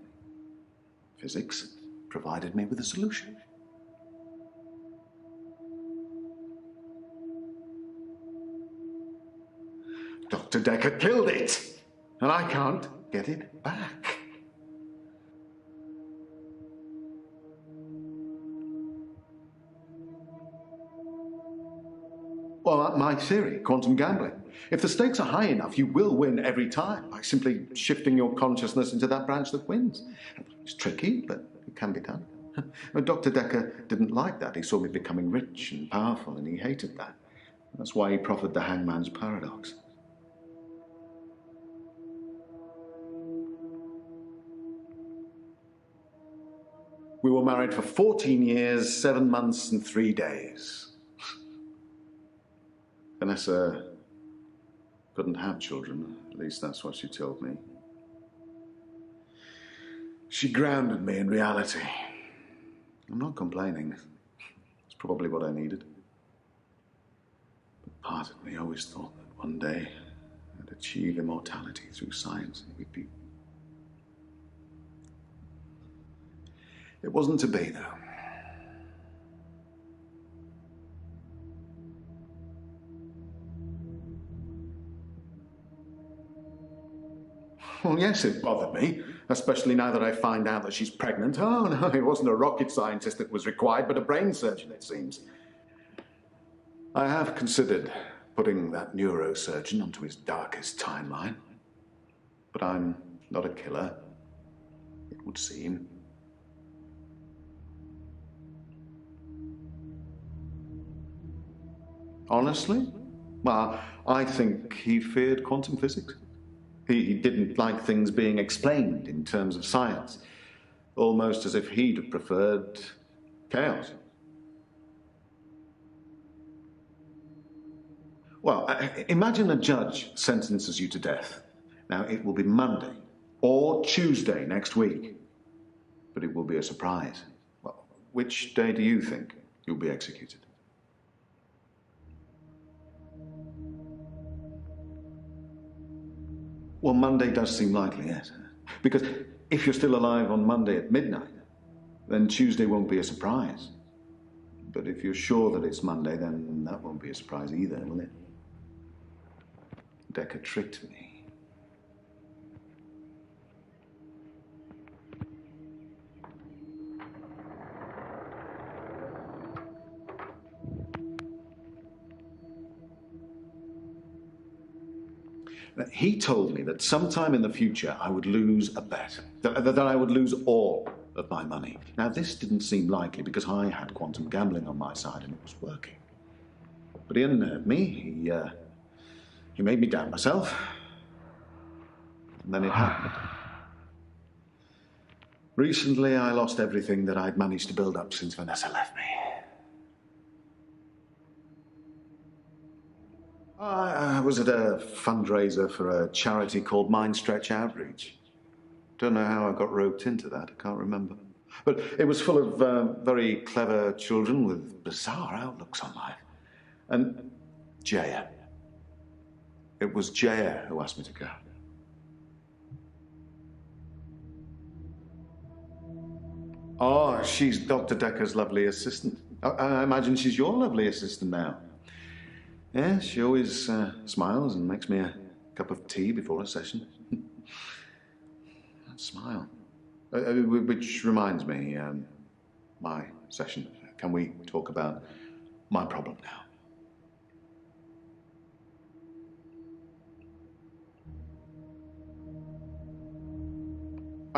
Physics provided me with a solution. Dr. Dekker killed it, and I can't get it back. Well, my theory, quantum gambling. If the stakes are high enough, you will win every time by simply shifting your consciousness into that branch that wins. It's tricky, but it can be done. Dr. Dekker didn't like that. He saw me becoming rich and powerful, and he hated that. That's why he proffered the hangman's paradox. We were married for 14 years, 7 months, and 3 days. Vanessa couldn't have children, at least that's what she told me. She grounded me in reality. I'm not complaining. It's probably what I needed. But part of me always thought that one day I'd achieve immortality through science. It wasn't to be, though. Well, yes, it bothered me, especially now that I find out that she's pregnant. Oh, no, it wasn't a rocket scientist that was required, but a brain surgeon, it seems. I have considered putting that neurosurgeon onto his darkest timeline. But I'm not a killer, it would seem. Honestly? Well, I think he feared quantum physics. He didn't like things being explained in terms of science, almost as if he'd have preferred chaos. Well, imagine a judge sentences you to death. Now, it will be Monday or Tuesday next week, but it will be a surprise. Well, which day do you think you'll be executed? Well, Monday does seem likely, yes. Because if you're still alive on Monday at midnight, then Tuesday won't be a surprise. But if you're sure that it's Monday, then that won't be a surprise either, will it? Dekker tricked me. He told me that sometime in the future I would lose a bet, that I would lose all of my money. Now, this didn't seem likely because I had quantum gambling on my side and it was working. But he unnerved me. He made me doubt myself. And then it happened. Recently, I lost everything that I'd managed to build up since Vanessa left me. I was at a fundraiser for a charity called Mindstretch Outreach. Don't know how I got roped into that, I can't remember. But it was full of very clever children with bizarre outlooks on life. And Jaya. It was Jaya who asked me to go. Oh, she's Dr. Dekker's lovely assistant. I imagine she's your lovely assistant now. Yeah, she always smiles and makes me a cup of tea before a session. Smile. Which reminds me, my session. Can we talk about my problem now?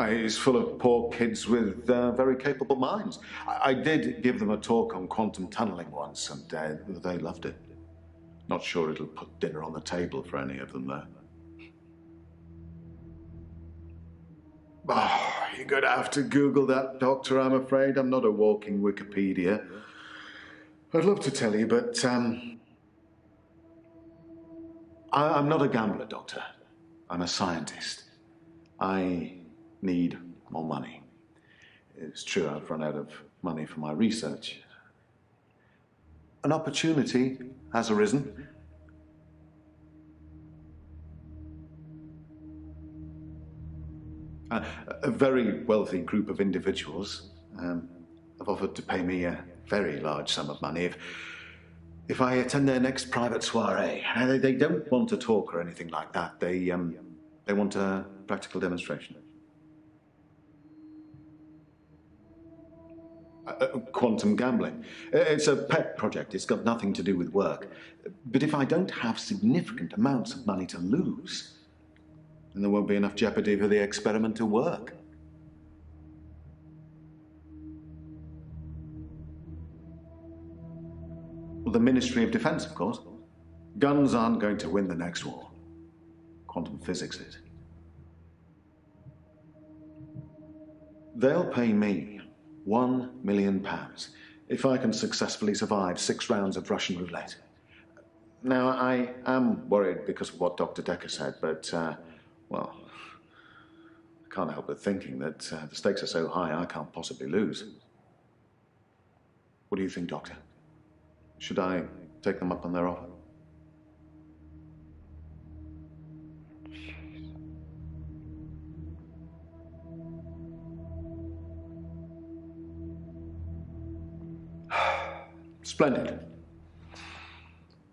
It's full of poor kids with very capable minds. I did give them a talk on quantum tunneling once, and they loved it. Not sure it'll put dinner on the table for any of them, though. Oh, you're going to have to Google that, Doctor, I'm afraid. I'm not a walking Wikipedia. I'd love to tell you, but I'm not a gambler, Doctor. I'm a scientist. I need more money. It's true I've run out of money for my research. An opportunity has arisen. A very wealthy group of individuals have offered to pay me a very large sum of money if I attend their next private soiree. They don't want a talk or anything like that. They want a practical demonstration. Quantum gambling. It's a pet project. It's got nothing to do with work. But if I don't have significant amounts of money to lose, then there won't be enough jeopardy for the experiment to work. Well, the Ministry of Defense, of course. Guns aren't going to win the next war. Quantum physics is. They'll pay me £1 million if I can successfully survive 6 rounds of Russian roulette. Now, I am worried because of what Dr. Dekker said, but, well, I can't help but thinking that the stakes are so high I can't possibly lose. What do you think, Doctor? Should I take them up on their offer? Splendid.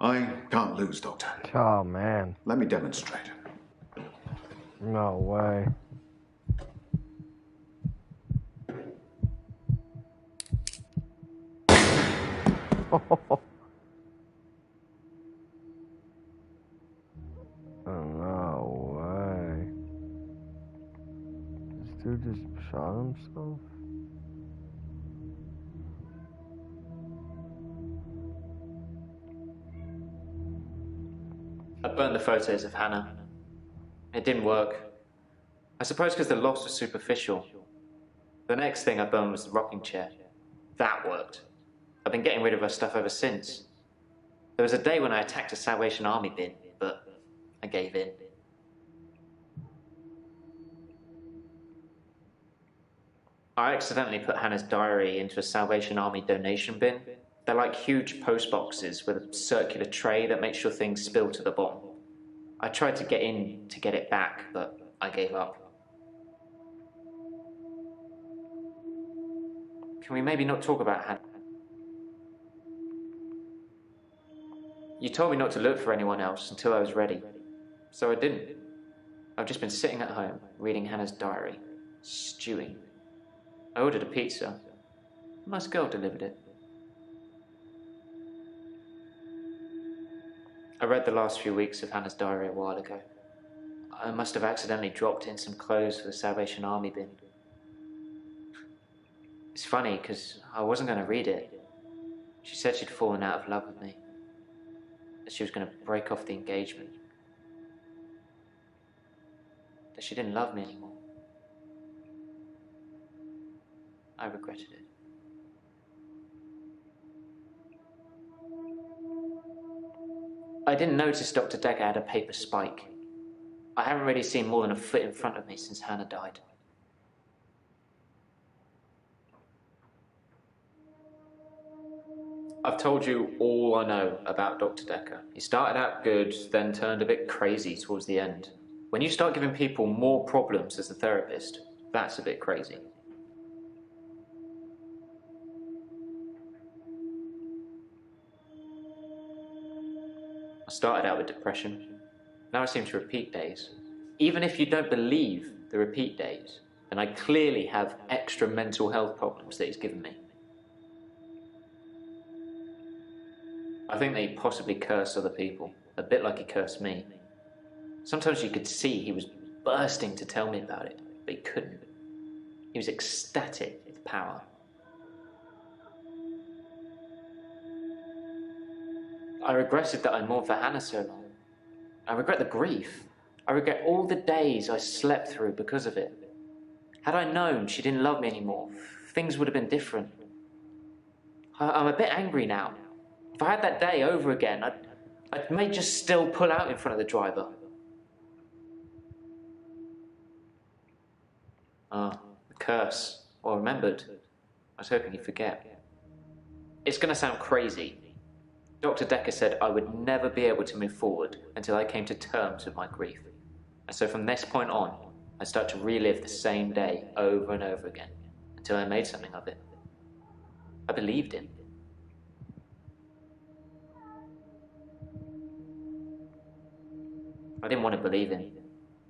I can't lose, Doctor. Oh, man. Let me demonstrate. No way. No way. This dude just shot himself? I burned the photos of Hannah. It didn't work. I suppose because the loss was superficial. The next thing I burned was the rocking chair. That worked. I've been getting rid of her stuff ever since. There was a day when I attacked a Salvation Army bin, but I gave in. I accidentally put Hannah's diary into a Salvation Army donation bin. They're like huge post boxes with a circular tray that makes sure things spill to the bottom. I tried to get in to get it back, but I gave up. Can we maybe not talk about Hannah? You told me not to look for anyone else until I was ready, so I didn't. I've just been sitting at home, reading Hannah's diary, stewing. I ordered a pizza. A nice girl delivered it. I read the last few weeks of Hannah's diary a while ago. I must have accidentally dropped in some clothes for the Salvation Army bin. It's funny, because I wasn't going to read it. She said she'd fallen out of love with me. That she was going to break off the engagement. That she didn't love me anymore. I regretted it. I didn't notice Dr. Dekker had a paper spike. I haven't really seen more than a foot in front of me since Hannah died. I've told you all I know about Dr. Dekker. He started out good, then turned a bit crazy towards the end. When you start giving people more problems as a therapist, that's a bit crazy. I started out with depression. Now I seem to repeat days. Even if you don't believe the repeat days, then I clearly have extra mental health problems that he's given me. I think that he possibly cursed other people, a bit like he cursed me. Sometimes you could see he was bursting to tell me about it, but he couldn't. He was ecstatic with power. I regretted that I mourned for Hannah so long. I regret the grief. I regret all the days I slept through because of it. Had I known she didn't love me anymore, things would have been different. I'm a bit angry now. If I had that day over again, I may just still pull out in front of the driver. The curse. Or remembered. I was hoping you'd forget. It's going to sound crazy. Dr. Dekker said I would never be able to move forward until I came to terms with my grief. And so from this point on, I start to relive the same day over and over again until I made something of it. I believed him. I didn't want to believe him.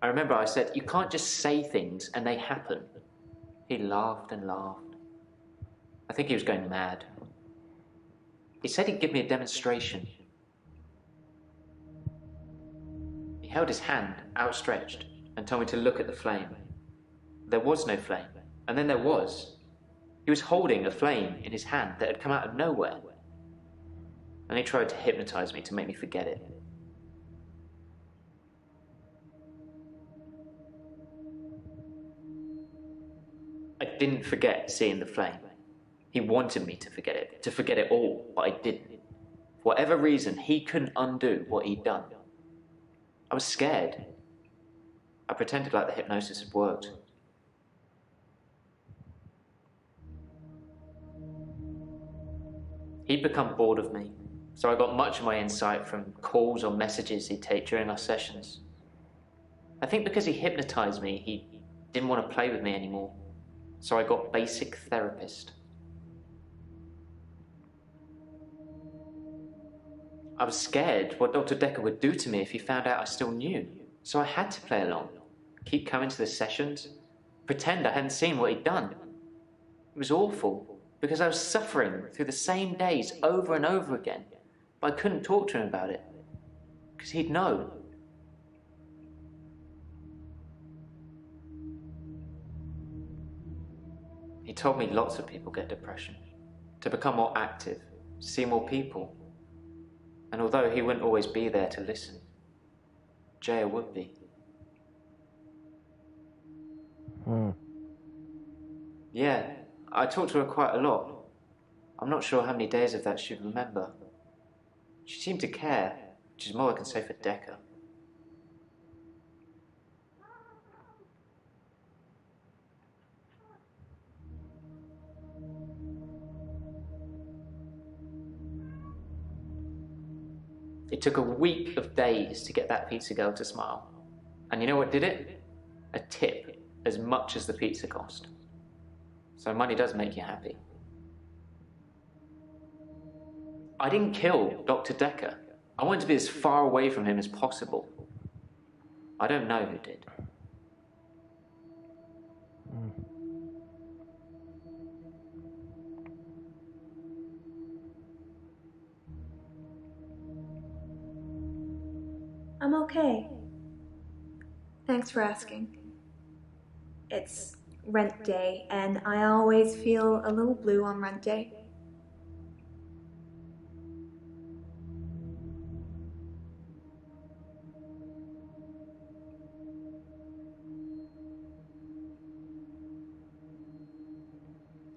I remember I said, you can't just say things and they happen. He laughed and laughed. I think he was going mad. He said he'd give me a demonstration. He held his hand outstretched and told me to look at the flame. There was no flame, and then there was. He was holding a flame in his hand that had come out of nowhere. And he tried to hypnotize me to make me forget it. I didn't forget seeing the flame. He wanted me to forget it all, but I didn't. For whatever reason, he couldn't undo what he'd done. I was scared. I pretended like the hypnosis had worked. He'd become bored of me, so I got much of my insight from calls or messages he'd take during our sessions. I think because he hypnotized me, he didn't want to play with me anymore, so I got basic therapist. I was scared what Dr. Dekker would do to me if he found out I still knew, so I had to play along, keep coming to the sessions, pretend I hadn't seen what he'd done. It was awful, because I was suffering through the same days over and over again, but I couldn't talk to him about it, because he'd know. He told me lots of people get depression, to become more active, see more people. And although he wouldn't always be there to listen, Jaya would be. Yeah, I talked to her quite a lot. I'm not sure how many days of that she'd remember. She seemed to care, which is more I can say for Dekker. It took a week of days to get that pizza girl to smile. And you know what did it? A tip, as much as the pizza cost. So money does make you happy. I didn't kill Dr. Dekker. I wanted to be as far away from him as possible. I don't know who did. I'm okay. Thanks for asking. It's rent day, and I always feel a little blue on rent day.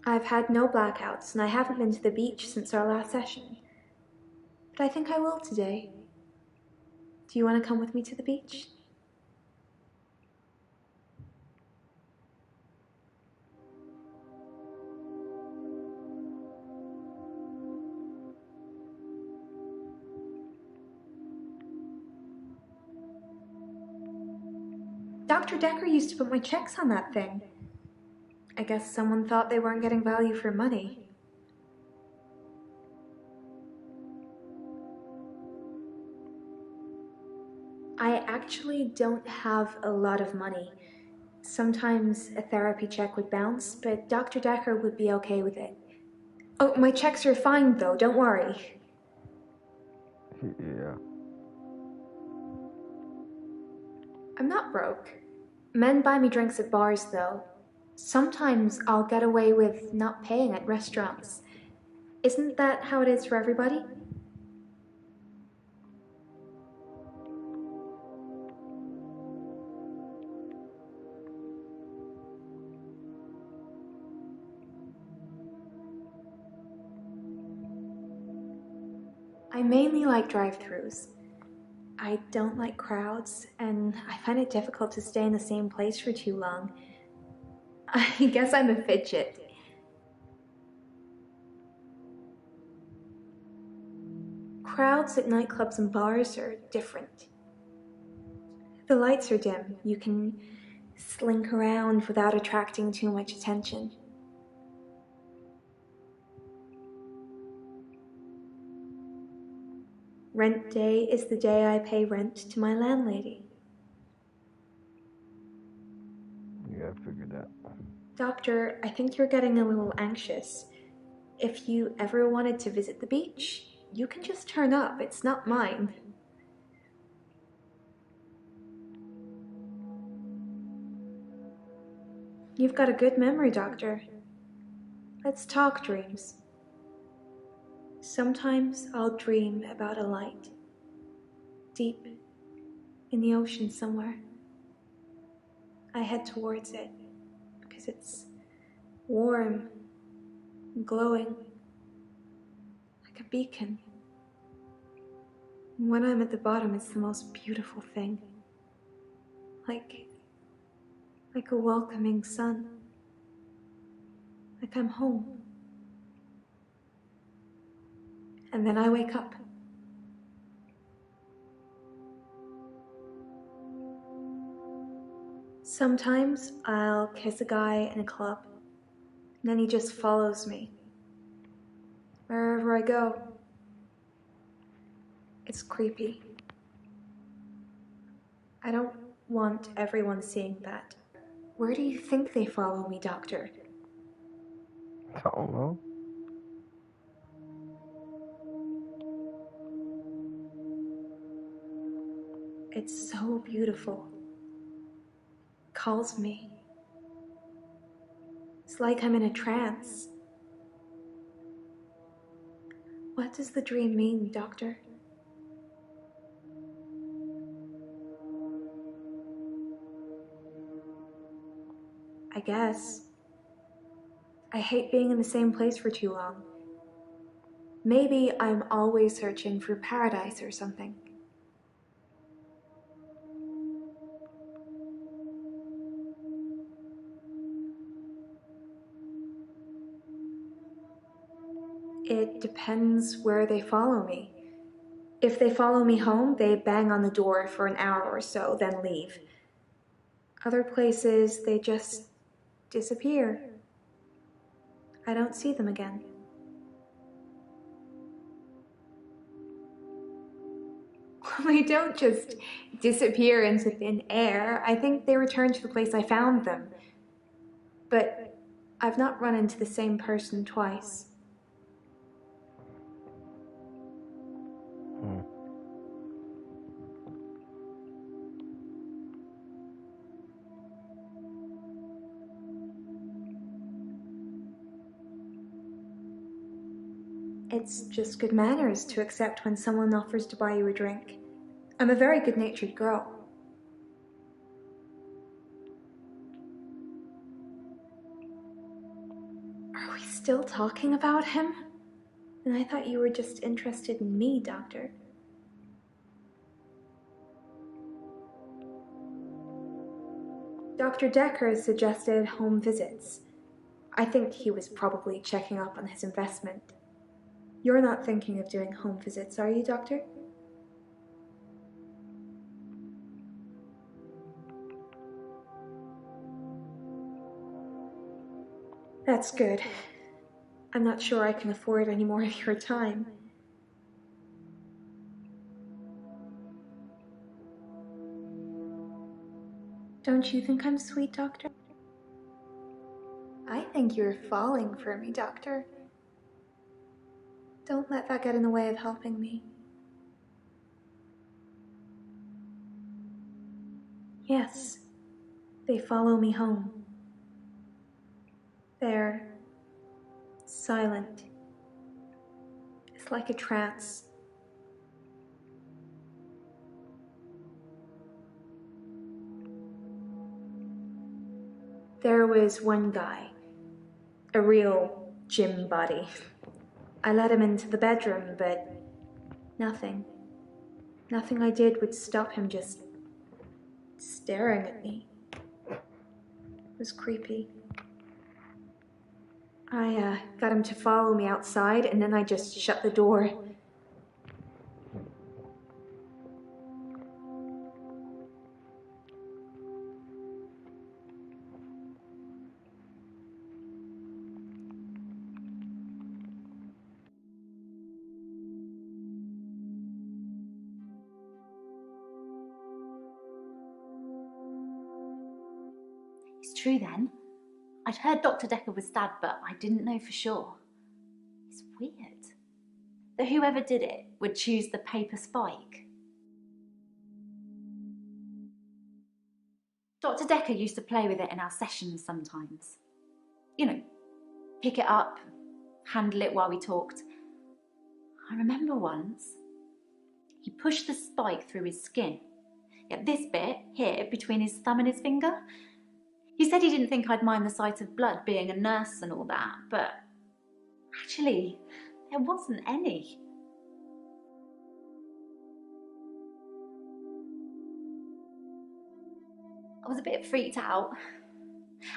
I've had no blackouts, and I haven't been to the beach since our last session. But I think I will today. Do you want to come with me to the beach? Dr. Dekker used to put my checks on that thing. I guess someone thought they weren't getting value for money. I actually don't have a lot of money. Sometimes a therapy check would bounce, but Dr. Dekker would be okay with it. Oh, my checks are fine though, don't worry. Yeah. I'm not broke. Men buy me drinks at bars though. Sometimes I'll get away with not paying at restaurants. Isn't that how it is for everybody? I mainly like drive-thrus. I don't like crowds, and I find it difficult to stay in the same place for too long. I guess I'm a fidget. Crowds at nightclubs and bars are different. The lights are dim. You can slink around without attracting too much attention. Rent day is the day I pay rent to my landlady. Yeah, I figured that. Doctor, I think you're getting a little anxious. If you ever wanted to visit the beach, you can just turn up. It's not mine. You've got a good memory, Doctor. Let's talk dreams. Sometimes I'll dream about a light, deep in the ocean somewhere. I head towards it because it's warm and glowing, like a beacon. And when I'm at the bottom, it's the most beautiful thing, like a welcoming sun, like I'm home. And then I wake up. Sometimes I'll kiss a guy in a club, and then he just follows me wherever I go. It's creepy. I don't want everyone seeing that. Where do you think they follow me, Doctor? I don't know. It's so beautiful. Calls me. It's like I'm in a trance. What does the dream mean, Doctor? I guess. I hate being in the same place for too long. Maybe I'm always searching for paradise or something. It depends where they follow me. If they follow me home, they bang on the door for an hour or so, then leave. Other places, they just disappear. I don't see them again. They don't just disappear into thin air. I think they return to the place I found them. But I've not run into the same person twice. It's just good manners to accept when someone offers to buy you a drink. I'm a very good-natured girl. Are we still talking about him? And I thought you were just interested in me, Doctor. Dr. Dekker suggested home visits. I think he was probably checking up on his investment. You're not thinking of doing home visits, are you, Doctor? That's good. I'm not sure I can afford any more of your time. Don't you think I'm sweet, Doctor? I think you're falling for me, Doctor. Don't let that get in the way of helping me. Yes, they follow me home. They're silent. It's like a trance. There was one guy, a real gym body. I let him into the bedroom, but nothing. Nothing I did would stop him just staring at me. It was creepy. I got him to follow me outside, and then I just shut the door. It's true then. I'd heard Dr. Dekker was stabbed, but I didn't know for sure. It's weird that whoever did it would choose the paper spike. Dr. Dekker used to play with it in our sessions sometimes. You know, pick it up, handle it while we talked. I remember once, he pushed the spike through his skin. At this bit, here, between his thumb and his finger. He said he didn't think I'd mind the sight of blood, being a nurse and all that, but actually, there wasn't any. I was a bit freaked out.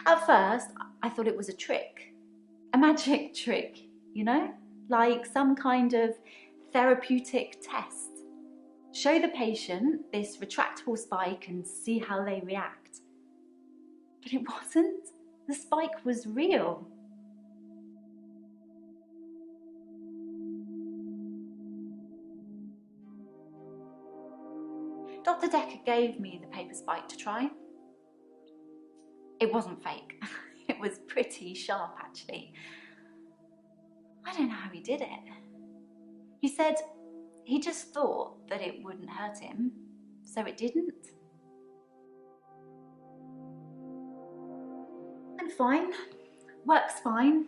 At first, I thought it was a trick. A magic trick, you know? Like some kind of therapeutic test. Show the patient this retractable spike and see how they react. But it wasn't. The spike was real. Dr. Dekker gave me the paper spike to try. It wasn't fake. It was pretty sharp, actually. I don't know how he did it. He said he just thought that it wouldn't hurt him, so it didn't. I'm fine. Work's fine.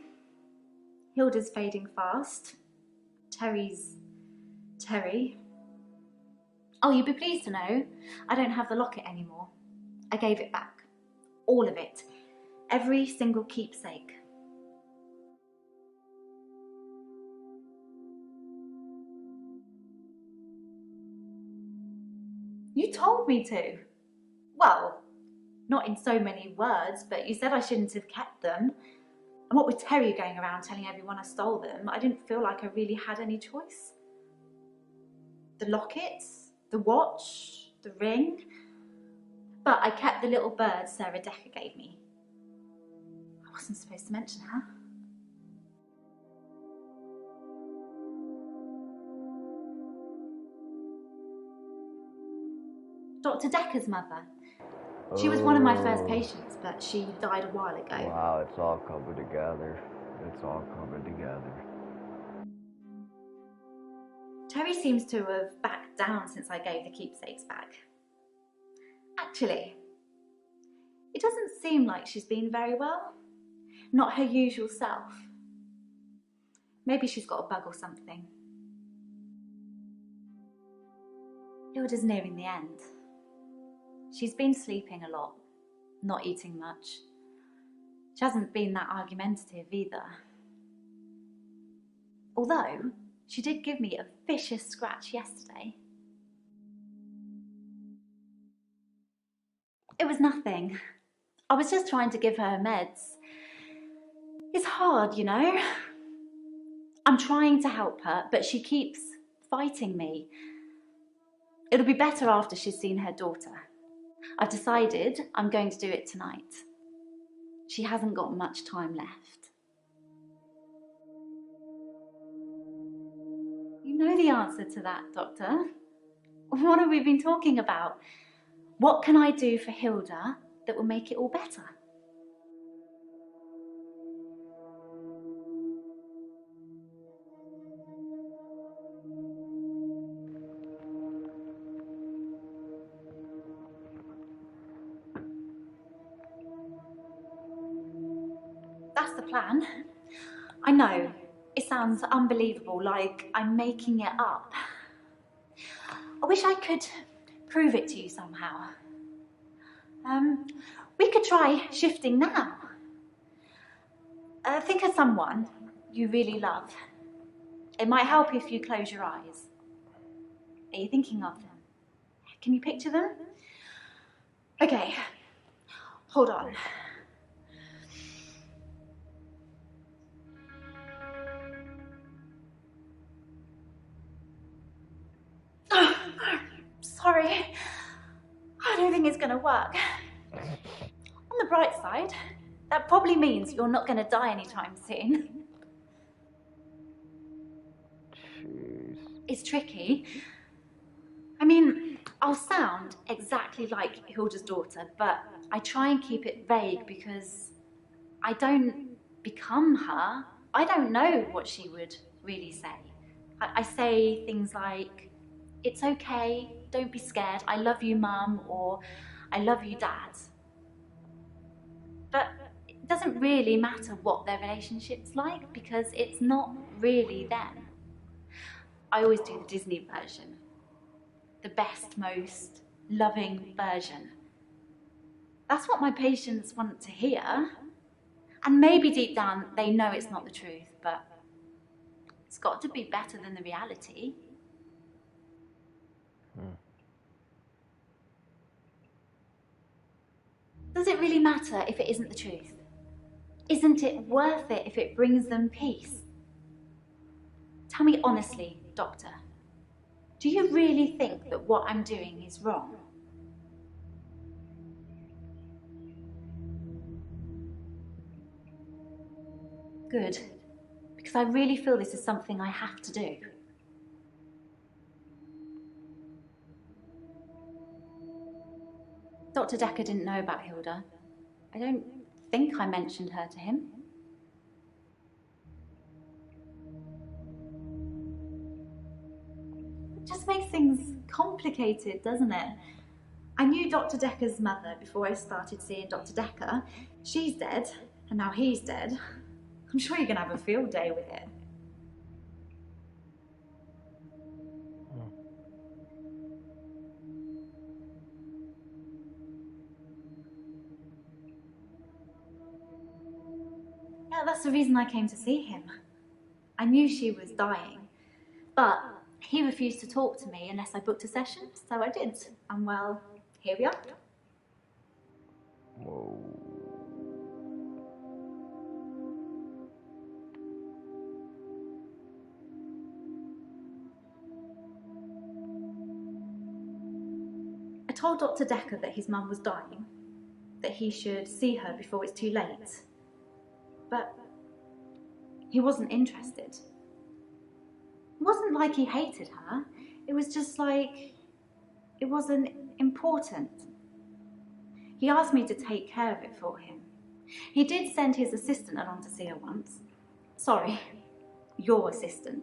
Hilda's fading fast. Terry's Terry. Oh, you'd be pleased to know I don't have the locket anymore. I gave it back. All of it. Every single keepsake. You told me to. Well, not in so many words, but you said I shouldn't have kept them. And what with Terry going around telling everyone I stole them, I didn't feel like I really had any choice. the lockets, the watch, the ring. But I kept the little bird Sarah Dekker gave me. I wasn't supposed to mention her. Dr. Dekker's mother. She was one of my first patients, but she died a while ago. Wow, it's all coming together. It's all coming together. Terry seems to have backed down since I gave the keepsakes back. Actually, it doesn't seem like she's been very well. Not her usual self. Maybe she's got a bug or something. Hilda's nearing the end. She's been sleeping a lot, not eating much. She hasn't been that argumentative either. Although, she did give me a vicious scratch yesterday. It was nothing. I was just trying to give her meds. It's hard, you know. I'm trying to help her, but she keeps fighting me. It'll be better after she's seen her daughter. I've decided I'm going to do it tonight. She hasn't got much time left. You know the answer to that, Doctor. What have we been talking about? What can I do for Hilda that will make it all better? That's the plan. I know, it sounds unbelievable, like I'm making it up. I wish I could prove it to you somehow. We could try shifting now. Think of someone you really love. It might help if you close your eyes. Are you thinking of them? Can you picture them? Okay, hold on. Sorry, I don't think it's going to work. On the bright side, that probably means you're not going to die anytime soon. Jeez. It's tricky. I mean, I'll sound exactly like Hilda's daughter, but I try and keep it vague because I don't become her. I don't know what she would really say. I say things like, "It's okay, don't be scared, I love you, Mum," or "I love you, Dad." But it doesn't really matter what their relationship's like because it's not really them. I always do the Disney version. The best, most loving version. That's what my patients want to hear. And maybe deep down they know it's not the truth, but it's got to be better than the reality. Does it really matter if it isn't the truth? Isn't it worth it if it brings them peace? Tell me honestly, Doctor, do you really think that what I'm doing is wrong? Good, because I really feel this is something I have to do. Dr. Dekker didn't know about Hilda. I don't think I mentioned her to him. It just makes things complicated, doesn't it? I knew Dr. Dekker's mother before I started seeing Dr. Dekker. She's dead, and now he's dead. I'm sure you're going to have a field day with it. Yeah, that's the reason I came to see him. I knew she was dying, but he refused to talk to me unless I booked a session, so I did. And well, here we are. Whoa. told Dr. Dekker that his mum was dying, that he should see her before it's too late. But he wasn't interested. It wasn't like he hated her. It was just like it wasn't important. He asked me to take care of it for him. He did send his assistant along to see her once. Sorry, your assistant.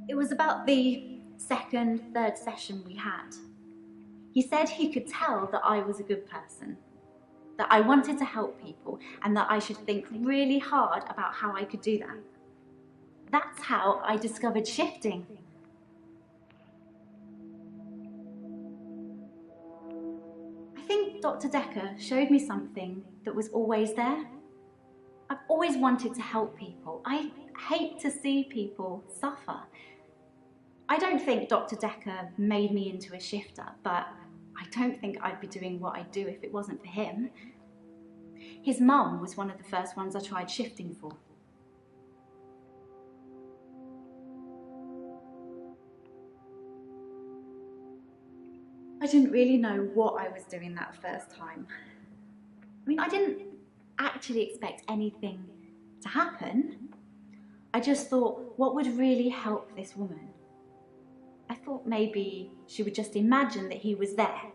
It was about the second, third session we had. He said he could tell that I was a good person, that I wanted to help people, and that I should think really hard about how I could do that. That's how I discovered shifting. I think Dr. Dekker showed me something that was always there. I've always wanted to help people. I hate to see people suffer. I don't think Dr. Dekker made me into a shifter, but I don't think I'd be doing what I do if it wasn't for him. His mum was one of the first ones I tried shifting for. I didn't really know what I was doing that first time. I mean, I didn't actually expect anything to happen. I just thought, what would really help this woman? I thought maybe she would just imagine that he was there.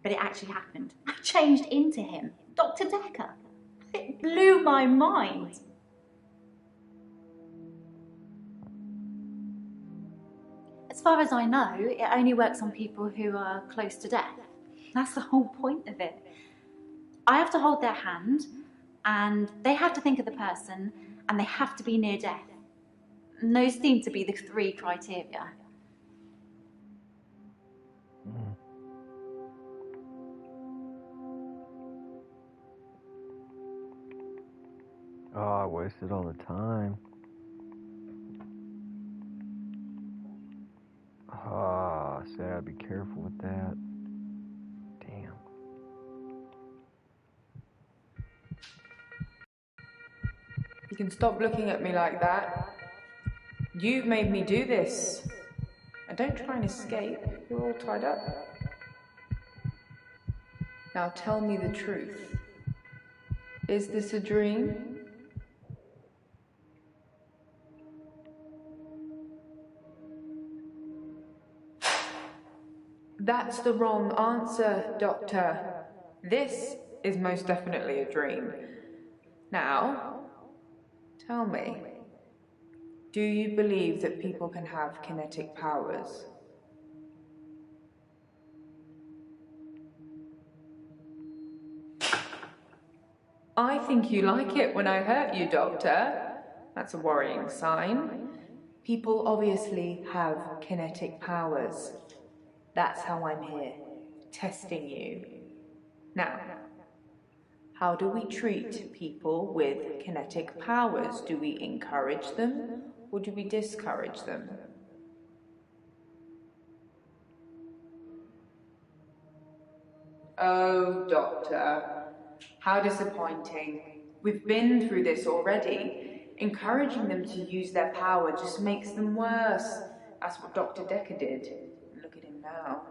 But it actually happened. I changed into him, Dr. Dekker. It blew my mind. As far as I know, it only works on people who are close to death. That's the whole point of it. I have to hold their hand, and they have to think of the person, and they have to be near death. And those seem to be the 3 criteria. Oh, I wasted all the time. Ah, say I'd be careful with that. Damn. You can stop looking at me like that. You've made me do this. And don't try and escape. You're all tied up. Now tell me the truth. Is this a dream? That's the wrong answer, Doctor. This is most definitely a dream. Now, tell me, do you believe that people can have kinetic powers? I think you like it when I hurt you, Doctor. That's a worrying sign. People obviously have kinetic powers. That's how I'm here, testing you. Now, how do we treat people with kinetic powers? Do we encourage them or do we discourage them? Oh, Doctor, how disappointing. We've been through this already. Encouraging them to use their power just makes them worse. That's what Dr. Dekker did. Look at him now.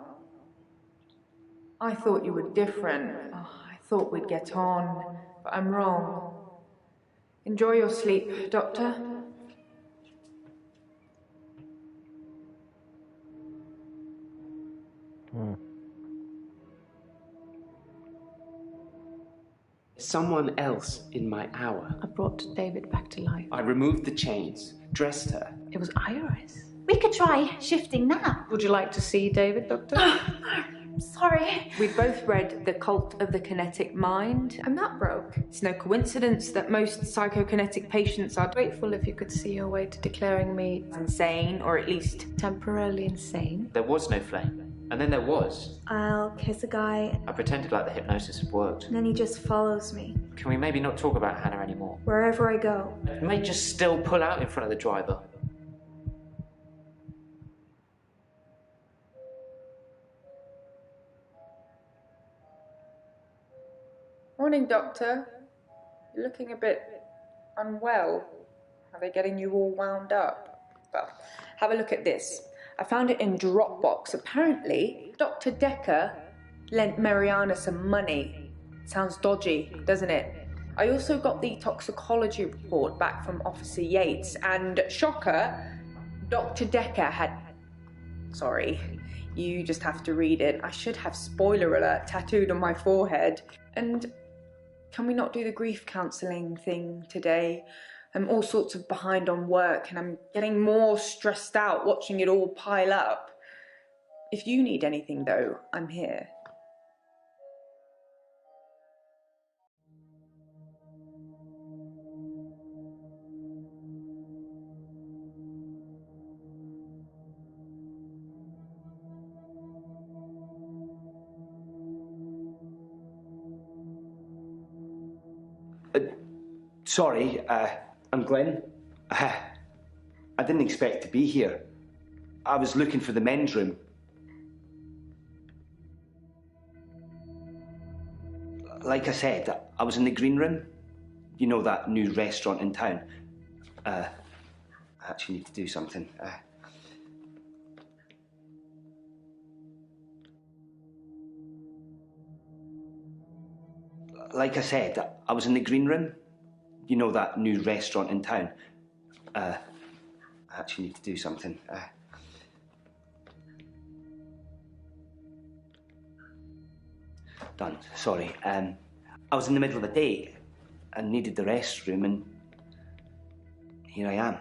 I thought you were different. Oh, I thought we'd get on, but I'm wrong. Enjoy your sleep, Doctor. Someone else in my hour. I brought David back to life. I removed the chains, dressed her. It was Iris. We could try shifting now. Would you like to see David, Doctor? Sorry. We both read The Cult of the Kinetic Mind. I'm not broke. It's no coincidence that most psychokinetic patients are Grateful if you could see your way to declaring me insane, or at least temporarily insane. There was no flame. And then there was. I'll kiss a guy, I pretended like the hypnosis had worked. and then he just follows me. Can we maybe not talk about Hannah anymore? Wherever I go. You may just still pull out in front of the driver. Morning, Doctor. You're looking a bit unwell? Are they getting you all wound up? Well, have a look at this. I found it in Dropbox. Apparently, Dr. Dekker lent Mariana some money. Sounds dodgy, doesn't it? I also got the toxicology report back from Officer Yates, and shocker, Dr. Dekker had... Sorry, you just have to read it. I should have spoiler alert tattooed on my forehead. And can we not do the grief counselling thing today? I'm all sorts of behind on work, and I'm getting more stressed out watching it all pile up. If you need anything, though, I'm here. Sorry, I'm Glenn. I didn't expect to be here. I was looking for the men's room. Like I said, I was in the green room. You know, that new restaurant in town. I actually need to do something. Like I said, I was in the green room. You know, that new restaurant in town. I actually need to do something. Done. Sorry. I was in the middle of a date and needed the restroom, and here I am.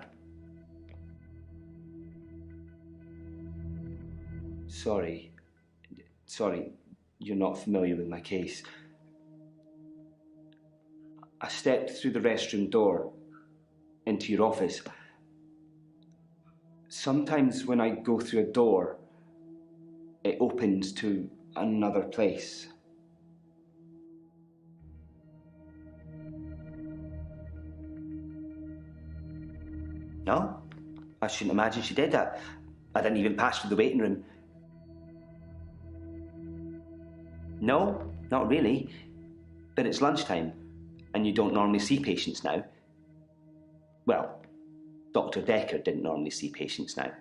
Sorry, you're not familiar with my case. I stepped through the restroom door into your office. Sometimes when I go through a door, it opens to another place. No, I shouldn't imagine she did that. I didn't even pass through the waiting room. No, not really. But it's lunchtime, and you don't normally see patients now. Well, Dr. Dekker didn't normally see patients now.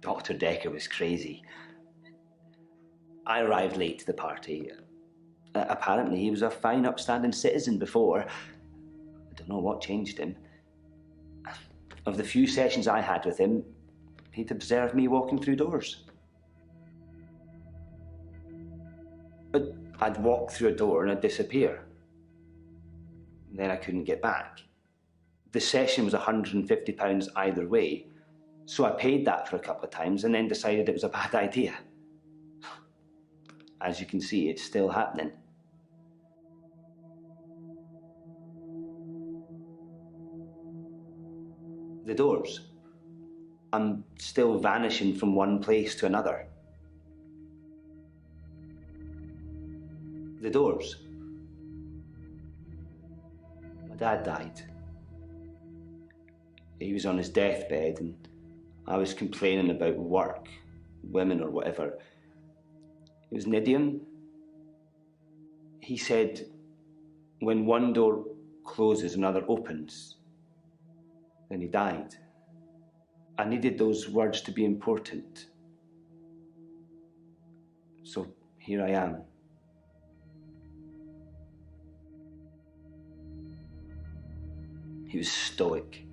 Dr. Dekker was crazy. I arrived late to the party. Apparently, he was a fine, upstanding citizen before. I don't know what changed him. Of the few sessions I had with him, he'd observed me walking through doors. But I'd walk through a door and I'd disappear. Then I couldn't get back. The session was £150 either way, so I paid that for a couple of times and then decided it was a bad idea. As you can see, it's still happening. The doors. I'm still vanishing from one place to another. The doors. My dad died. He was on his deathbed and I was complaining about work, women or whatever. It was an idiom. He said, when one door closes, another opens. Then he died. I needed those words to be important. So here I am. He was stoic.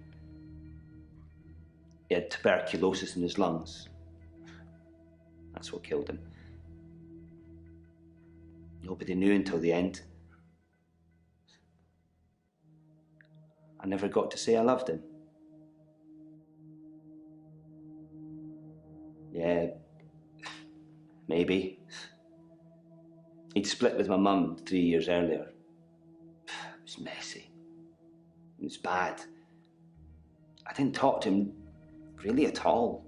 He had tuberculosis in his lungs. That's what killed him. Nobody knew until the end. I never got to say I loved him. Yeah, maybe. He'd split with my mum 3 years earlier. It was messy. It was bad. I didn't talk to him really at all.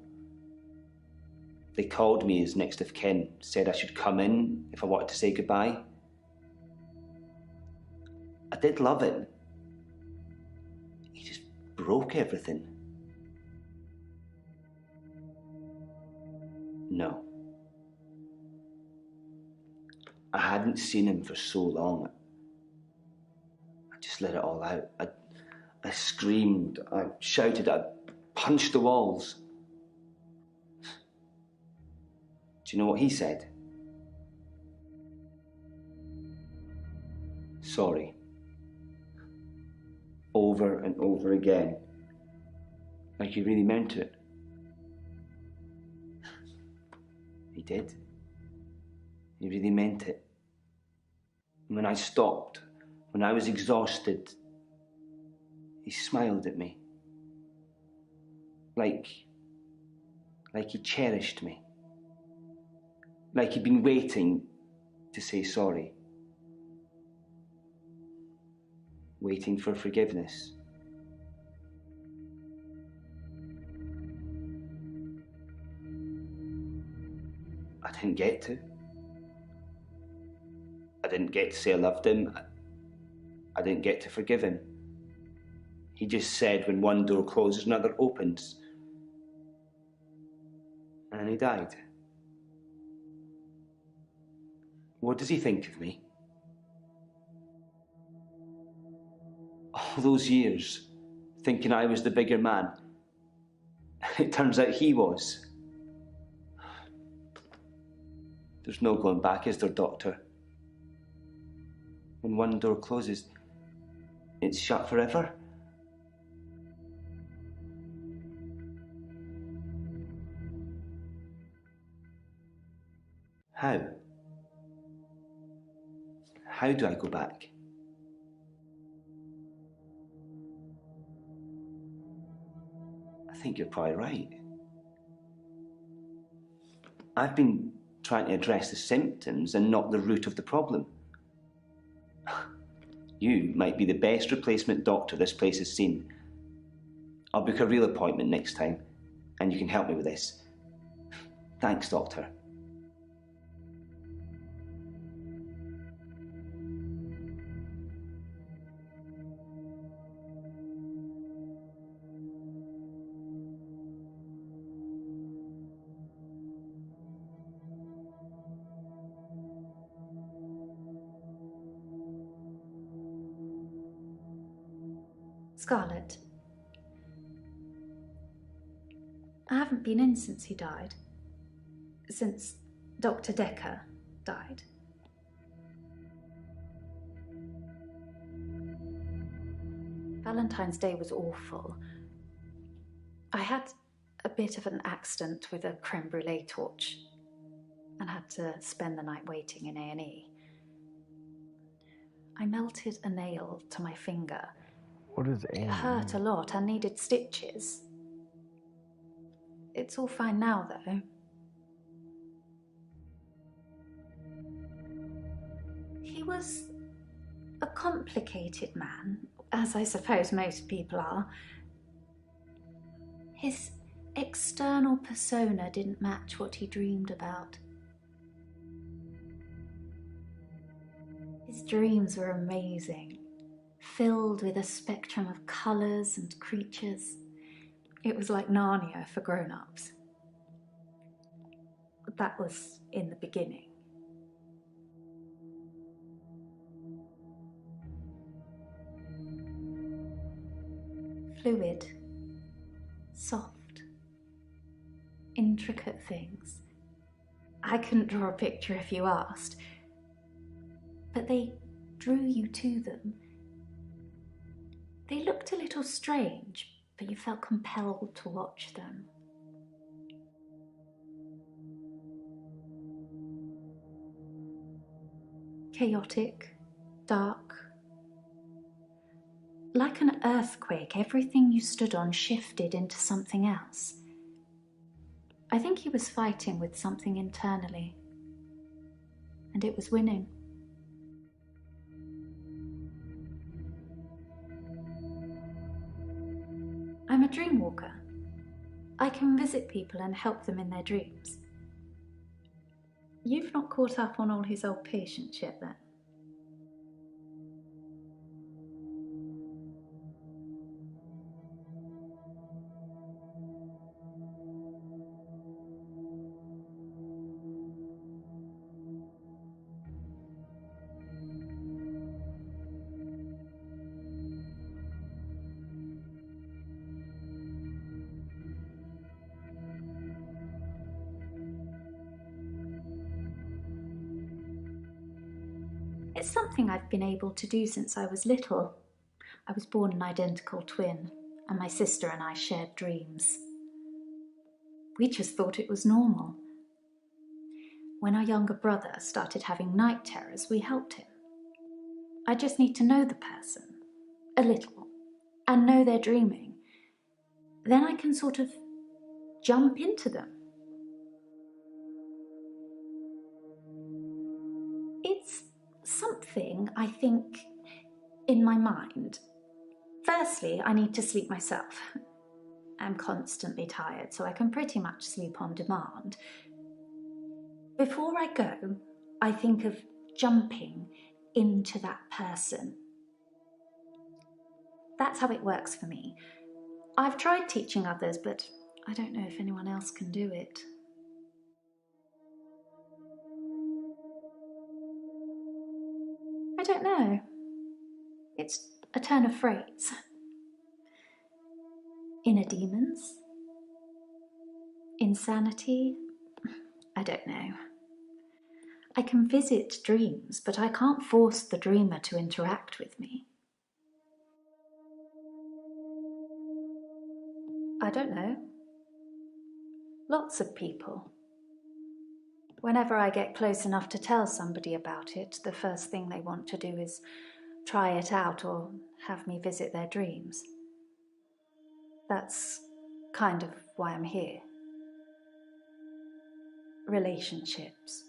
They called me as next of kin, said I should come in if I wanted to say goodbye. I did love him. He just broke everything. No. I hadn't seen him for so long. I just let it all out. I screamed, I shouted, I punched the walls. Do you know what he said? Sorry. Over and over again. Like he really meant it. He did. He really meant it. And when I stopped, when I was exhausted, he smiled at me. Like he cherished me. Like he'd been waiting to say sorry. Waiting for forgiveness. I didn't get to. I didn't get to say I loved him. I didn't get to forgive him. He just said when one door closes, another opens. And then he died. What does he think of me? All those years, thinking I was the bigger man. It turns out he was. There's no going back, is there, Doctor? When one door closes, it's shut forever. How? How do I go back? I think you're probably right. I've been trying to address the symptoms and not the root of the problem. You might be the best replacement doctor this place has seen. I'll book a real appointment next time, and you can help me with this. Thanks, Doctor. Scarlett, I haven't been in since he died. Since Dr. Dekker died. Valentine's Day was awful. I had a bit of an accident with a creme brulee torch and had to spend the night waiting in A&E. I melted a nail to my finger. What is A&E? It hurt a lot and needed stitches. It's all fine now, though. He was a complicated man, as I suppose most people are. His external persona didn't match what he dreamed about. His dreams were amazing, filled with a spectrum of colours and creatures. It was like Narnia for grown-ups. That was in the beginning. Fluid, soft, intricate things. I couldn't draw a picture if you asked, but they drew you to them. They looked a little strange, but you felt compelled to watch them. Chaotic, dark. Like an earthquake, everything you stood on shifted into something else. I think he was fighting with something internally, and it was winning. I'm a dream walker. I can visit people and help them in their dreams. You've not caught up on all his old patients yet, then? It's something I've been able to do since I was little. I was born an identical twin, and my sister and I shared dreams. We just thought it was normal. When our younger brother started having night terrors, we helped him. I just need to know the person, a little, and know they're dreaming. Then I can sort of jump into them. It's something, I think, in my mind. Firstly, I need to sleep myself. I'm constantly tired, so I can pretty much sleep on demand. Before I go, I think of jumping into that person. That's how it works for me. I've tried teaching others, but I don't know if anyone else can do it. I don't know. It's a turn of phrase. Inner demons? Insanity? I don't know. I can visit dreams, but I can't force the dreamer to interact with me. I don't know. Lots of people. Whenever I get close enough to tell somebody about it, the first thing they want to do is try it out or have me visit their dreams. That's kind of why I'm here. Relationships.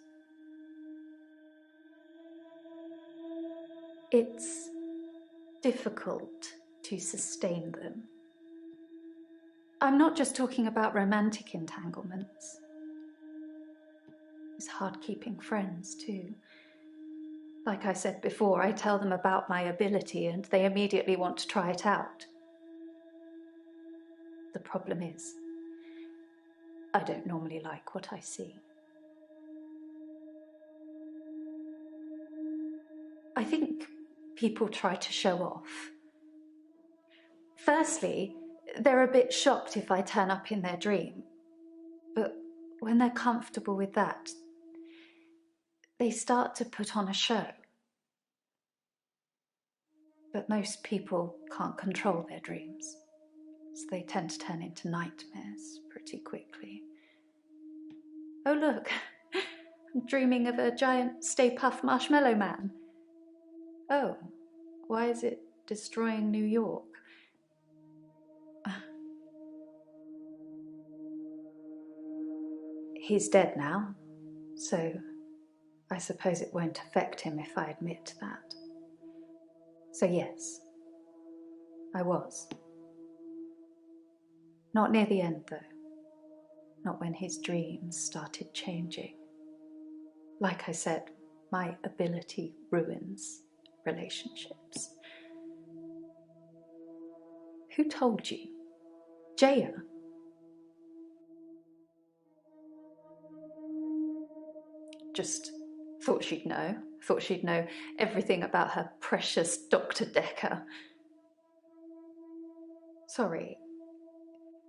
It's difficult to sustain them. I'm not just talking about romantic entanglements. It's hard keeping friends too. Like I said before, I tell them about my ability and they immediately want to try it out. The problem is, I don't normally like what I see. I think people try to show off. Firstly, they're a bit shocked if I turn up in their dream. But when they're comfortable with that, they start to put on a show. But most people can't control their dreams, so they tend to turn into nightmares pretty quickly. Oh look, I'm dreaming of a giant Stay Puft Marshmallow Man. Oh, why is it destroying New York? He's dead now, so I suppose it won't affect him if I admit that. So yes, I was. Not near the end though. Not when his dreams started changing. Like I said, my ability ruins relationships. Who told you? Jaya? Just thought she'd know. Thought she'd know everything about her precious Dr. Dekker. Sorry,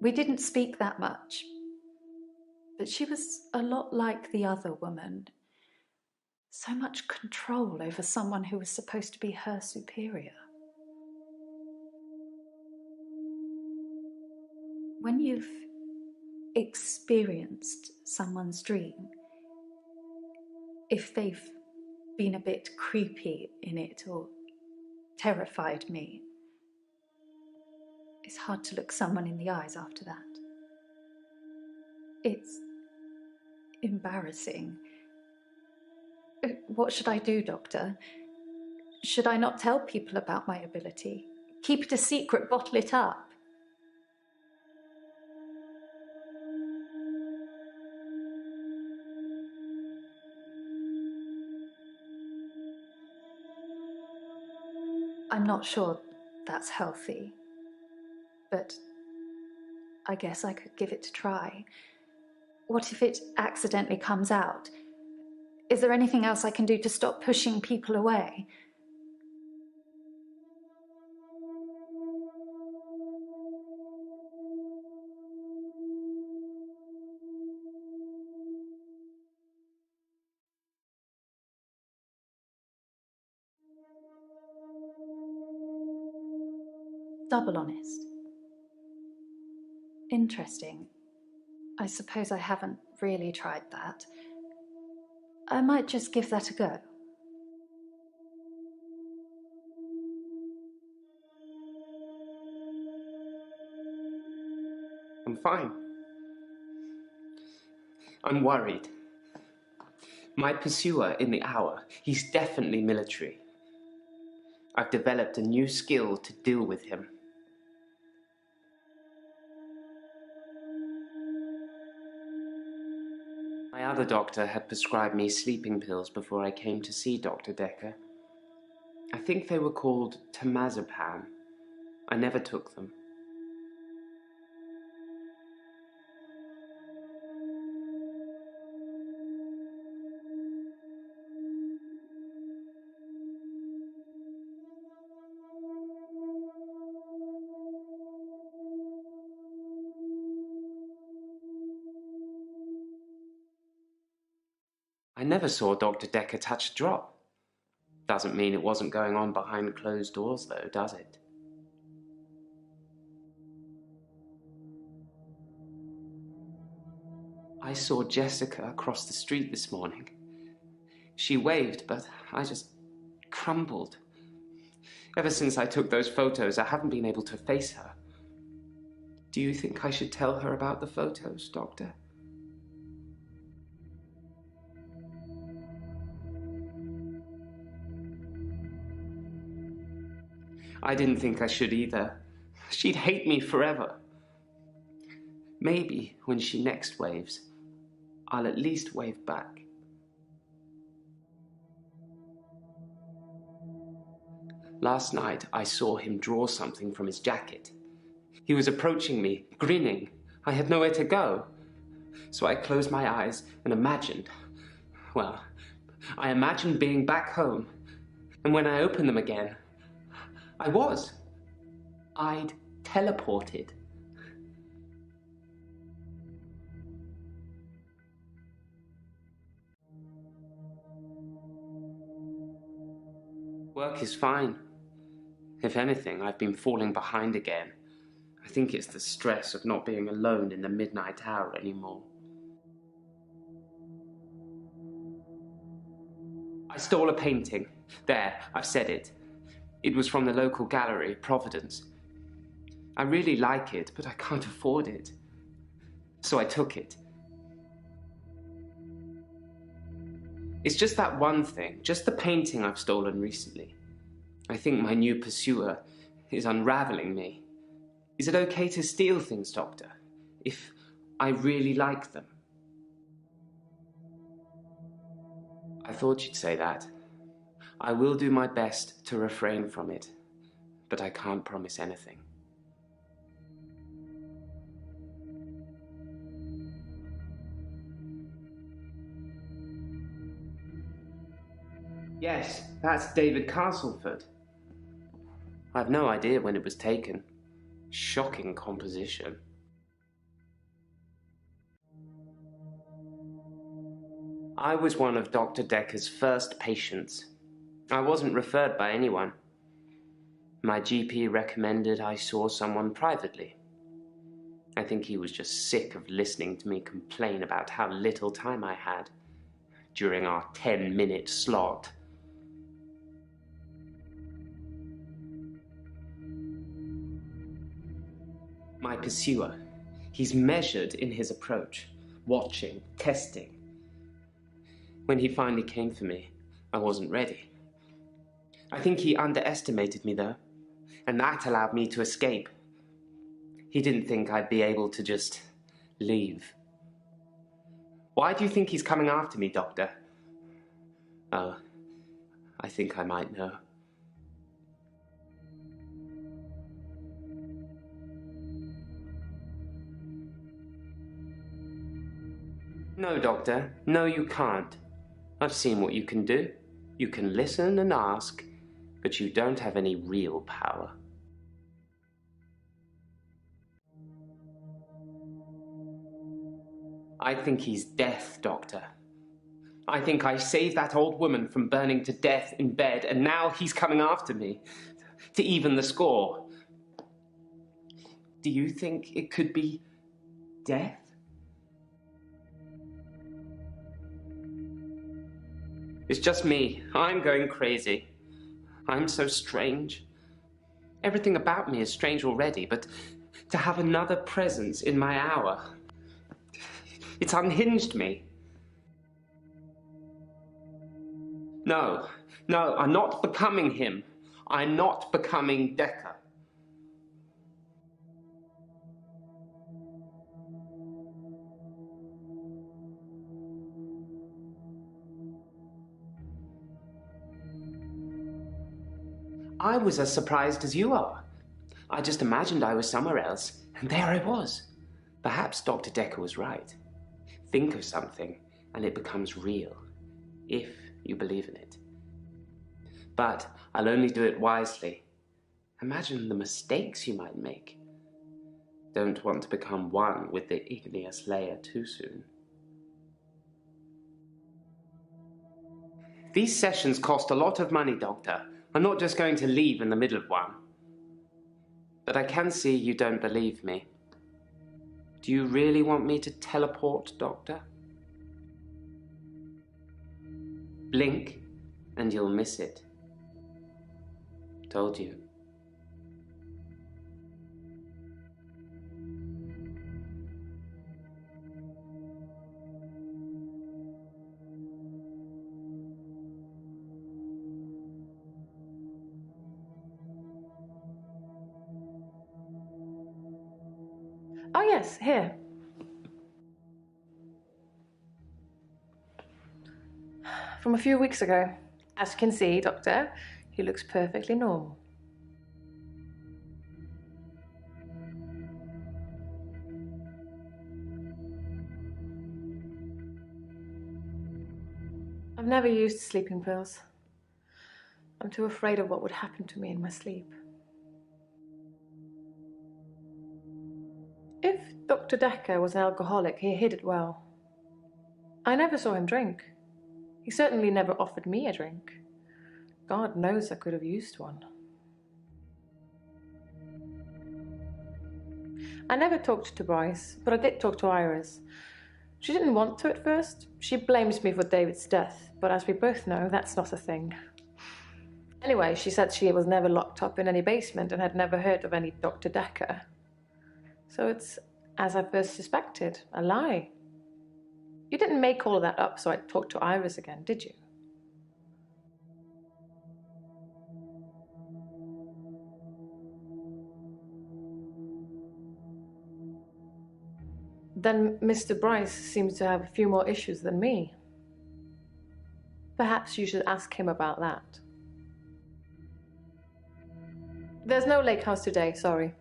we didn't speak that much. But she was a lot like the other woman. So much control over someone who was supposed to be her superior. When you've experienced someone's dream, if they've been a bit creepy in it or terrified me, it's hard to look someone in the eyes after that. It's embarrassing. What should I do, Doctor? Should I not tell people about my ability? Keep it a secret, bottle it up? I'm not sure that's healthy, but I guess I could give it a try. What if it accidentally comes out? Is there anything else I can do to stop pushing people away? Double honest. Interesting. I suppose I haven't really tried that. I might just give that a go. I'm fine. I'm worried. My pursuer in the hour, he's definitely military. I've developed a new skill to deal with him. My other doctor had prescribed me sleeping pills before I came to see Dr. Dekker. I think they were called temazepam. I never took them. I never saw Dr. Dekker touch a drop. Doesn't mean it wasn't going on behind closed doors, though, does it? I saw Jessica across the street this morning. She waved, but I just crumbled. Ever since I took those photos, I haven't been able to face her. Do you think I should tell her about the photos, Doctor? I didn't think I should either. She'd hate me forever. Maybe when she next waves, I'll at least wave back. Last night, I saw him draw something from his jacket. He was approaching me, grinning. I had nowhere to go. So I closed my eyes and imagined, well, I imagined being back home. And when I opened them again, I'd teleported. Work is fine. If anything, I've been falling behind again. I think it's the stress of not being alone in the midnight hour anymore. I stole a painting. There, I've said it. It was from the local gallery, Providence. I really like it, but I can't afford it. So I took it. It's just that one thing, just the painting I've stolen recently. I think my new pursuer is unraveling me. Is it okay to steal things, Doctor, if I really like them? I thought you'd say that. I will do my best to refrain from it, but I can't promise anything. Yes, that's David Castleford. I've no idea when it was taken. Shocking composition. I was one of Dr. Dekker's first patients. I wasn't referred by anyone. My GP recommended I saw someone privately. I think he was just sick of listening to me complain about how little time I had during our 10-minute slot. My pursuer, he's measured in his approach, watching, testing. When he finally came for me, I wasn't ready. I think he underestimated me, though, and that allowed me to escape. He didn't think I'd be able to just leave. Why do you think he's coming after me, Doctor? Oh, I think I might know. No, Doctor. No, you can't. I've seen what you can do. You can listen and ask, but you don't have any real power. I think he's death, Doctor. I think I saved that old woman from burning to death in bed, and now he's coming after me to even the score. Do you think it could be death? It's just me. I'm going crazy. I'm so strange. Everything about me is strange already, but to have another presence in my hour, it's unhinged me. No, I'm not becoming him. I'm not becoming Dekker. I was as surprised as you are. I just imagined I was somewhere else, and there I was. Perhaps Dr. Dekker was right. Think of something, and it becomes real, if you believe in it. But I'll only do it wisely. Imagine the mistakes you might make. Don't want to become one with the igneous layer too soon. These sessions cost a lot of money, Doctor. I'm not just going to leave in the middle of one. But I can see you don't believe me. Do you really want me to teleport, Doctor? Blink, and you'll miss it. Told you. Oh, yes, here. From a few weeks ago. As you can see, Doctor, he looks perfectly normal. I've never used sleeping pills. I'm too afraid of what would happen to me in my sleep. If Dr. Dekker was an alcoholic, he hid it well. I never saw him drink. He certainly never offered me a drink. God knows I could have used one. I never talked to Bryce, but I did talk to Iris. She didn't want to at first. She blames me for David's death, but as we both know, that's not a thing. Anyway, she said she was never locked up in any basement and had never heard of any Dr. Dekker. So it's, as I first suspected, a lie. You didn't make all of that up so I'd talk to Iris again, did you? Then Mr. Bryce seems to have a few more issues than me. Perhaps you should ask him about that. There's no lake house today, sorry.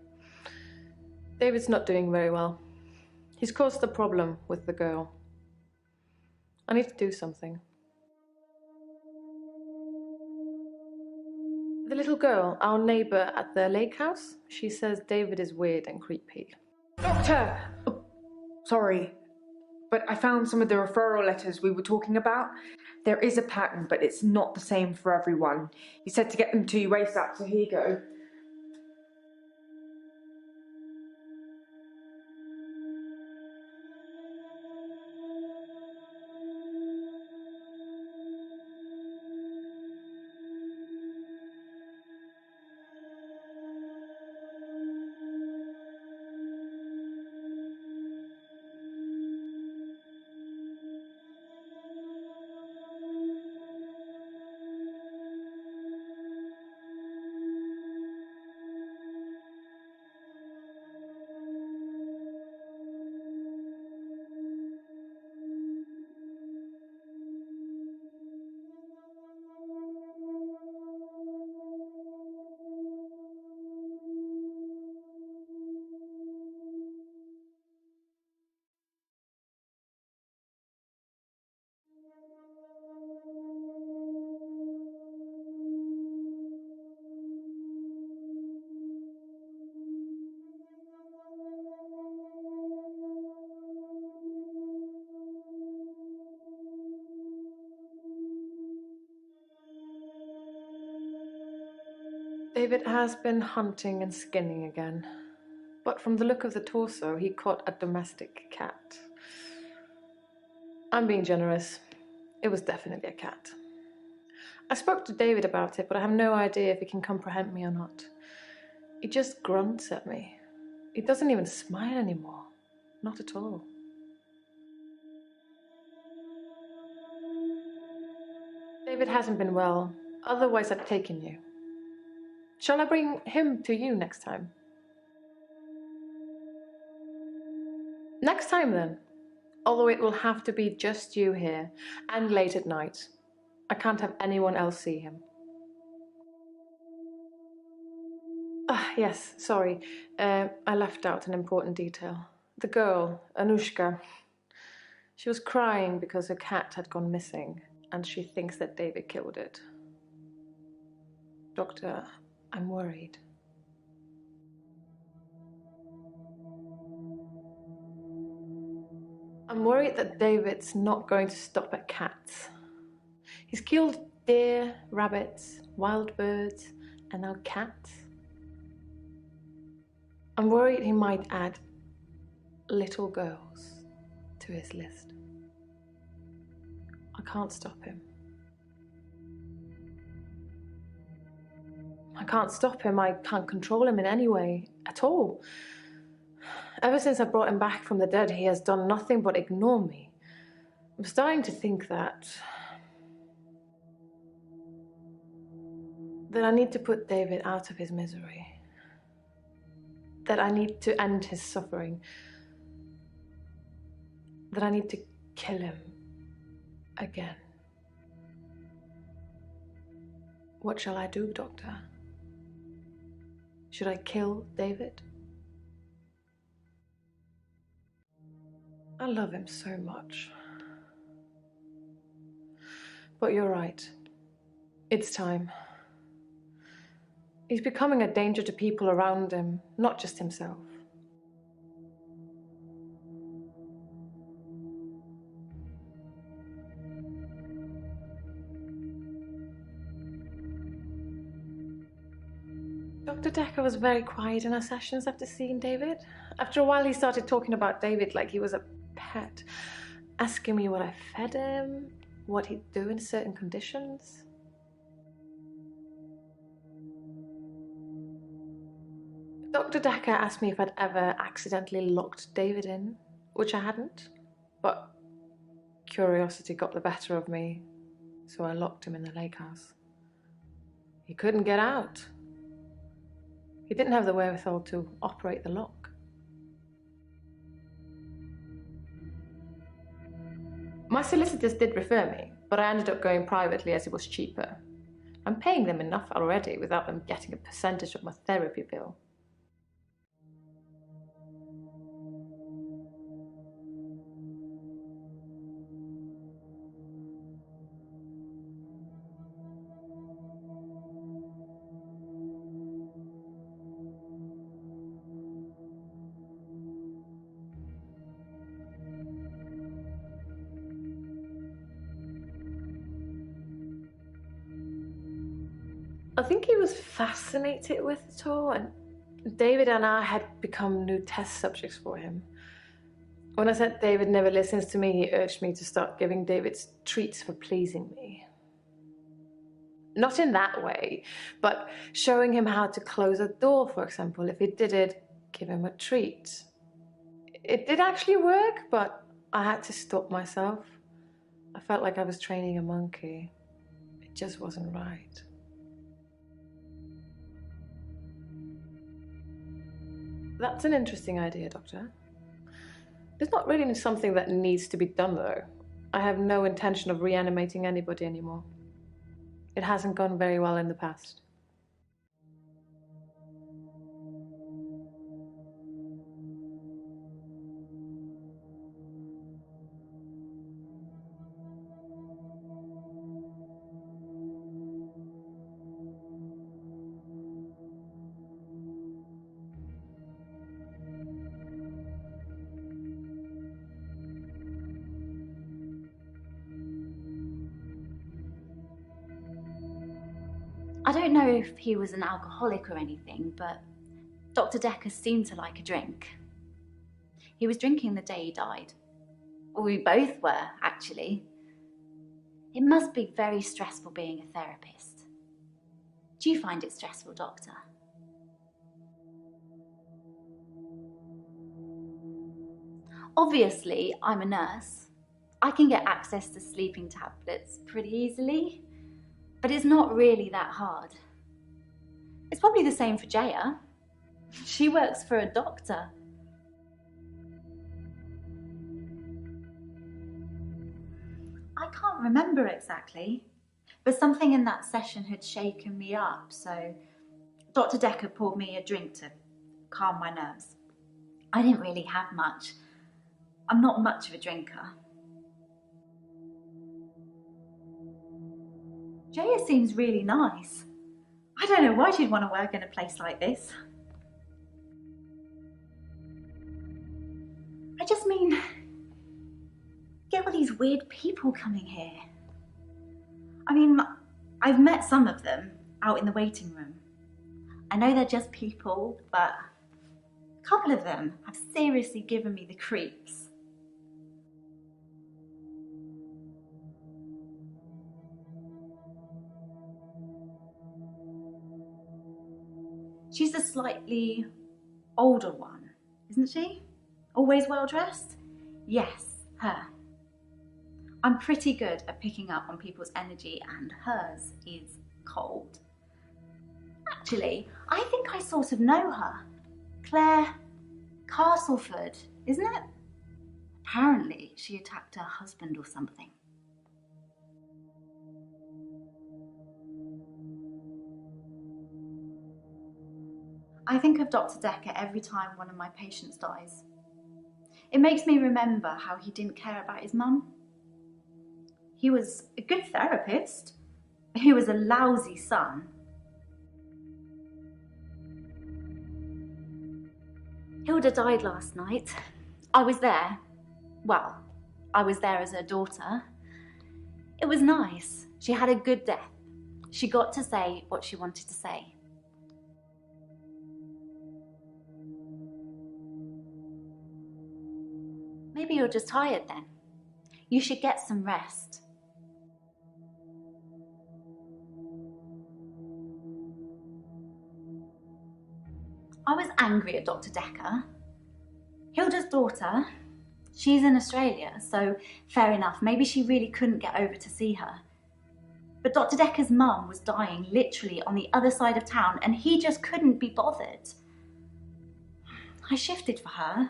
David's not doing very well. He's caused a problem with the girl. I need to do something. The little girl, our neighbor at the lake house, she says David is weird and creepy. Doctor! Oh, sorry, but I found some of the referral letters we were talking about. There is a pattern, but it's not the same for everyone. You said to get them to you ASAP, so here you go. David has been hunting and skinning again. But from the look of the torso, he caught a domestic cat. I'm being generous. It was definitely a cat. I spoke to David about it, but I have no idea if he can comprehend me or not. He just grunts at me. He doesn't even smile anymore. Not at all. David hasn't been well. Otherwise, I'd taken you. Shall I bring him to you next time? Next time, then. Although it will have to be just you here, and late at night. I can't have anyone else see him. Yes, sorry. I left out an important detail. The girl, Anushka, she was crying because her cat had gone missing, and she thinks that David killed it. Doctor, I'm worried. I'm worried that David's not going to stop at cats. He's killed deer, rabbits, wild birds, and now cats. I'm worried he might add little girls to his list. I can't stop him. I can't stop him. I can't control him in any way at all. Ever since I brought him back from the dead, he has done nothing but ignore me. I'm starting to think that I need to put David out of his misery. That I need to end his suffering. That I need to kill him again. What shall I do, Doctor? Should I kill David? I love him so much. But you're right. It's time. He's becoming a danger to people around him, not just himself. Dr. Dekker was very quiet in our sessions after seeing David. After a while, he started talking about David like he was a pet, asking me what I fed him, what he'd do in certain conditions. Dr. Dekker asked me if I'd ever accidentally locked David in, which I hadn't, but curiosity got the better of me, so I locked him in the lake house. He couldn't get out. He didn't have the wherewithal to operate the lock. My solicitors did refer me, but I ended up going privately as it was cheaper. I'm paying them enough already without them getting a percentage of my therapy bill. I think he was fascinated with it all, and David and I had become new test subjects for him. When I said David never listens to me, he urged me to start giving David treats for pleasing me. Not in that way, but showing him how to close a door, for example. If he did it, give him a treat. It did actually work, but I had to stop myself. I felt like I was training a monkey. It just wasn't right. That's an interesting idea, Doctor. It's not really something that needs to be done, though. I have no intention of reanimating anybody anymore. It hasn't gone very well in the past. I don't know if he was an alcoholic or anything, but Dr. Dekker seemed to like a drink. He was drinking the day he died. We both were, actually. It must be very stressful being a therapist. Do you find it stressful, Doctor? Obviously, I'm a nurse. I can get access to sleeping tablets pretty easily, but it's not really that hard. It's probably the same for Jaya. She works for a doctor. I can't remember exactly, but something in that session had shaken me up, so Dr. Dekker poured me a drink to calm my nerves. I didn't really have much. I'm not much of a drinker. Jaya seems really nice. I don't know why she'd want to work in a place like this. I just mean, get all these weird people coming here. I mean, I've met some of them out in the waiting room. I know they're just people, but a couple of them have seriously given me the creeps. She's a slightly older one, isn't she? Always well dressed? Yes, her. I'm pretty good at picking up on people's energy, and hers is cold. Actually, I think I sort of know her. Claire Castleford, isn't it? Apparently, she attacked her husband or something. I think of Dr. Dekker every time one of my patients dies. It makes me remember how he didn't care about his mum. He was a good therapist. He was a lousy son. Hilda died last night. I was there. Well, I was there as her daughter. It was nice. She had a good death. She got to say what she wanted to say. Maybe you're just tired then. You should get some rest. I was angry at Dr. Dekker. Hilda's daughter, she's in Australia, so fair enough. Maybe she really couldn't get over to see her. But Dr. Dekker's mum was dying literally on the other side of town, and he just couldn't be bothered. I shifted for her.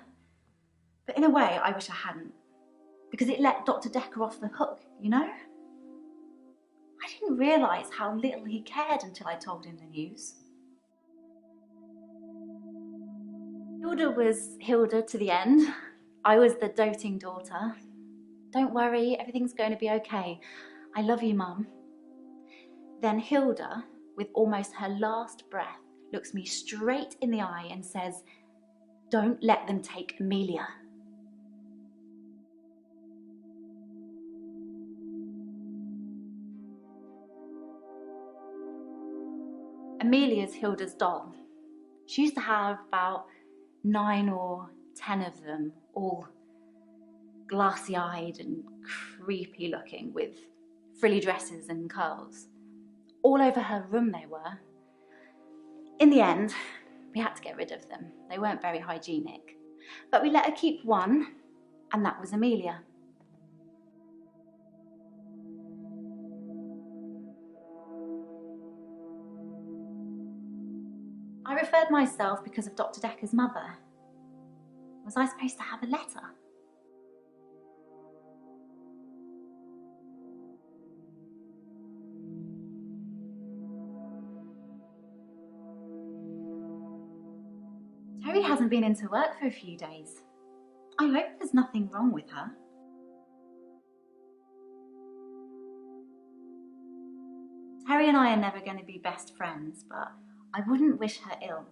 But in a way, I wish I hadn't, because it let Dr. Dekker off the hook, you know? I didn't realise how little he cared until I told him the news. Hilda was Hilda to the end. I was the doting daughter. Don't worry, everything's going to be okay. I love you, Mum. Then Hilda, with almost her last breath, looks me straight in the eye and says, "Don't let them take Amelia." Amelia's Hilda's doll. She used to have about 9 or 10 of them, all glassy-eyed and creepy looking, with frilly dresses and curls. All over her room they were. In the end, we had to get rid of them. They weren't very hygienic. But we let her keep one, and that was Amelia. I referred myself because of Dr. Dekker's mother. Was I supposed to have a letter? Terry hasn't been into work for a few days. I hope there's nothing wrong with her. Terry and I are never going to be best friends, but I wouldn't wish her ill.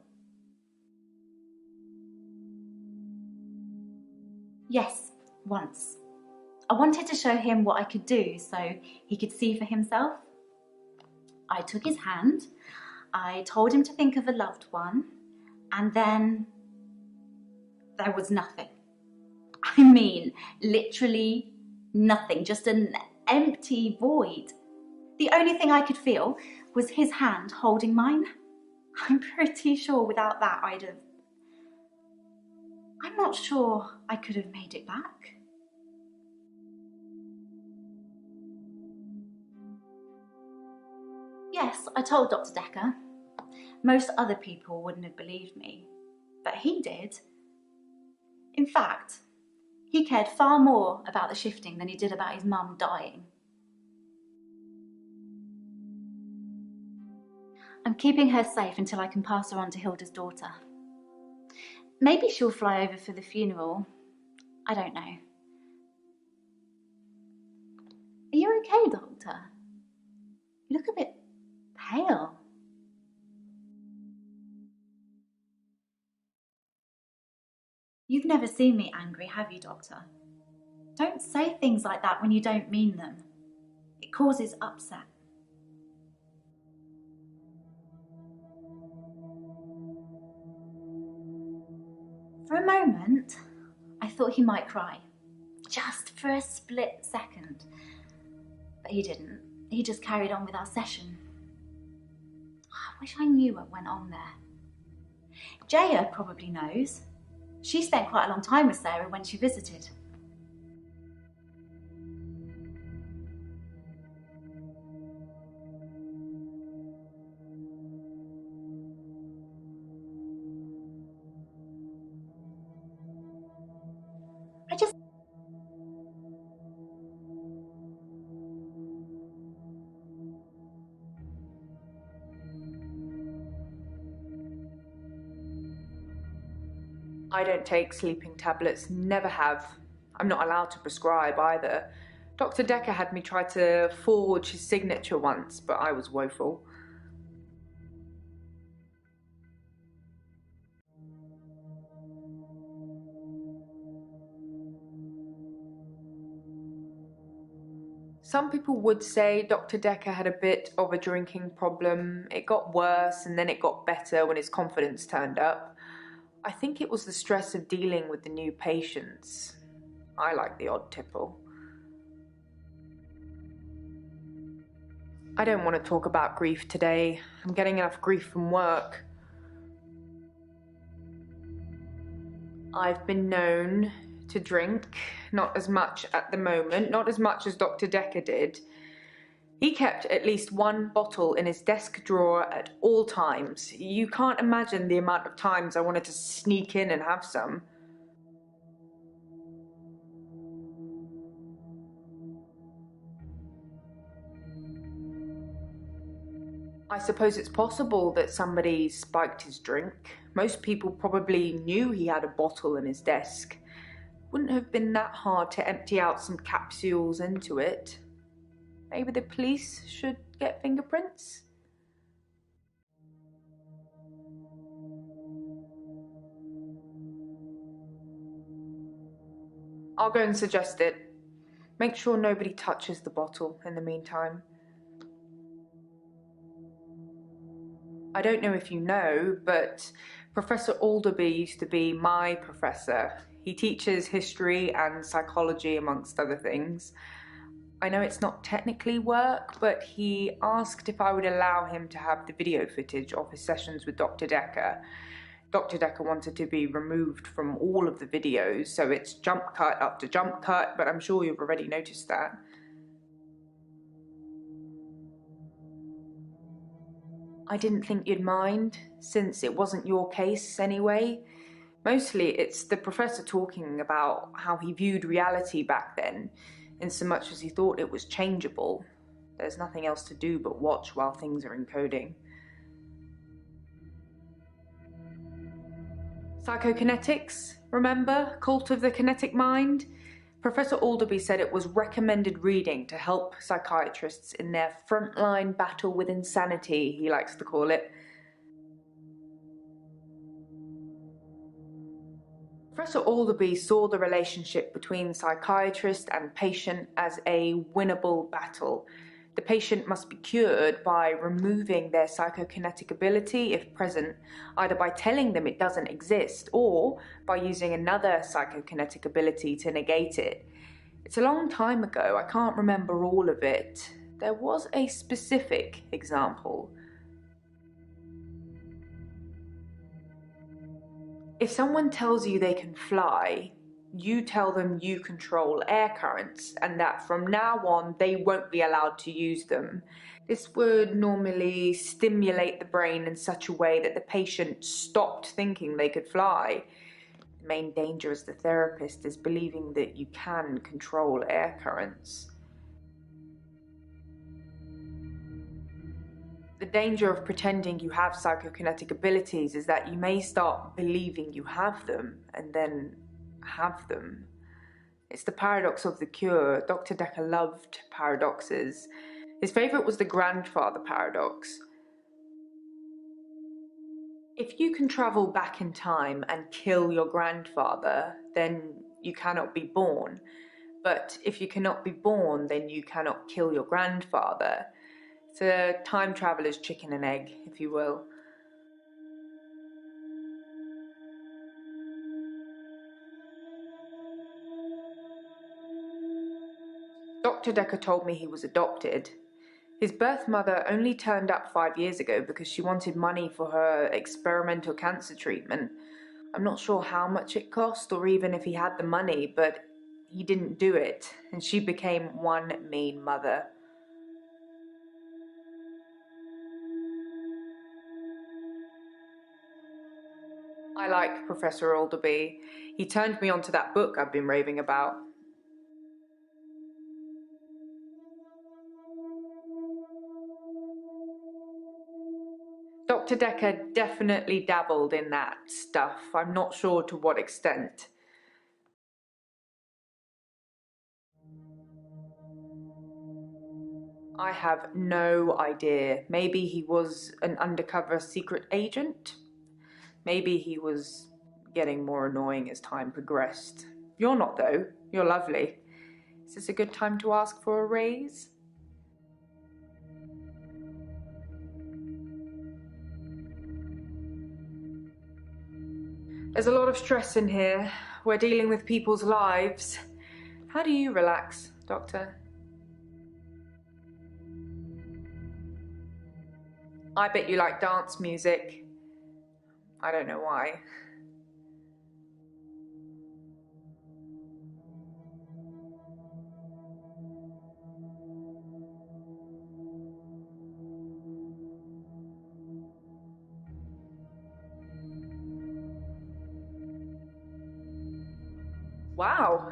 Yes, once. I wanted to show him what I could do so he could see for himself. I took his hand, I told him to think of a loved one, And then there was nothing. I mean, literally nothing, just an empty void. The only thing I could feel was his hand holding mine. I'm pretty sure without that I'm not sure I could have made it back. Yes, I told Dr. Dekker. Most other people wouldn't have believed me, but he did. In fact, he cared far more about the shifting than he did about his mum dying. I'm keeping her safe until I can pass her on to Hilda's daughter. Maybe she'll fly over for the funeral. I don't know. Are you okay, Doctor? You look a bit pale. You've never seen me angry, have you, Doctor? Don't say things like that when you don't mean them. It causes upset. For a moment, I thought he might cry. Just for a split second. But he didn't. He just carried on with our session. I wish I knew what went on there. Jaya probably knows. She spent quite a long time with Sarah when she visited. I don't take sleeping tablets, never have. I'm not allowed to prescribe either. Dr. Dekker had me try to forge his signature once, but I was woeful. Some people would say Dr. Dekker had a bit of a drinking problem. It got worse and then it got better when his confidence turned up. I think it was the stress of dealing with the new patients. I like the odd tipple. I don't want to talk about grief today. I'm getting enough grief from work. I've been known to drink, not as much at the moment, not as much as Dr. Dekker did. He kept at least one bottle in his desk drawer at all times. You can't imagine the amount of times I wanted to sneak in and have some. I suppose it's possible that somebody spiked his drink. Most people probably knew he had a bottle in his desk. Wouldn't have been that hard to empty out some capsules into it. Maybe the police should get fingerprints? I'll go and suggest it. Make sure nobody touches the bottle in the meantime. I don't know if you know, but Professor Alderby used to be my professor. He teaches history and psychology, amongst other things. I know it's not technically work, but he asked if I would allow him to have the video footage of his sessions with Dr. Dekker. Dr. Dekker wanted to be removed from all of the videos, so it's jump cut after jump cut, but I'm sure you've already noticed that. I didn't think you'd mind, since it wasn't your case anyway. Mostly it's the professor talking about how he viewed reality back then, in so much as he thought it was changeable. There's nothing else to do but watch while things are encoding. Psychokinetics, remember? Cult of the Kinetic Mind? Professor Alderby said it was recommended reading to help psychiatrists in their frontline battle with insanity, he likes to call it. Professor Alderby saw the relationship between psychiatrist and patient as a winnable battle. The patient must be cured by removing their psychokinetic ability, if present, either by telling them it doesn't exist or by using another psychokinetic ability to negate it. It's a long time ago, I can't remember all of it. There was a specific example. If someone tells you they can fly, you tell them you control air currents and that from now on they won't be allowed to use them. This would normally stimulate the brain in such a way that the patient stopped thinking they could fly. The main danger as the therapist is believing that you can control air currents. The danger of pretending you have psychokinetic abilities is that you may start believing you have them and then have them. It's the paradox of the cure. Dr. Dekker loved paradoxes. His favourite was the grandfather paradox. If you can travel back in time and kill your grandfather, then you cannot be born. But if you cannot be born, then you cannot kill your grandfather. It's a time traveller's chicken and egg, if you will. Dr. Dekker told me he was adopted. His birth mother only turned up 5 years ago because she wanted money for her experimental cancer treatment. I'm not sure how much it cost or even if he had the money, but he didn't do it, and she became one mean mother. I like Professor Alderby. He turned me onto that book I've been raving about. Dr. Dekker definitely dabbled in that stuff. I'm not sure to what extent. I have no idea. Maybe he was an undercover secret agent? Maybe he was getting more annoying as time progressed. You're not, though. You're lovely. Is this a good time to ask for a raise? There's a lot of stress in here. We're dealing with people's lives. How do you relax, Doctor? I bet you like dance music. I don't know why. Wow,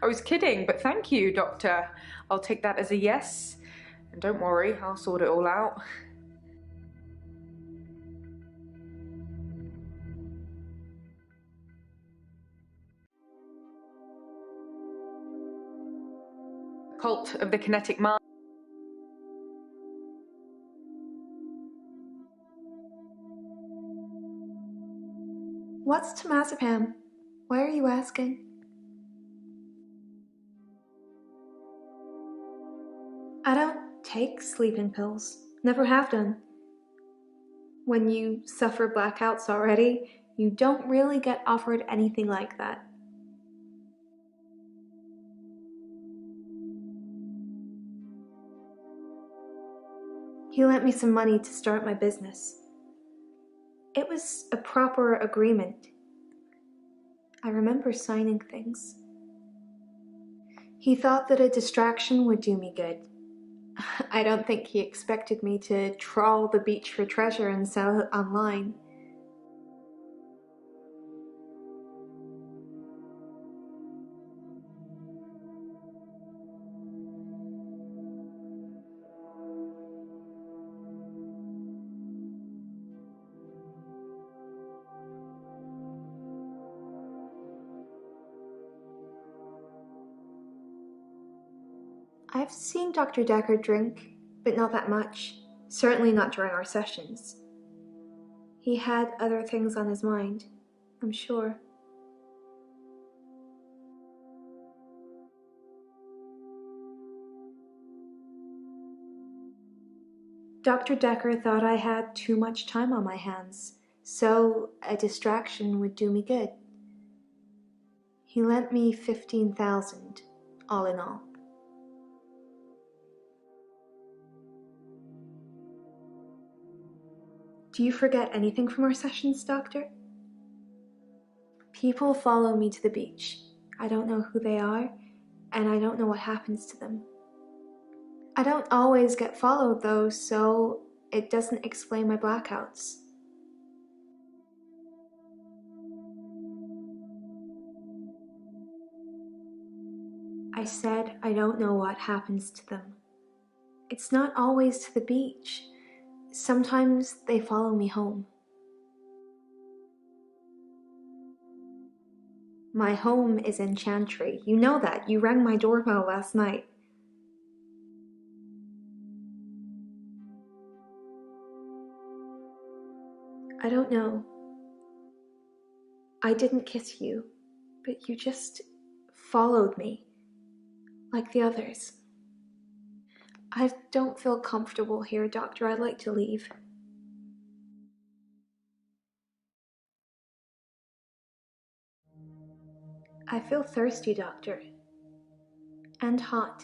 I was kidding, but thank you, Doctor. I'll take that as a yes. And don't worry, I'll sort it all out. Cult of the Kinetic Mind. What's temazepam? Why are you asking? I don't take sleeping pills. Never have done. When you suffer blackouts already, you don't really get offered anything like that. He lent me some money to start my business. It was a proper agreement. I remember signing things. He thought that a distraction would do me good. I don't think he expected me to trawl the beach for treasure and sell it online. I've seen Dr. Dekker drink, but not that much. Certainly not during our sessions. He had other things on his mind, I'm sure. Dr. Dekker thought I had too much time on my hands, so a distraction would do me good. He lent me 15,000, all in all. Do you forget anything from our sessions, Doctor? People follow me to the beach. I don't know who they are, and I don't know what happens to them. I don't always get followed, though, so it doesn't explain my blackouts. I said I don't know what happens to them. It's not always to the beach. Sometimes they follow me home. My home is in Chantry. You know that. You rang my doorbell last night. I don't know. I didn't kiss you, but you just followed me, like the others. I don't feel comfortable here, Doctor. I'd like to leave. I feel thirsty, Doctor. And hot.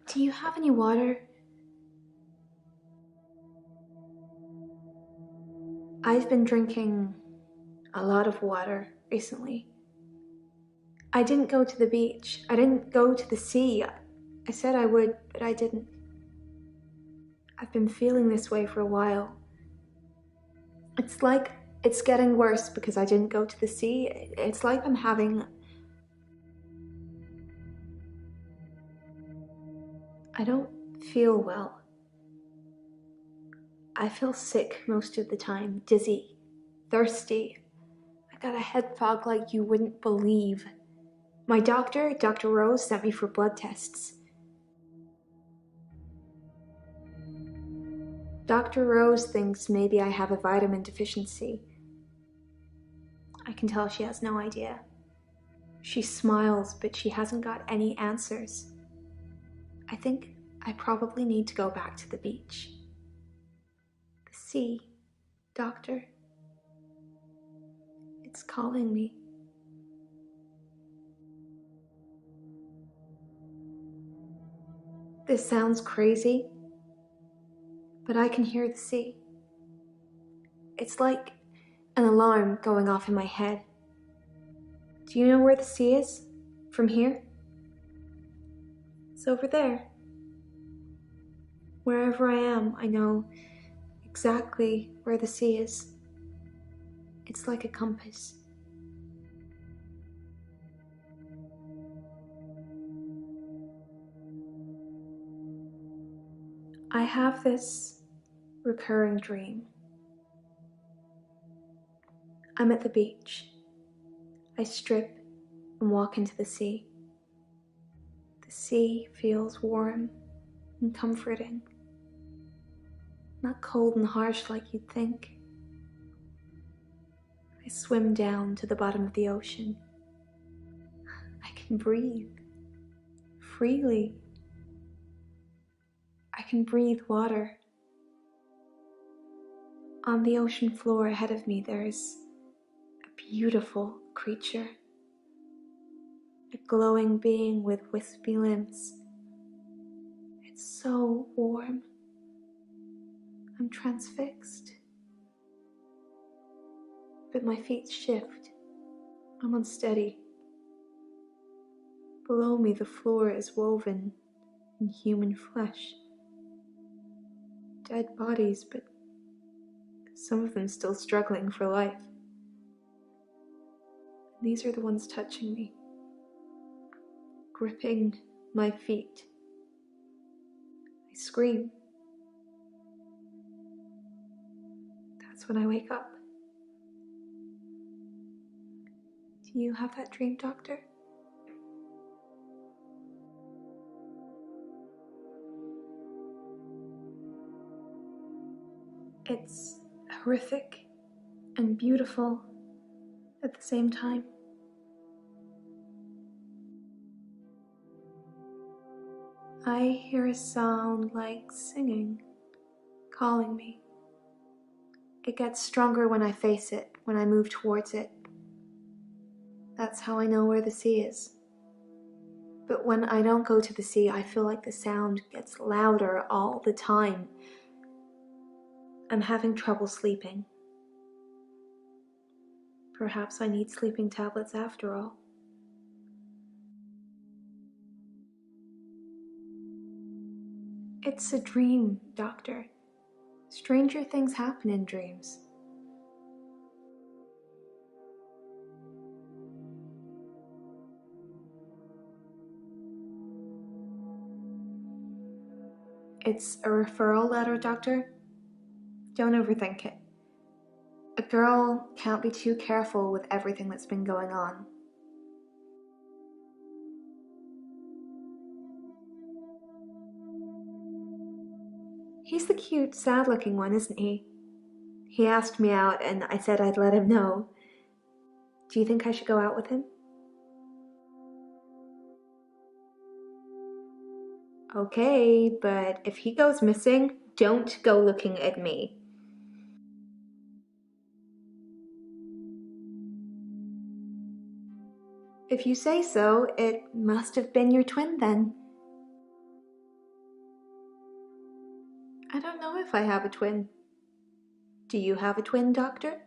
Do you have any water? I've been drinking a lot of water recently. I didn't go to the beach. I didn't go to the sea. I said I would, but I didn't. I've been feeling this way for a while. It's like it's getting worse because I didn't go to the sea. It's like I'm having... I don't feel well. I feel sick most of the time, dizzy, thirsty. I got a head fog like you wouldn't believe. My doctor, Dr. Rose, sent me for blood tests. Dr. Rose thinks maybe I have a vitamin deficiency. I can tell she has no idea. She smiles, but she hasn't got any answers. I think I probably need to go back to the beach. The sea, Doctor. It's calling me. This sounds crazy, but I can hear the sea. It's like an alarm going off in my head. Do you know where the sea is? From here? It's over there. Wherever I am, I know exactly where the sea is. It's like a compass. I have this recurring dream. I'm at the beach. I strip and walk into the sea. The sea feels warm and comforting. Not cold and harsh like you'd think. I swim down to the bottom of the ocean. I can breathe freely. I can breathe water. On the ocean floor ahead of me, there's a beautiful creature. A glowing being with wispy limbs. It's so warm. I'm transfixed. But my feet shift. I'm unsteady. Below me, the floor is woven in human flesh. Dead bodies, but some of them still struggling for life. These are the ones touching me, gripping my feet. I scream. That's when I wake up. Do you have that dream, Doctor? It's horrific and beautiful at the same time. I hear a sound like singing, calling me. It gets stronger when I face it, when I move towards it. That's how I know where the sea is. But when I don't go to the sea, I feel like the sound gets louder all the time. I'm having trouble sleeping. Perhaps I need sleeping tablets after all. It's a dream, Doctor. Stranger things happen in dreams. It's a referral letter, Doctor. Don't overthink it. A girl can't be too careful with everything that's been going on. He's the cute, sad-looking one, isn't he? He asked me out, and I said I'd let him know. Do you think I should go out with him? Okay, but if he goes missing, don't go looking at me. If you say so, it must have been your twin then. I don't know if I have a twin. Do you have a twin, Doctor?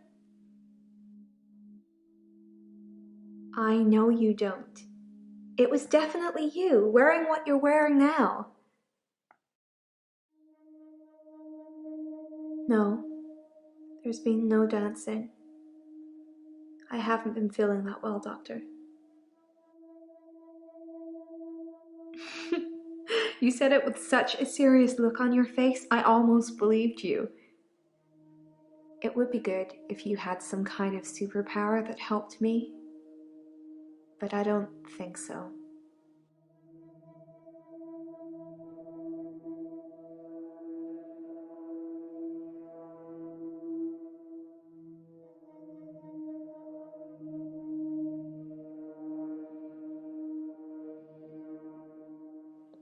I know you don't. It was definitely you, wearing what you're wearing now. No, there's been no dancing. I haven't been feeling that well, Doctor. You said it with such a serious look on your face, I almost believed you. It would be good if you had some kind of superpower that helped me, but I don't think so.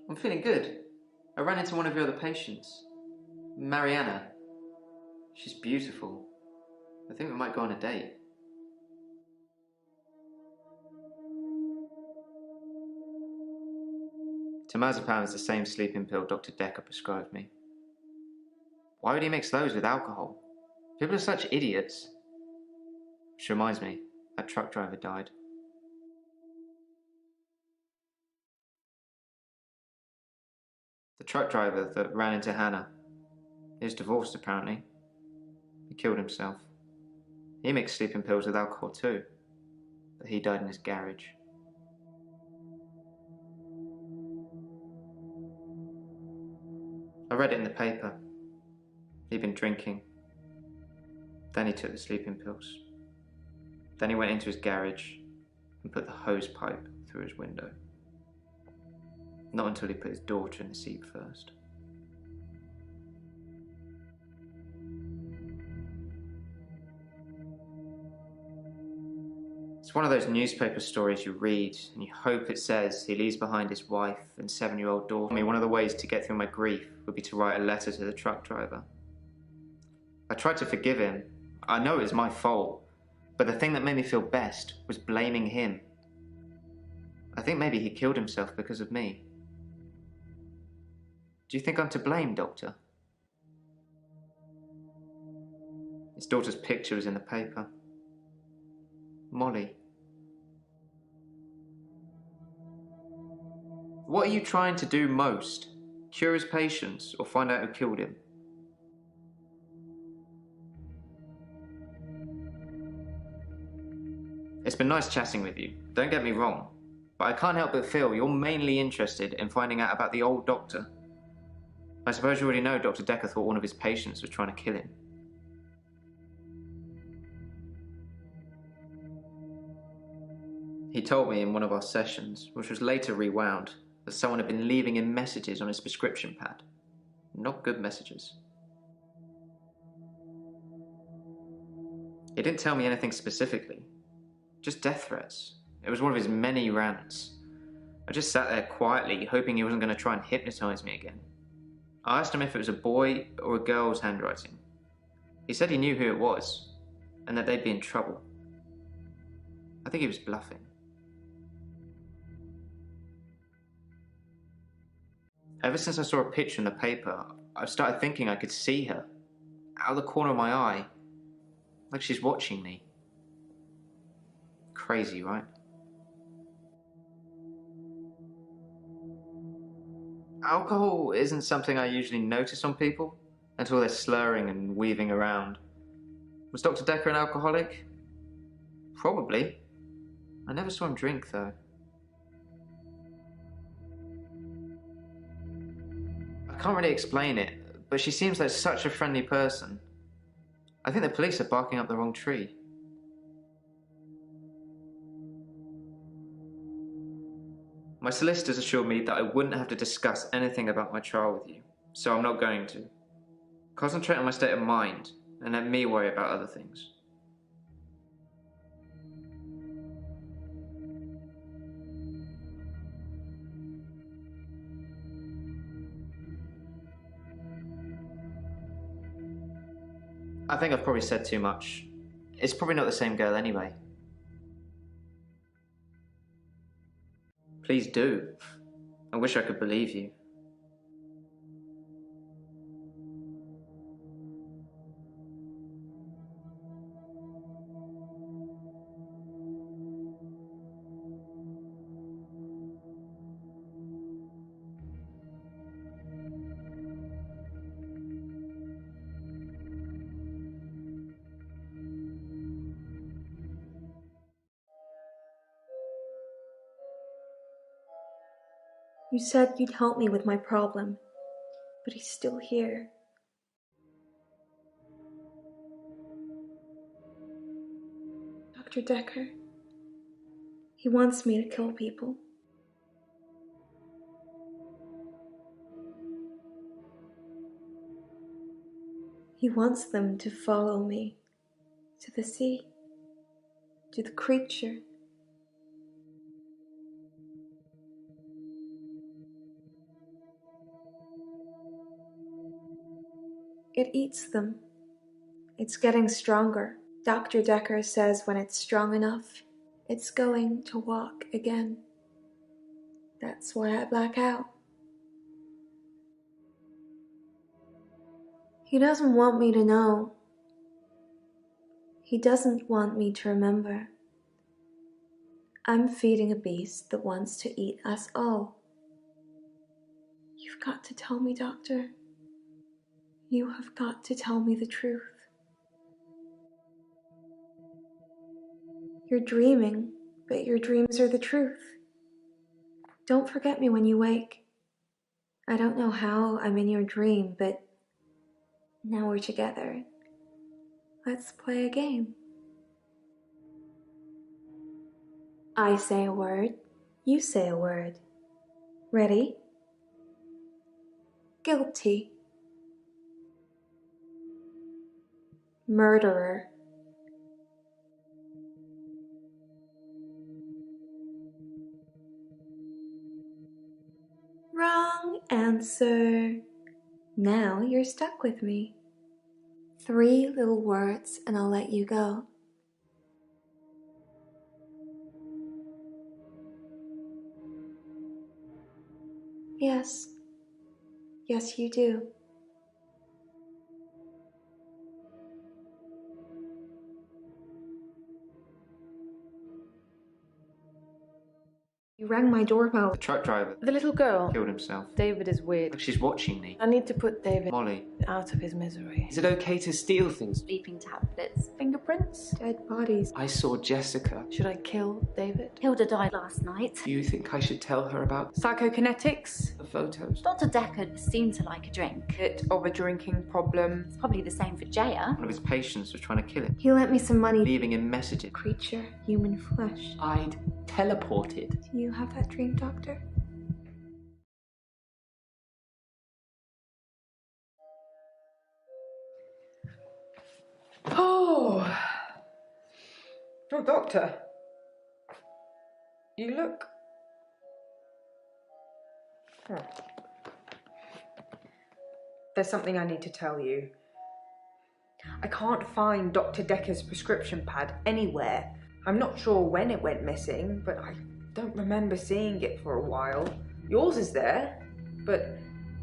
I'm feeling good. I ran into one of your other patients, Mariana. She's beautiful. I think we might go on a date. Temazepam is the same sleeping pill Dr. Dekker prescribed me. Why would he mix those with alcohol? People are such idiots. Which reminds me, that truck driver died. The truck driver that ran into Hannah. He was divorced, apparently. He killed himself. He mixed sleeping pills with alcohol too, but he died in his garage. I read it in the paper. He'd been drinking. Then he took the sleeping pills. Then he went into his garage and put the hose pipe through his window. Not until he put his daughter in the seat first. It's one of those newspaper stories you read and you hope it says he leaves behind his wife and 7-year-old daughter. I mean, one of the ways to get through my grief would be to write a letter to the truck driver. I tried to forgive him. I know it was my fault, but the thing that made me feel best was blaming him. I think maybe he killed himself because of me. Do you think I'm to blame, Doctor? His daughter's picture was in the paper. Molly. What are you trying to do most? Cure his patients or find out who killed him? It's been nice chatting with you, don't get me wrong, but I can't help but feel you're mainly interested in finding out about the old doctor. I suppose you already know Dr. Dekker thought one of his patients was trying to kill him. He told me in one of our sessions, which was later rewound, that someone had been leaving him messages on his prescription pad. Not good messages. He didn't tell me anything specifically, just death threats. It was one of his many rants. I just sat there quietly, hoping he wasn't going to try and hypnotise me again. I asked him if it was a boy or a girl's handwriting. He said he knew who it was, and that they'd be in trouble. I think he was bluffing. Ever since I saw a picture in the paper, I've started thinking I could see her, out of the corner of my eye, like she's watching me. Crazy, right? Alcohol isn't something I usually notice on people until they're slurring and weaving around. Was Dr. Dekker an alcoholic? Probably. I never saw him drink, though. I can't really explain it, but she seems like such a friendly person. I think the police are barking up the wrong tree. My solicitors assured me that I wouldn't have to discuss anything about my trial with you, so I'm not going to. Concentrate on my state of mind, and let me worry about other things. I think I've probably said too much. It's probably not the same girl anyway. Please do. I wish I could believe you. You said you'd help me with my problem, but he's still here. Dr. Dekker, he wants me to kill people. He wants them to follow me to the sea, to the creature. It eats them. It's getting stronger. Dr. Dekker says when it's strong enough, it's going to walk again. That's why I black out. He doesn't want me to know. He doesn't want me to remember. I'm feeding a beast that wants to eat us all. You've got to tell me, Doctor. You have got to tell me the truth. You're dreaming, but your dreams are the truth. Don't forget me when you wake. I don't know how I'm in your dream, but now we're together. Let's play a game. I say a word, you say a word. Ready? Guilty. Murderer. Wrong answer. Now you're stuck with me. 3 little words and I'll let you go. Yes. Yes, you do. You rang my doorbell. The truck driver. The little girl. Killed himself. David is weird. Like she's watching me. I need to put David Molly. out of his misery. Is it okay to steal things? Sleeping tablets, fingerprints. Dead bodies. I saw Jessica. Should I kill David? Hilda died last night. Do you think I should tell her about Psychokinetics. the photos? Dr. Dekker seemed to like a drink. Bit of a drinking problem. It's probably the same for Jaya. One of his patients was trying to kill him. He lent me some money. Leaving him messages. Creature, human flesh. I'd teleported. Do you have that dream, Doctor? Oh, doctor. You look There's something I need to tell you. I can't find Dr. Dekker's prescription pad anywhere. I'm not sure when it went missing, but I don't remember seeing it for a while. Yours is there, but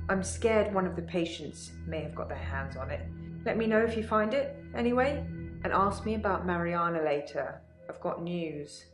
I'm scared one of the patients may have got their hands on it. Let me know if you find it, anyway, and ask me about Mariana later. I've got news.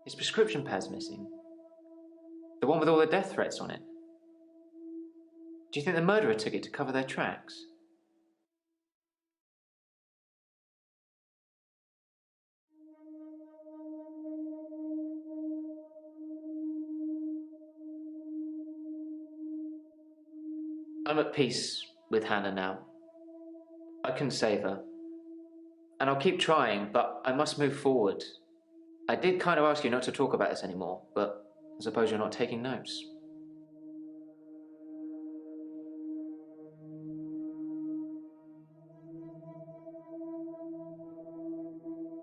His prescription pad's missing. The one with all the death threats on it. Do you think the murderer took it to cover their tracks? I'm at peace with Hannah now. I can save her. And I'll keep trying, but I must move forward. I did kind of ask you not to talk about this anymore, but I suppose you're not taking notes.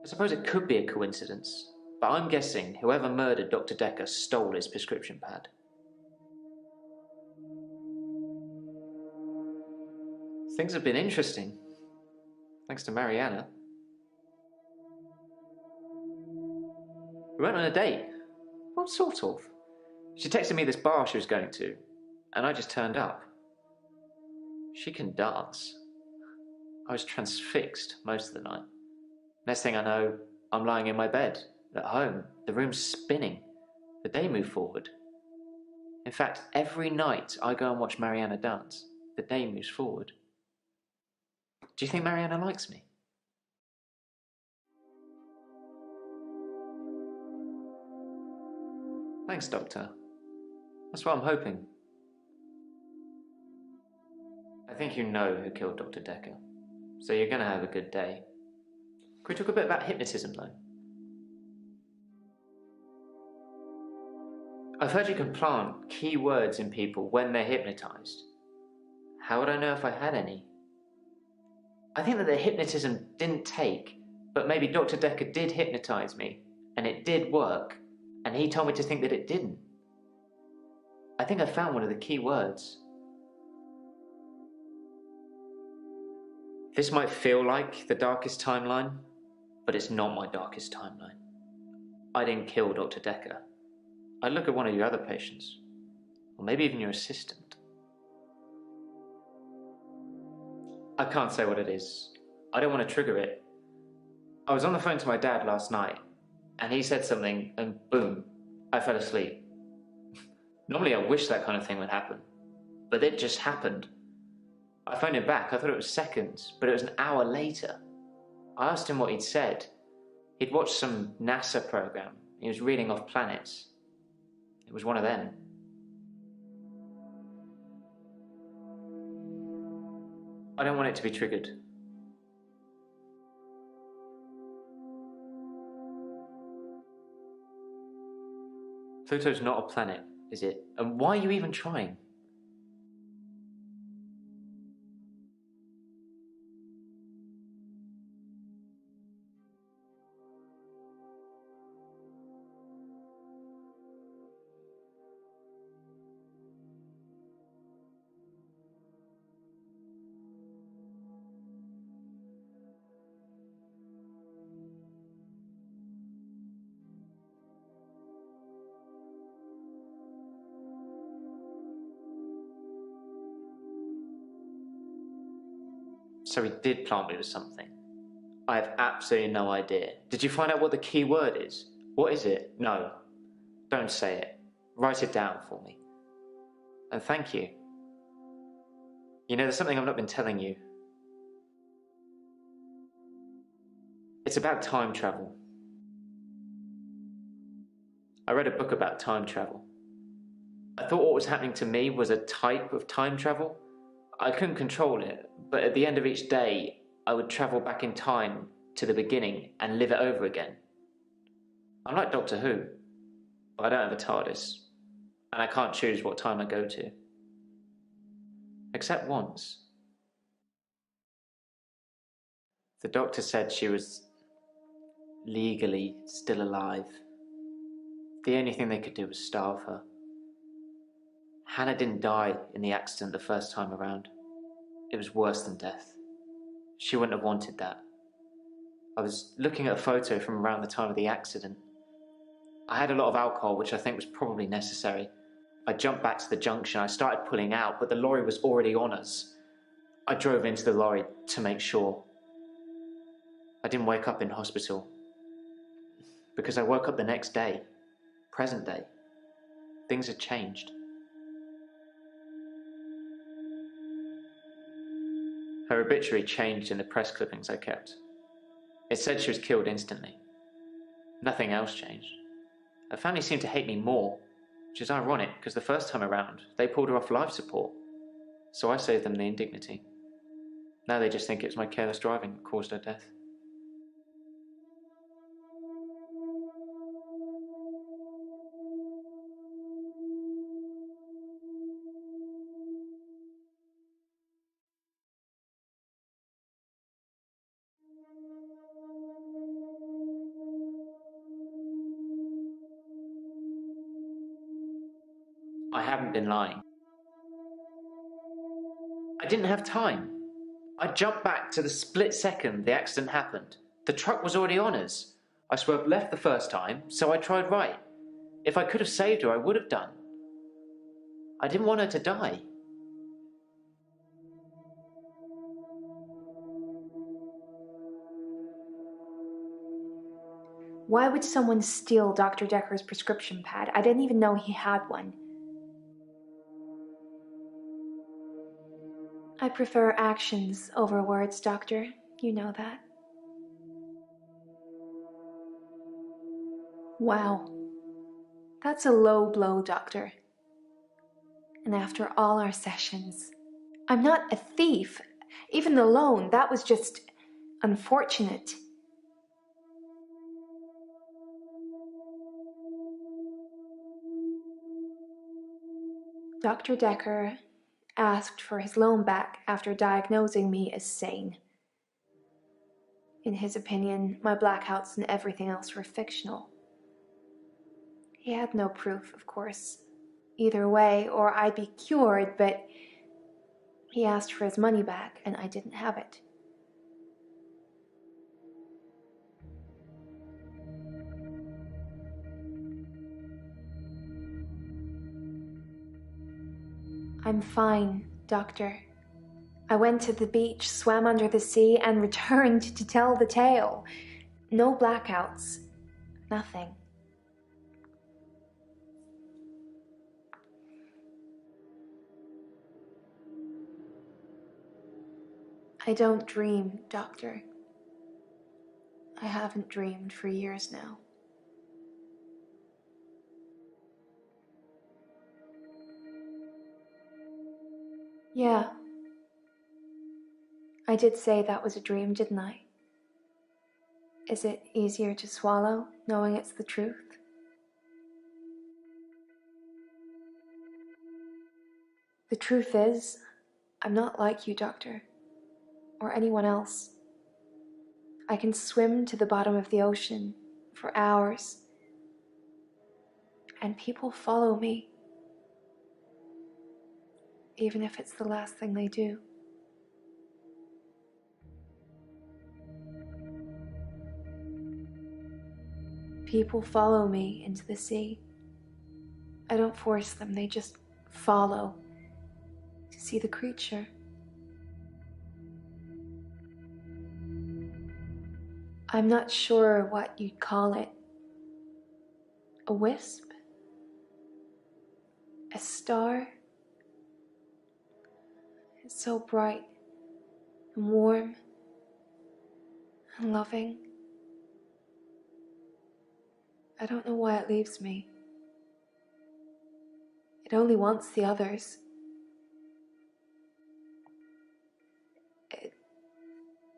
I suppose it could be a coincidence, but I'm guessing whoever murdered Dr. Dekker stole his prescription pad. Things have been interesting, thanks to Mariana. We went on a date. Well, sort of. She texted me this bar she was going to, and I just turned up. She can dance. I was transfixed most of the night. Next thing I know, I'm lying in my bed, at home. The room's spinning. The day moved forward. In fact, every night I go and watch Mariana dance, the day moves forward. Do you think Mariana likes me? Thanks, Doctor. That's what I'm hoping. I think you know who killed Dr. Dekker, so you're gonna have a good day. Can we talk a bit about hypnotism, though? I've heard you can plant key words in people when they're hypnotized. How would I know if I had any? I think that the hypnotism didn't take, but maybe Dr. Dekker did hypnotize me, and it did work, and he told me to think that it didn't. I think I found one of the key words. This might feel like the darkest timeline, but it's not my darkest timeline. I didn't kill Dr. Dekker. I look at one of your other patients, or maybe even your assistant. I can't say what it is. I don't want to trigger it. I was on the phone to my dad last night, and he said something, and boom, I fell asleep. Normally I wish that kind of thing would happen, but it just happened. I phoned him back. I thought it was seconds, but it was an hour later. I asked him what he'd said. He'd watched some NASA program. He was reading off planets. It was one of them. I don't want it to be triggered. Pluto's not a planet, is it? And why are you even trying? So he did plant me with something. I have absolutely no idea. Did you find out what the key word is? What is it? No. Don't say it. Write it down for me. And thank you. You know, there's something I've not been telling you. It's about time travel. I read a book about time travel. I thought what was happening to me was a type of time travel. I couldn't control it, but at the end of each day, I would travel back in time to the beginning and live it over again. I'm like Doctor Who, but I don't have a TARDIS, and I can't choose what time I go to. Except once. The doctor said she was legally still alive. The only thing they could do was starve her. Hannah didn't die in the accident the first time around. It was worse than death. She wouldn't have wanted that. I was looking at a photo from around the time of the accident. I had a lot of alcohol, which I think was probably necessary. I jumped back to the junction. I started pulling out, but the lorry was already on us. I drove into the lorry to make sure. I didn't wake up in hospital because I woke up the next day, present day. Things had changed. Her obituary changed in the press clippings I kept. It said she was killed instantly. Nothing else changed. Her family seemed to hate me more, which is ironic because the first time around, they pulled her off life support. So I saved them the indignity. Now they just think it was my careless driving that caused her death. I haven't been lying. I didn't have time. I jumped back to the split second the accident happened. The truck was already on us. I swerved left the first time, so I tried right. If I could have saved her, I would have done. I didn't want her to die. Why would someone steal Dr. Dekker's prescription pad? I didn't even know he had one. I prefer actions over words, Doctor. You know that. Wow. That's a low blow, Doctor. And after all our sessions, I'm not a thief. Even the loan, that was just unfortunate. Dr. Dekker asked for his loan back after diagnosing me as sane. In his opinion, my blackouts and everything else were fictional. He had no proof, of course, either way, or I'd be cured, but he asked for his money back, and I didn't have it. I'm fine, Doctor. I went to the beach, swam under the sea, and returned to tell the tale. No blackouts. Nothing. I don't dream, Doctor. I haven't dreamed for years now. Yeah. I did say that was a dream, didn't I? Is it easier to swallow, knowing it's the truth? The truth is, I'm not like you, Doctor, or anyone else. I can swim to the bottom of the ocean for hours, and people follow me, even if it's the last thing they do. People follow me into the sea. I don't force them, they just follow to see the creature. I'm not sure what you'd call it. A wisp? A star? It's so bright and warm and loving. I don't know why it leaves me. It only wants the others.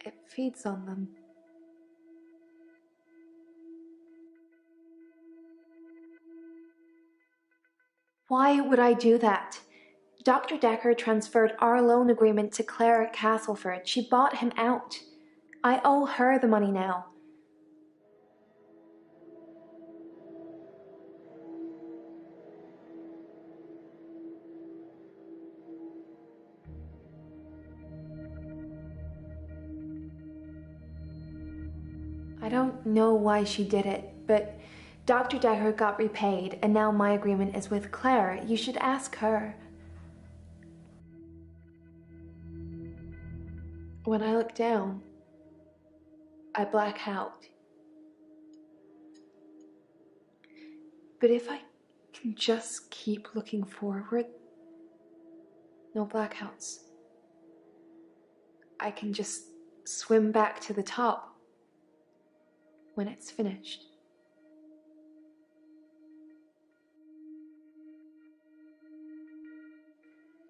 It feeds on them. Why would I do that? Dr. Dekker transferred our loan agreement to Claire at Castleford. She bought him out. I owe her the money now. I don't know why she did it, but Dr. Dekker got repaid, and now my agreement is with Claire. You should ask her. When I look down, I black out. But if I can just keep looking forward, no blackouts. I can just swim back to the top when it's finished.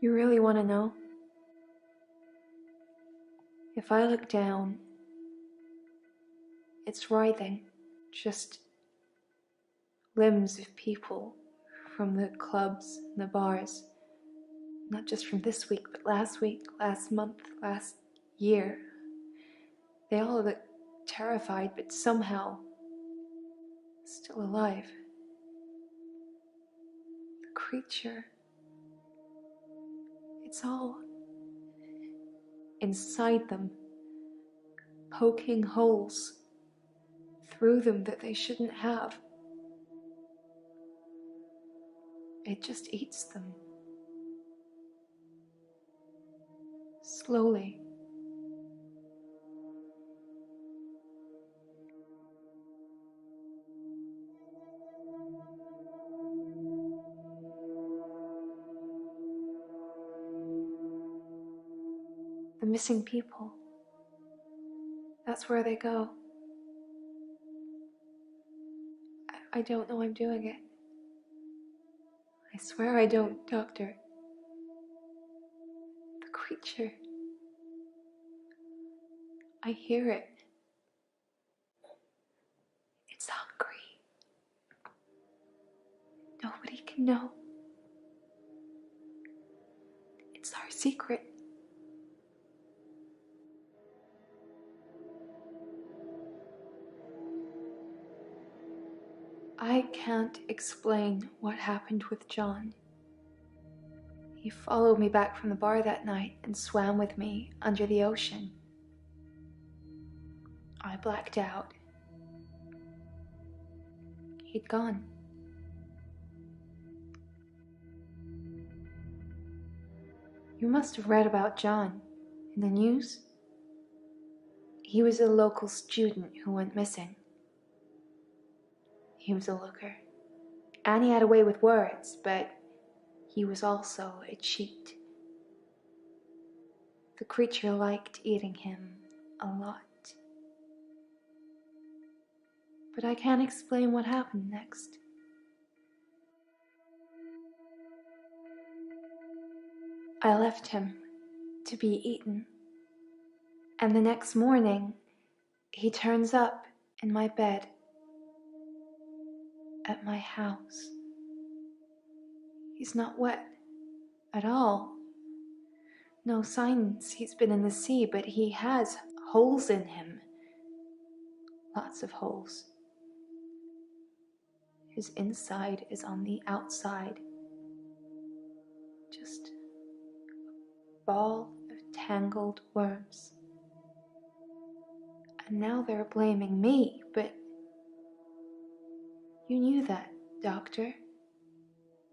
You really want to know? If I look down, it's writhing, just limbs of people from the clubs and the bars. Not just from this week, but last week, last month, last year. They all look terrified, but somehow still alive. The creature, it's all inside them, poking holes through them that they shouldn't have. It just eats them. Slowly. The missing people. That's where they go. I don't know I'm doing it. I swear I don't, Doctor. The creature. I hear it. It's hungry. Nobody can know. It's our secret. I can't explain what happened with John. He followed me back from the bar that night and swam with me under the ocean. I blacked out. He'd gone. You must have read about John in the news. He was a local student who went missing. He was a looker. And he had a way with words, but he was also a cheat. The creature liked eating him a lot. But I can't explain what happened next. I left him to be eaten. And the next morning, he turns up in my bed at my house. He's not wet at all. No signs he's been in the sea, but he has holes in him. Lots of holes. His inside is on the outside. Just a ball of tangled worms. And now they're blaming me, but you knew that, Doctor,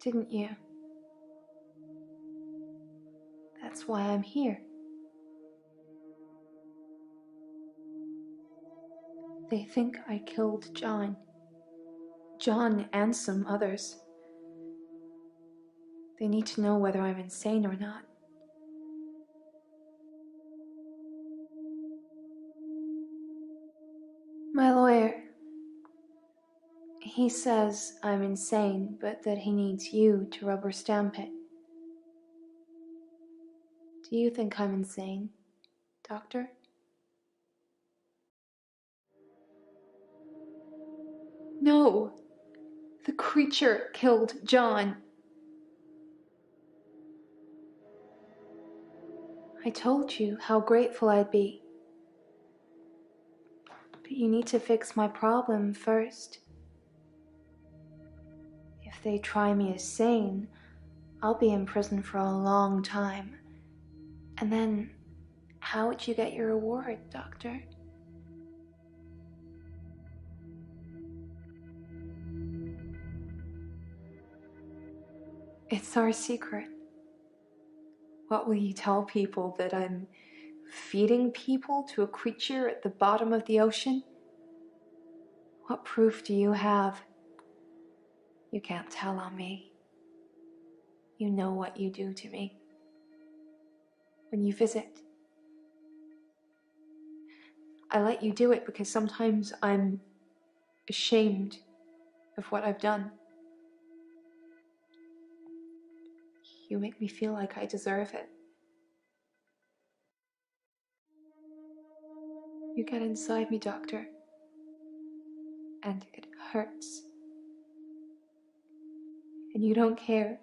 didn't you? That's why I'm here. They think I killed John. John and some others. They need to know whether I'm insane or not. My lawyer, he says I'm insane, but that he needs you to rubber stamp it. Do you think I'm insane, Doctor? No, the creature killed John. I told you how grateful I'd be. But you need to fix my problem first. If they try me as sane, I'll be in prison for a long time. And then, how would you get your reward, Doctor? It's our secret. What will you tell people, that I'm feeding people to a creature at the bottom of the ocean? What proof do you have? You can't tell on me. You know what you do to me. When you visit, I let you do it because sometimes I'm ashamed of what I've done. You make me feel like I deserve it. You get inside me, Doctor, and it hurts. And you don't care.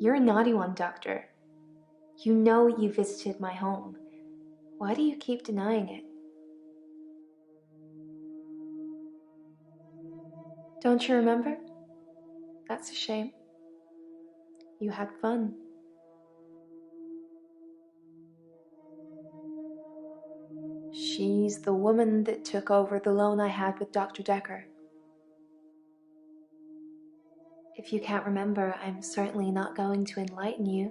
You're a naughty one, Doctor. You know you visited my home. Why do you keep denying it? Don't you remember? That's a shame. You had fun. She's the woman that took over the loan I had with Dr. Dekker. If you can't remember, I'm certainly not going to enlighten you.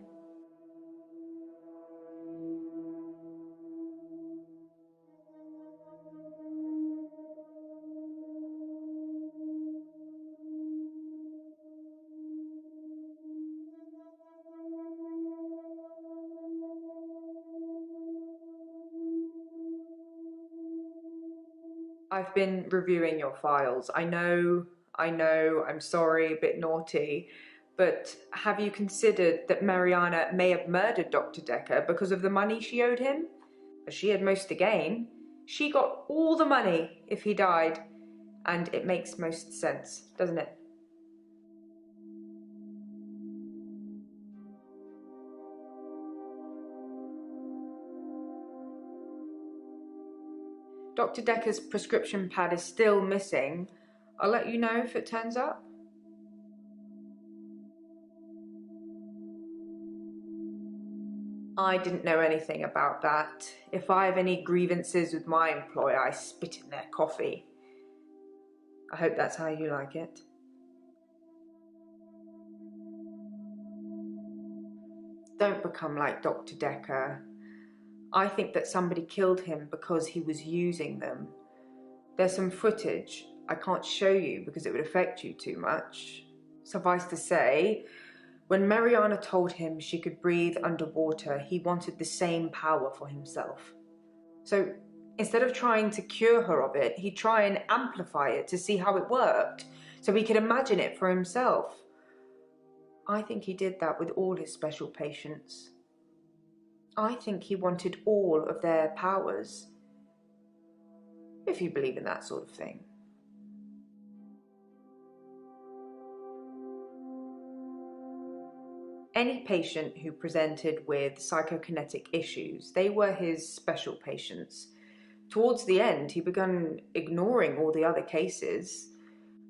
I've been reviewing your files. I know, I'm sorry, a bit naughty, but have you considered that Mariana may have murdered Dr. Dekker because of the money she owed him? As she had most to gain. She got all the money if he died, and it makes most sense, doesn't it? Dr. Dekker's prescription pad is still missing. I'll let you know if it turns up. I didn't know anything about that. If I have any grievances with my employer, I spit in their coffee. I hope that's how you like it. Don't become like Dr. Dekker. I think that somebody killed him because he was using them. There's some footage I can't show you because it would affect you too much. Suffice to say, when Mariana told him she could breathe underwater, he wanted the same power for himself. So instead of trying to cure her of it, he'd try and amplify it to see how it worked, so he could imagine it for himself. I think he did that with all his special patients. I think he wanted all of their powers, if you believe in that sort of thing. Any patient who presented with psychokinetic issues, they were his special patients. Towards the end, he began ignoring all the other cases.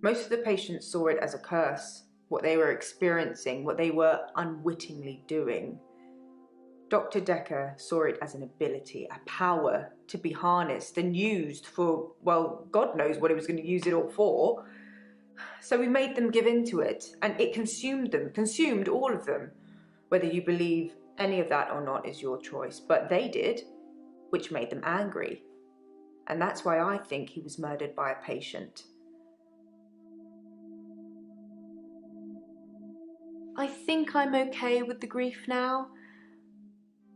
Most of the patients saw it as a curse, what they were experiencing, what they were unwittingly doing. Dr. Dekker saw it as an ability, a power to be harnessed and used for, well, God knows what he was going to use it all for. So he made them give in to it, and it consumed them, consumed all of them. Whether you believe Any of that or not is your choice, but they did, which made them angry. And that's why I think he was murdered by a patient. I think I'm okay with the grief now.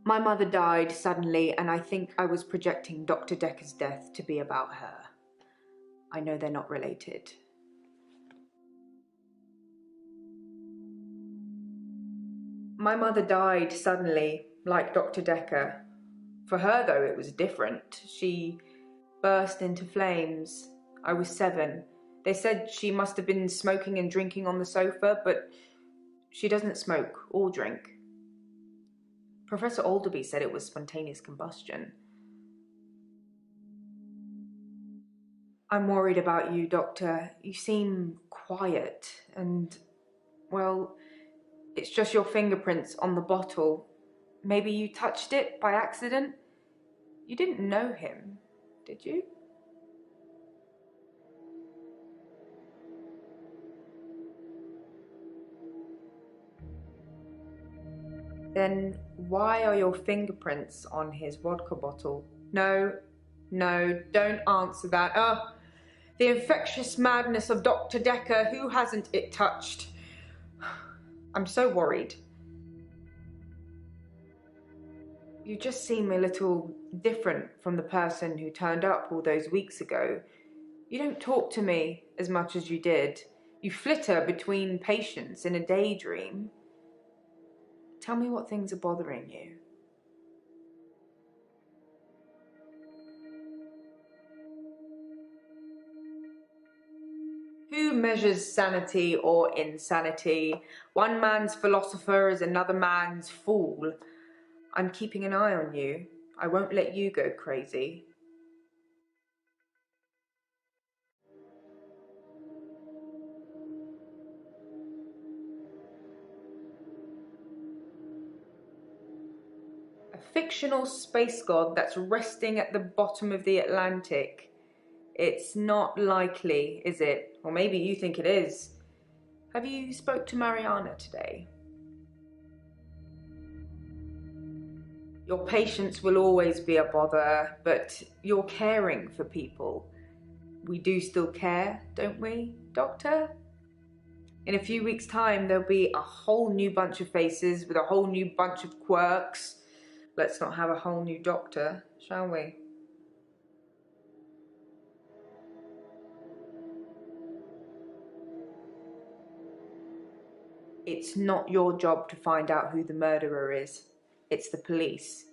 My mother died suddenly, and I think I was projecting Dr. Dekker's death to be about her. I know they're not related. My mother died suddenly, like Dr. Dekker. For her, though, it was different. She burst into flames. I was 7. They said she must have been smoking and drinking on the sofa, but she doesn't smoke or drink. Professor Alderby said it was spontaneous combustion. I'm worried about you, Doctor. You seem quiet and, well, it's just your fingerprints on the bottle. Maybe you touched it by accident? You didn't know him, did you? Then why are your fingerprints on his vodka bottle? No, don't answer that. Oh, the infectious madness of Dr. Dekker, who hasn't it touched? I'm so worried. You just seem a little different from the person who turned up all those weeks ago. You don't talk to me as much as you did. You flitter between patients in a daydream. Tell me what things are bothering you. Who measures sanity or insanity? One man's philosopher is another man's fool. I'm keeping an eye on you. I won't let you go crazy. A fictional space god that's resting at the bottom of the Atlantic. It's not likely, is it? Or maybe you think it is. Have you spoke to Mariana today? Your patients will always be a bother, but you're caring for people. We do still care, don't we, Doctor? In a few weeks' time, there'll be a whole new bunch of faces with a whole new bunch of quirks. Let's not have a whole new doctor, shall we? It's not your job to find out who the murderer is. It's the police.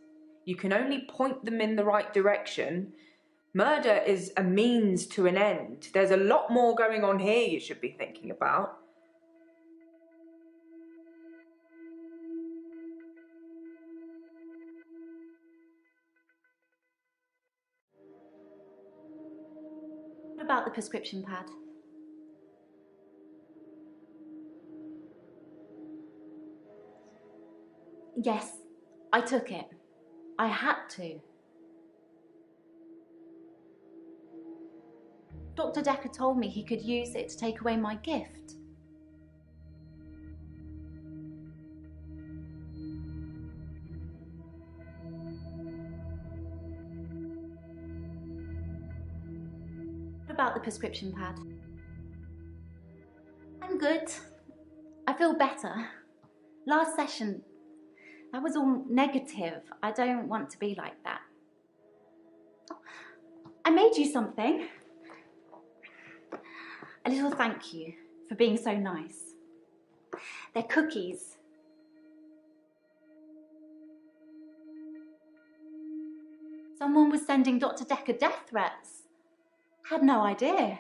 You can only point them in the right direction. Murder is a means to an end. There's a lot more going on here you should be thinking about. What about the prescription pad? Yes, I took it. I had to. Dr. Dekker told me he could use it to take away my gift. What about the prescription pad? I'm good. I feel better. Last session, that was all negative. I don't want to be like that. I made you something. A little thank you for being so nice. They're cookies. Someone was sending Dr. Dekker death threats. Had no idea.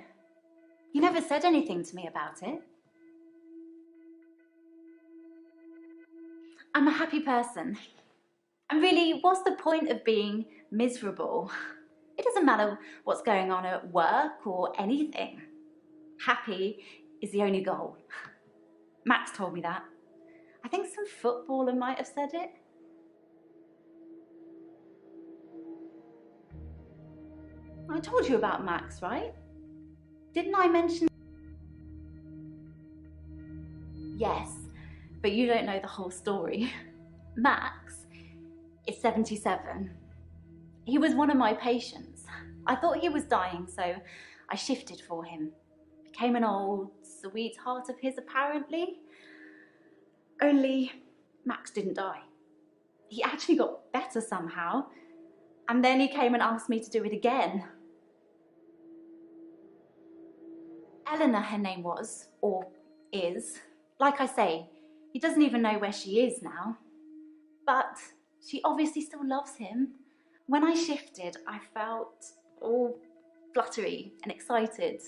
He never said anything to me about it. I'm a happy person. And really, what's the point of being miserable? It doesn't matter what's going on at work or anything. Happy is the only goal. Max told me that. I think some footballer might have said it. I told you about Max, right? Didn't I mention? Yes, but you don't know the whole story. Max is 77. He was one of my patients. I thought he was dying, so I shifted for him. Became an old sweetheart of his, apparently. Only Max didn't die. He actually got better somehow. And then he came and asked me to do it again. Eleanor, her name was, or is. Like I say, he doesn't even know where she is now. But she obviously still loves him. When I shifted, I felt all fluttery and excited.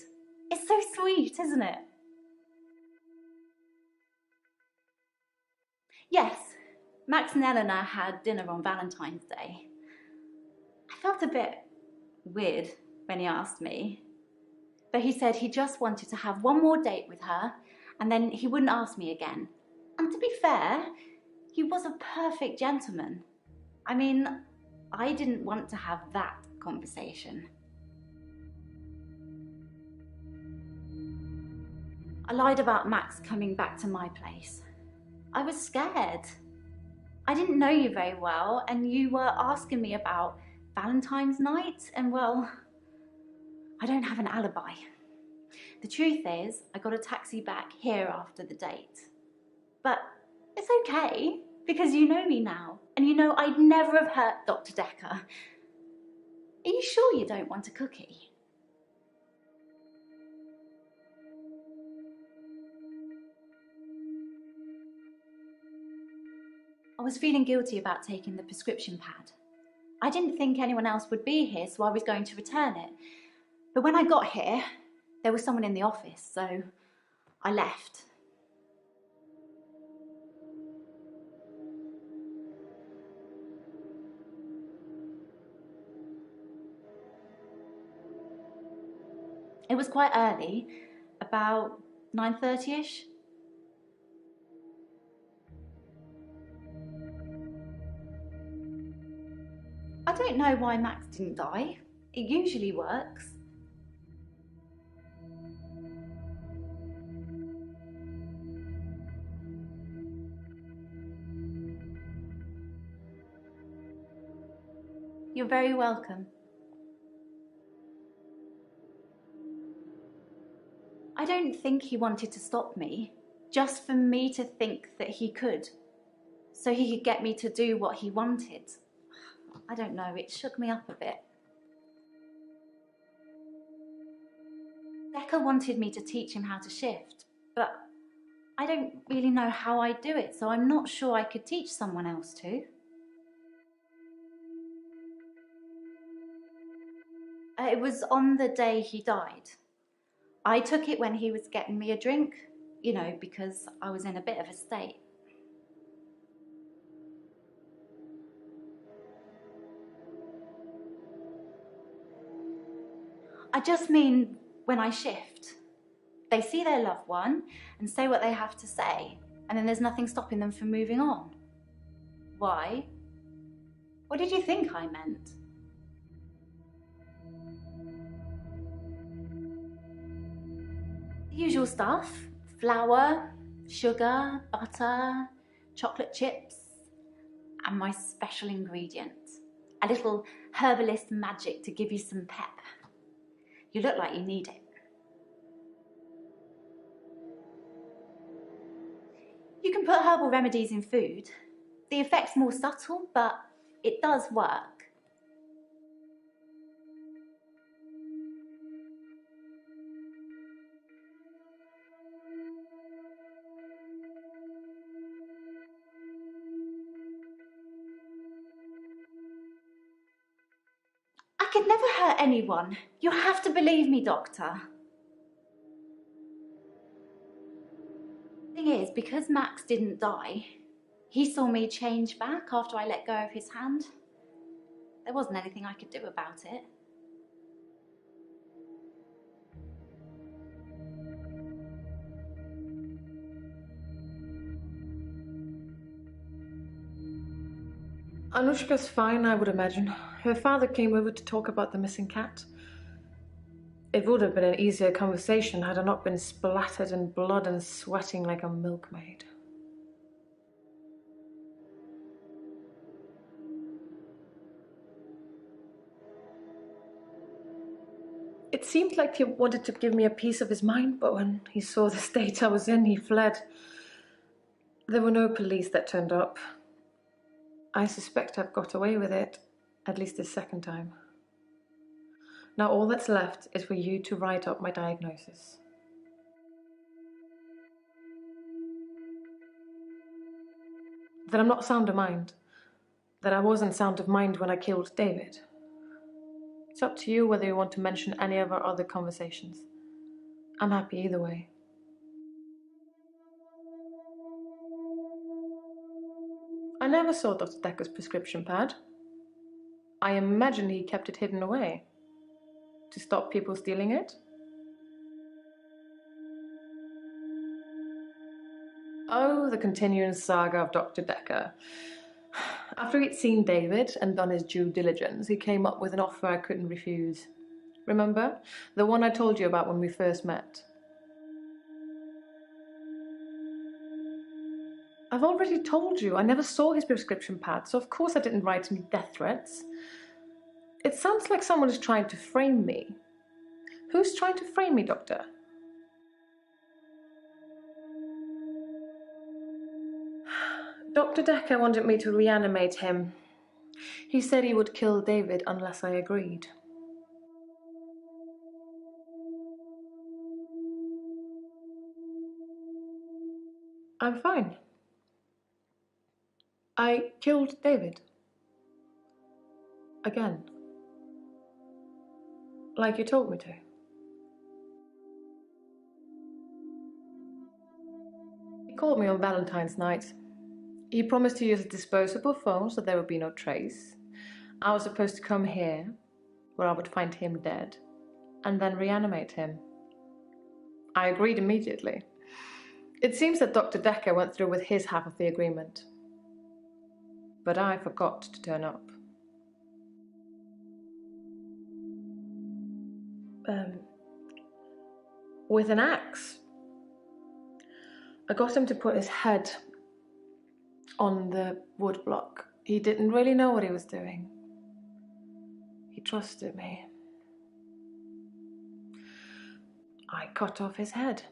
It's so sweet, isn't it? Yes, Max and Eleanor had dinner on Valentine's Day. I felt a bit weird when he asked me. But he said he just wanted to have one more date with her and then he wouldn't ask me again. And to be fair, he was a perfect gentleman. I mean, I didn't want to have that conversation. I lied about Max coming back to my place. I was scared. I didn't know you very well, and you were asking me about Valentine's night, and well, I don't have an alibi. The truth is, I got a taxi back here after the date. But it's okay, because you know me now, and you know I'd never have hurt Dr. Dekker. Are you sure you don't want a cookie? I was feeling guilty about taking the prescription pad. I didn't think anyone else would be here, so I was going to return it. But when I got here, there was someone in the office, so I left. It was quite early, about 9:30ish. I don't know why Max didn't die. It usually works. You're very welcome. I don't think he wanted to stop me, just for me to think that he could, so he could get me to do what he wanted. I don't know, it shook me up a bit. Dekker wanted me to teach him how to shift, but I don't really know how I'd do it, so I'm not sure I could teach someone else to. It was on the day he died. I took it when he was getting me a drink, you know, because I was in a bit of a state. I just mean when I shift. They see their loved one and say what they have to say, and then there's nothing stopping them from moving on. Why? What did you think I meant? The usual stuff: flour, sugar, butter, chocolate chips, and my special ingredient, a little herbalist magic to give you some pep. You look like you need it. You can put herbal remedies in food. The effect's more subtle, but it does work. I could never hurt anyone. You have to believe me, Doctor. Thing is, because Max didn't die, he saw me change back after I let go of his hand. There wasn't anything I could do about it. Anushka's fine, I would imagine. Her father came over to talk about the missing cat. It would have been an easier conversation had I not been splattered in blood and sweating like a milkmaid. It seemed like he wanted to give me a piece of his mind, but when he saw the state I was in, he fled. There were no police that turned up. I suspect I've got away with it, at least this second time. Now all that's left is for you to write up my diagnosis. That I'm not sound of mind. That I wasn't sound of mind when I killed David. It's up to you whether you want to mention any of our other conversations. I'm happy either way. I never saw Dr. Dekker's prescription pad. I imagine he kept it hidden away. To stop people stealing it? Oh, the continuing saga of Dr. Dekker. After he'd seen David and done his due diligence, he came up with an offer I couldn't refuse. Remember? The one I told you about when we first met. I've already told you, I never saw his prescription pad, so of course I didn't write any death threats. It sounds like someone is trying to frame me. Who's trying to frame me, Doctor? Dr. Dekker wanted me to reanimate him. He said he would kill David unless I agreed. I'm fine. I killed David. Again. Like you told me to. He called me on Valentine's night. He promised to use a disposable phone so there would be no trace. I was supposed to come here, where I would find him dead, and then reanimate him. I agreed immediately. It seems that Dr. Dekker went through with his half of the agreement. But I forgot to turn up. With an axe. I got him to put his head on the wood block. He didn't really know what he was doing. He trusted me. I cut off his head.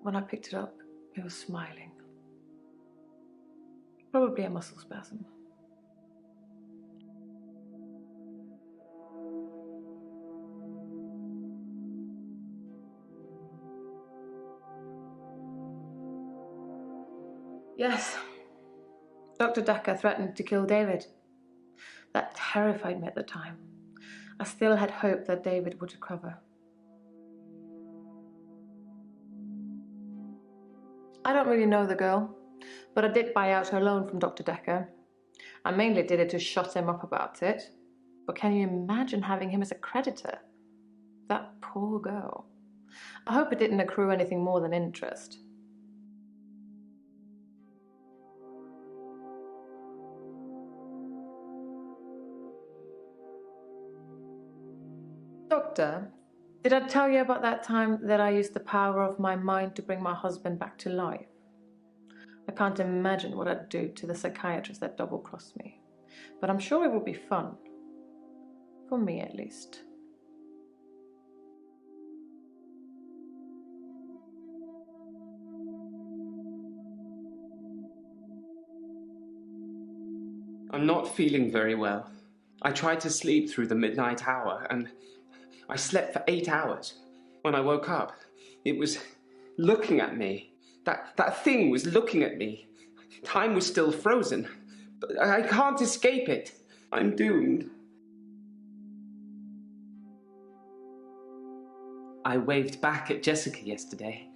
When I picked it up, he was smiling. Probably a muscle spasm. Yes, Dr. Dekker threatened to kill David. That terrified me at the time. I still had hope that David would recover. I don't really know the girl, but I did buy out her loan from Dr. Dekker. I mainly did it to shut him up about it. But can you imagine having him as a creditor? That poor girl. I hope it didn't accrue anything more than interest. Doctor, did I tell you about that time that I used the power of my mind to bring my husband back to life? I can't imagine what I'd do to the psychiatrist that double-crossed me, but I'm sure it would be fun. For me, at least. I'm not feeling very well. I tried to sleep through the midnight hour, and I slept for 8 hours. When I woke up, it was looking at me. That thing was looking at me. Time was still frozen, but I can't escape it. I'm doomed. I waved back at Jessica yesterday,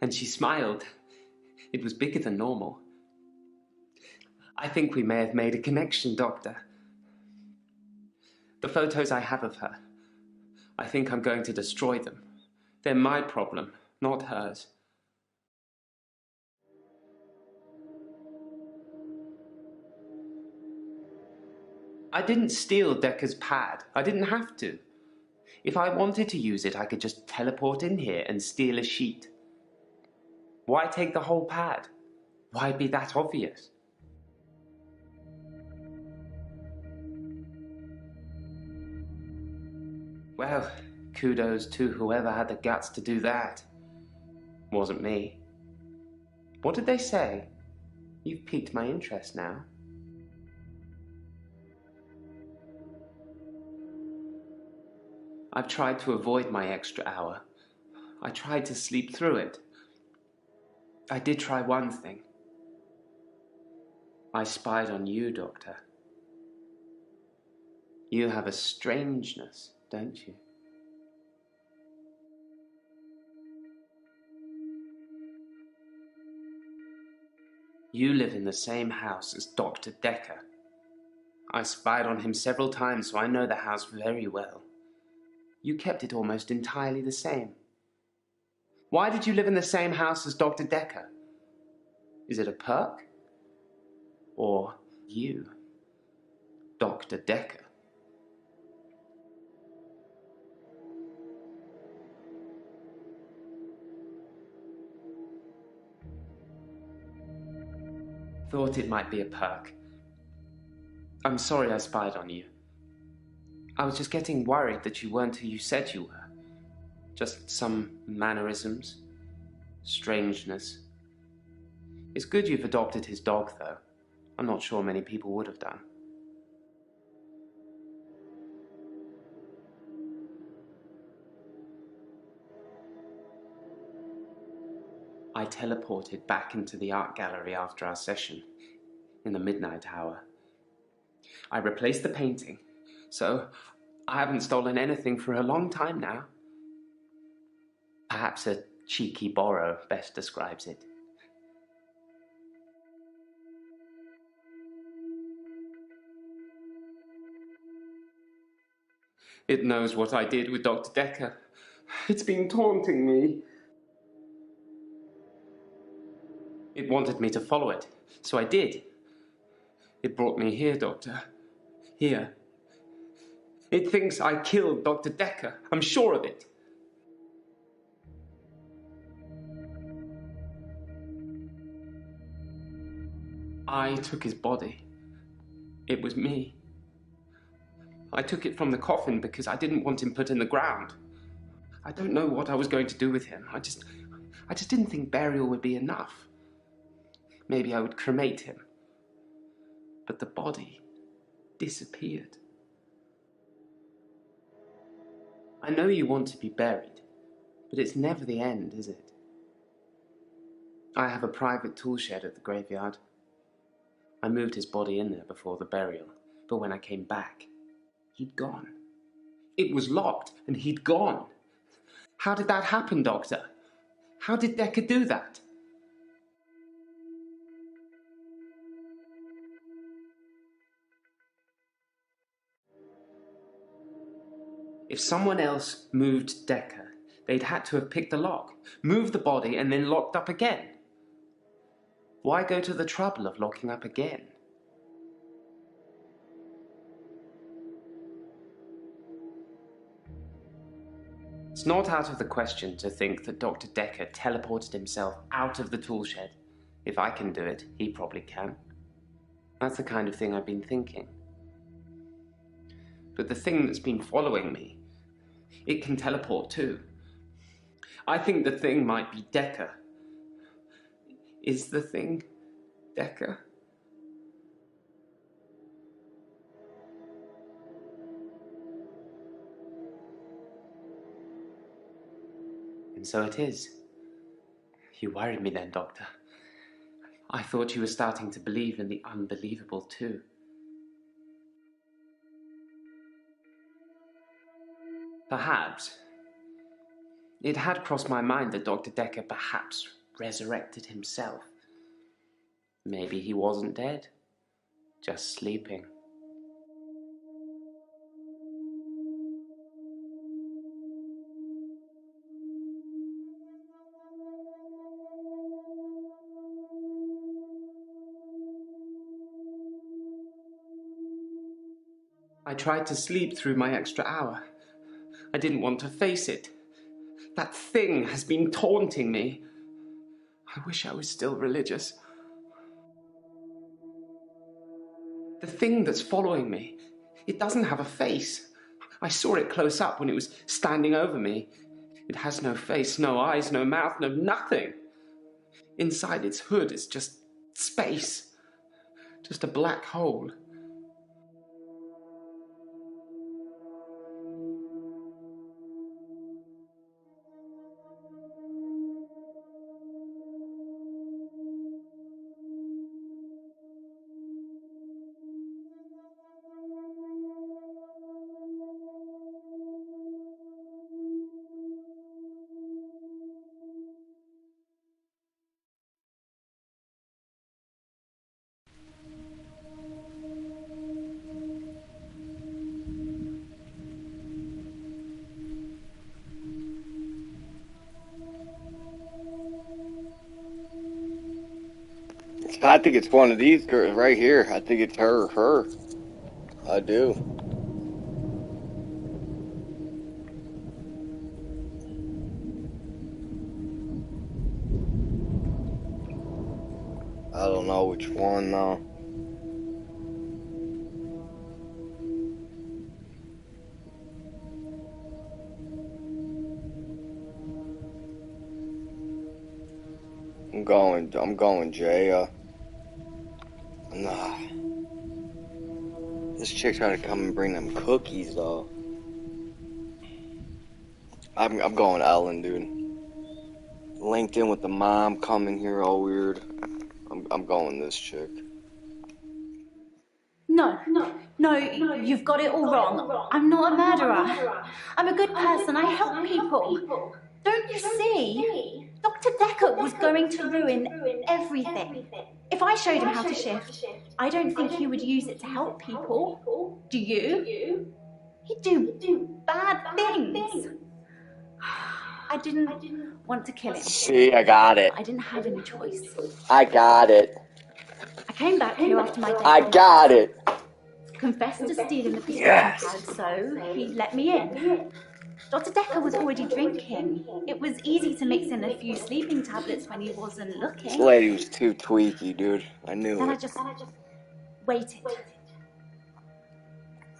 and she smiled. It was bigger than normal. I think we may have made a connection, Doctor. The photos I have of her, I think I'm going to destroy them. They're my problem, not hers. I didn't steal Dekker's pad. I didn't have to. If I wanted to use it, I could just teleport in here and steal a sheet. Why take the whole pad? Why be that obvious? Well, kudos to whoever had the guts to do that. Wasn't me. What did they say? You've piqued my interest now. I've tried to avoid my extra hour. I tried to sleep through it. I did try one thing. I spied on you, Doctor. You have a strangeness, don't you? You live in the same house as Dr. Dekker. I spied on him several times, so I know the house very well. You kept it almost entirely the same. Why did you live in the same house as Dr. Dekker? Is it a perk? Or you, Dr. Dekker? Thought it might be a perk. I'm sorry I spied on you. I was just getting worried that you weren't who you said you were. Just some mannerisms, strangeness. It's good you've adopted his dog, though. I'm not sure many people would have done. I teleported back into the art gallery after our session, in the midnight hour. I replaced the painting, so I haven't stolen anything for a long time now. Perhaps a cheeky borrow best describes it. It knows what I did with Dr. Dekker. It's been taunting me. It wanted me to follow it, so I did. It brought me here, Doctor. Here. It thinks I killed Dr. Dekker. I'm sure of it. I took his body. It was me. I took it from the coffin because I didn't want him put in the ground. I don't know what I was going to do with him. I just didn't think burial would be enough. Maybe I would cremate him. But the body disappeared. I know you want to be buried, but it's never the end, is it? I have a private tool shed at the graveyard. I moved his body in there before the burial, but when I came back, he'd gone. It was locked, and he'd gone. How did that happen, Doctor? How did Dekker do that? If someone else moved Dekker, they'd had to have picked the lock, moved the body, and then locked up again. Why go to the trouble of locking up again? It's not out of the question to think that Dr. Dekker teleported himself out of the tool shed. If I can do it, he probably can. That's the kind of thing I've been thinking. But the thing that's been following me, it can teleport too. I think the thing might be Dekker. Is the thing Dekker? And so it is. You worried me then, Doctor. I thought you were starting to believe in the unbelievable too. Perhaps. It had crossed my mind that Dr. Dekker perhaps resurrected himself. Maybe he wasn't dead, just sleeping. I tried to sleep through my extra hour. I didn't want to face it. That thing has been taunting me. I wish I was still religious. The thing that's following me, it doesn't have a face. I saw it close up when it was standing over me. It has no face, no eyes, no mouth, no nothing. Inside its hood is just space. Just a black hole. I think it's one of these girls right here. I think it's her. I do. I don't know which one though. I'm going Jay. Nah. This chick tried to come and bring them cookies though. I'm going Ellen, dude. Linked in with the mom coming here all weird. I'm going this chick. No, you've got it all wrong. I'm not a murderer. I'm a good person. I help people. Don't you see? Dr. Dekker was going to ruin everything. If I showed him how to shift, I don't think he would use it to help people. Do you? He'd do bad things. I didn't want to kill him. See, I got it. I didn't have any choice. I got it. I came back here after my day. I got it. Confessed to stealing the prescription pad, so he let me in. Dr. Dekker was already drinking. It was easy to mix in a few sleeping tablets when he wasn't looking. This lady was too tweaky, dude. I knew Then it. I just waited.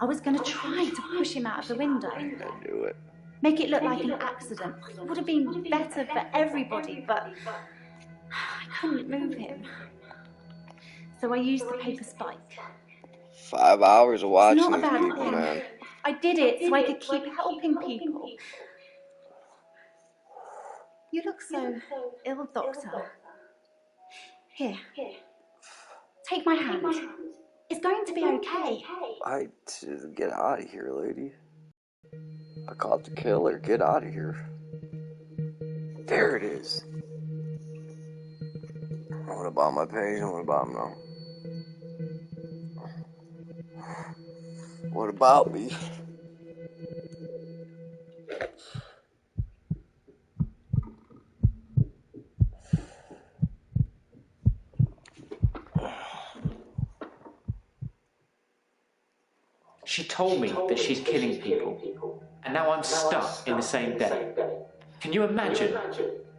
I was going to try to push him out of the window. I knew it. Make it look like an accident. It would have been better for everybody, but I couldn't move him. So I used the paper spike. 5 hours of watching It's not a these bad people, thing. man. I did it so I could keep helping people. You look so ill, Doctor. Here. Take my hand. It's going to be okay. Get out of here, lady. I caught the killer. Get out of here. There it is. What about my page and what about him now? What about me? She told me that she's killing people, and now I'm stuck in the same day. Can you imagine?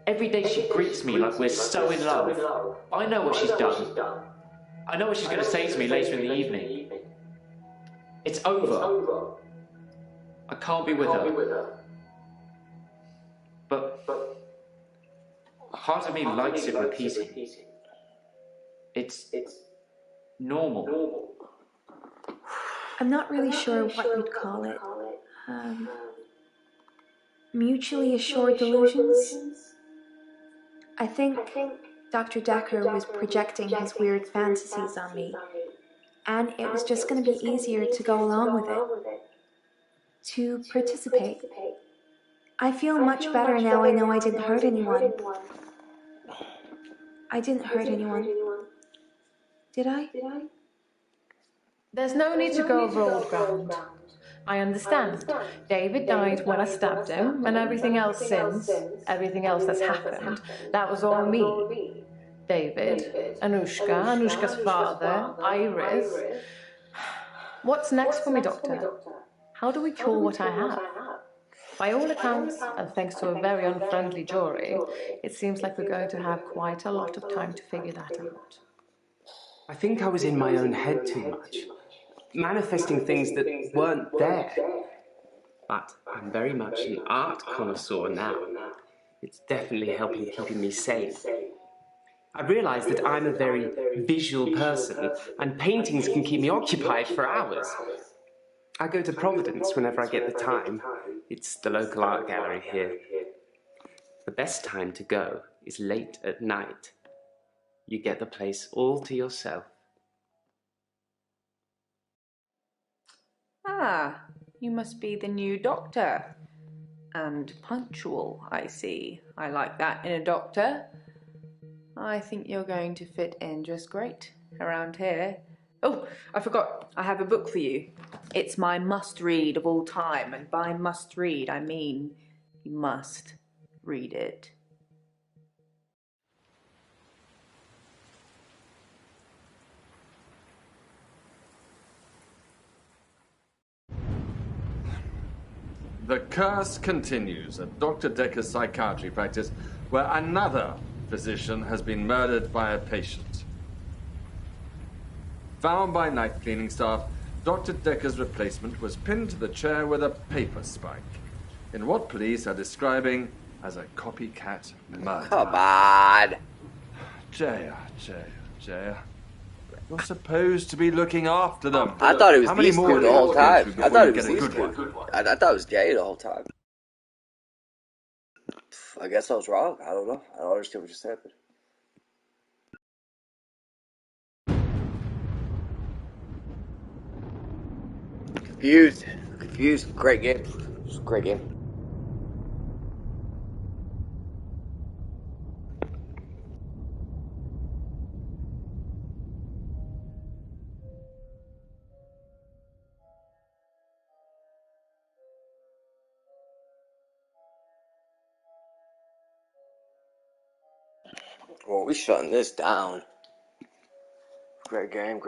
Every day she greets me like we're so in love. I know what she's done. I know what she's going to say to me later in the evening. It's over. I can't be with her. But part of me likes it repeating. It's normal. I'm not really sure what you'd call it. Mutually assured delusions? I think Dr. Dekker was projecting his weird fantasies on me, and it was just going to be easier to go along with it, to participate. I feel much better now I know I didn't hurt anyone. I didn't hurt anyone. Did I? There's no need to go over old ground. I understand. David died when I stabbed him, and everything else since, everything else that's happened, that was all me. David, Anushka's father, Iris. What's next for me, Doctor? How do we cure what I have? By all accounts, and thanks to a very unfriendly jury, it seems like we're going to have quite a lot of time to figure that out. I think I was in my own head too much, manifesting things that weren't there. but I'm very much an art connoisseur now. It's definitely helping keeping me sane. I've realised that I'm a very visual person, and paintings can keep me occupied for hours. I go to Providence whenever I get the time. It's the local art gallery here. The best time to go is late at night. You get the place all to yourself. Ah, you must be the new doctor. And punctual, I see. I like that in a doctor. I think you're going to fit in just great around here. Oh, I forgot. I have a book for you. It's my must-read of all time, and by must-read, I mean you must read it. The curse continues at Dr. Dekker's psychiatry practice, where another physician has been murdered by a patient. Found by night cleaning staff, Dr. Dekker's replacement was pinned to the chair with a paper spike, in what police are describing as a copycat murder. Come on! Jaya. You're supposed to be looking after them. I thought it was How many these more two the whole time. I thought it was get a these good two. one? I thought it was gay the whole time. I guess I was wrong. I don't know. I don't understand what just happened. Confused. Great game. Great game. Well, we shutting this down. Great game.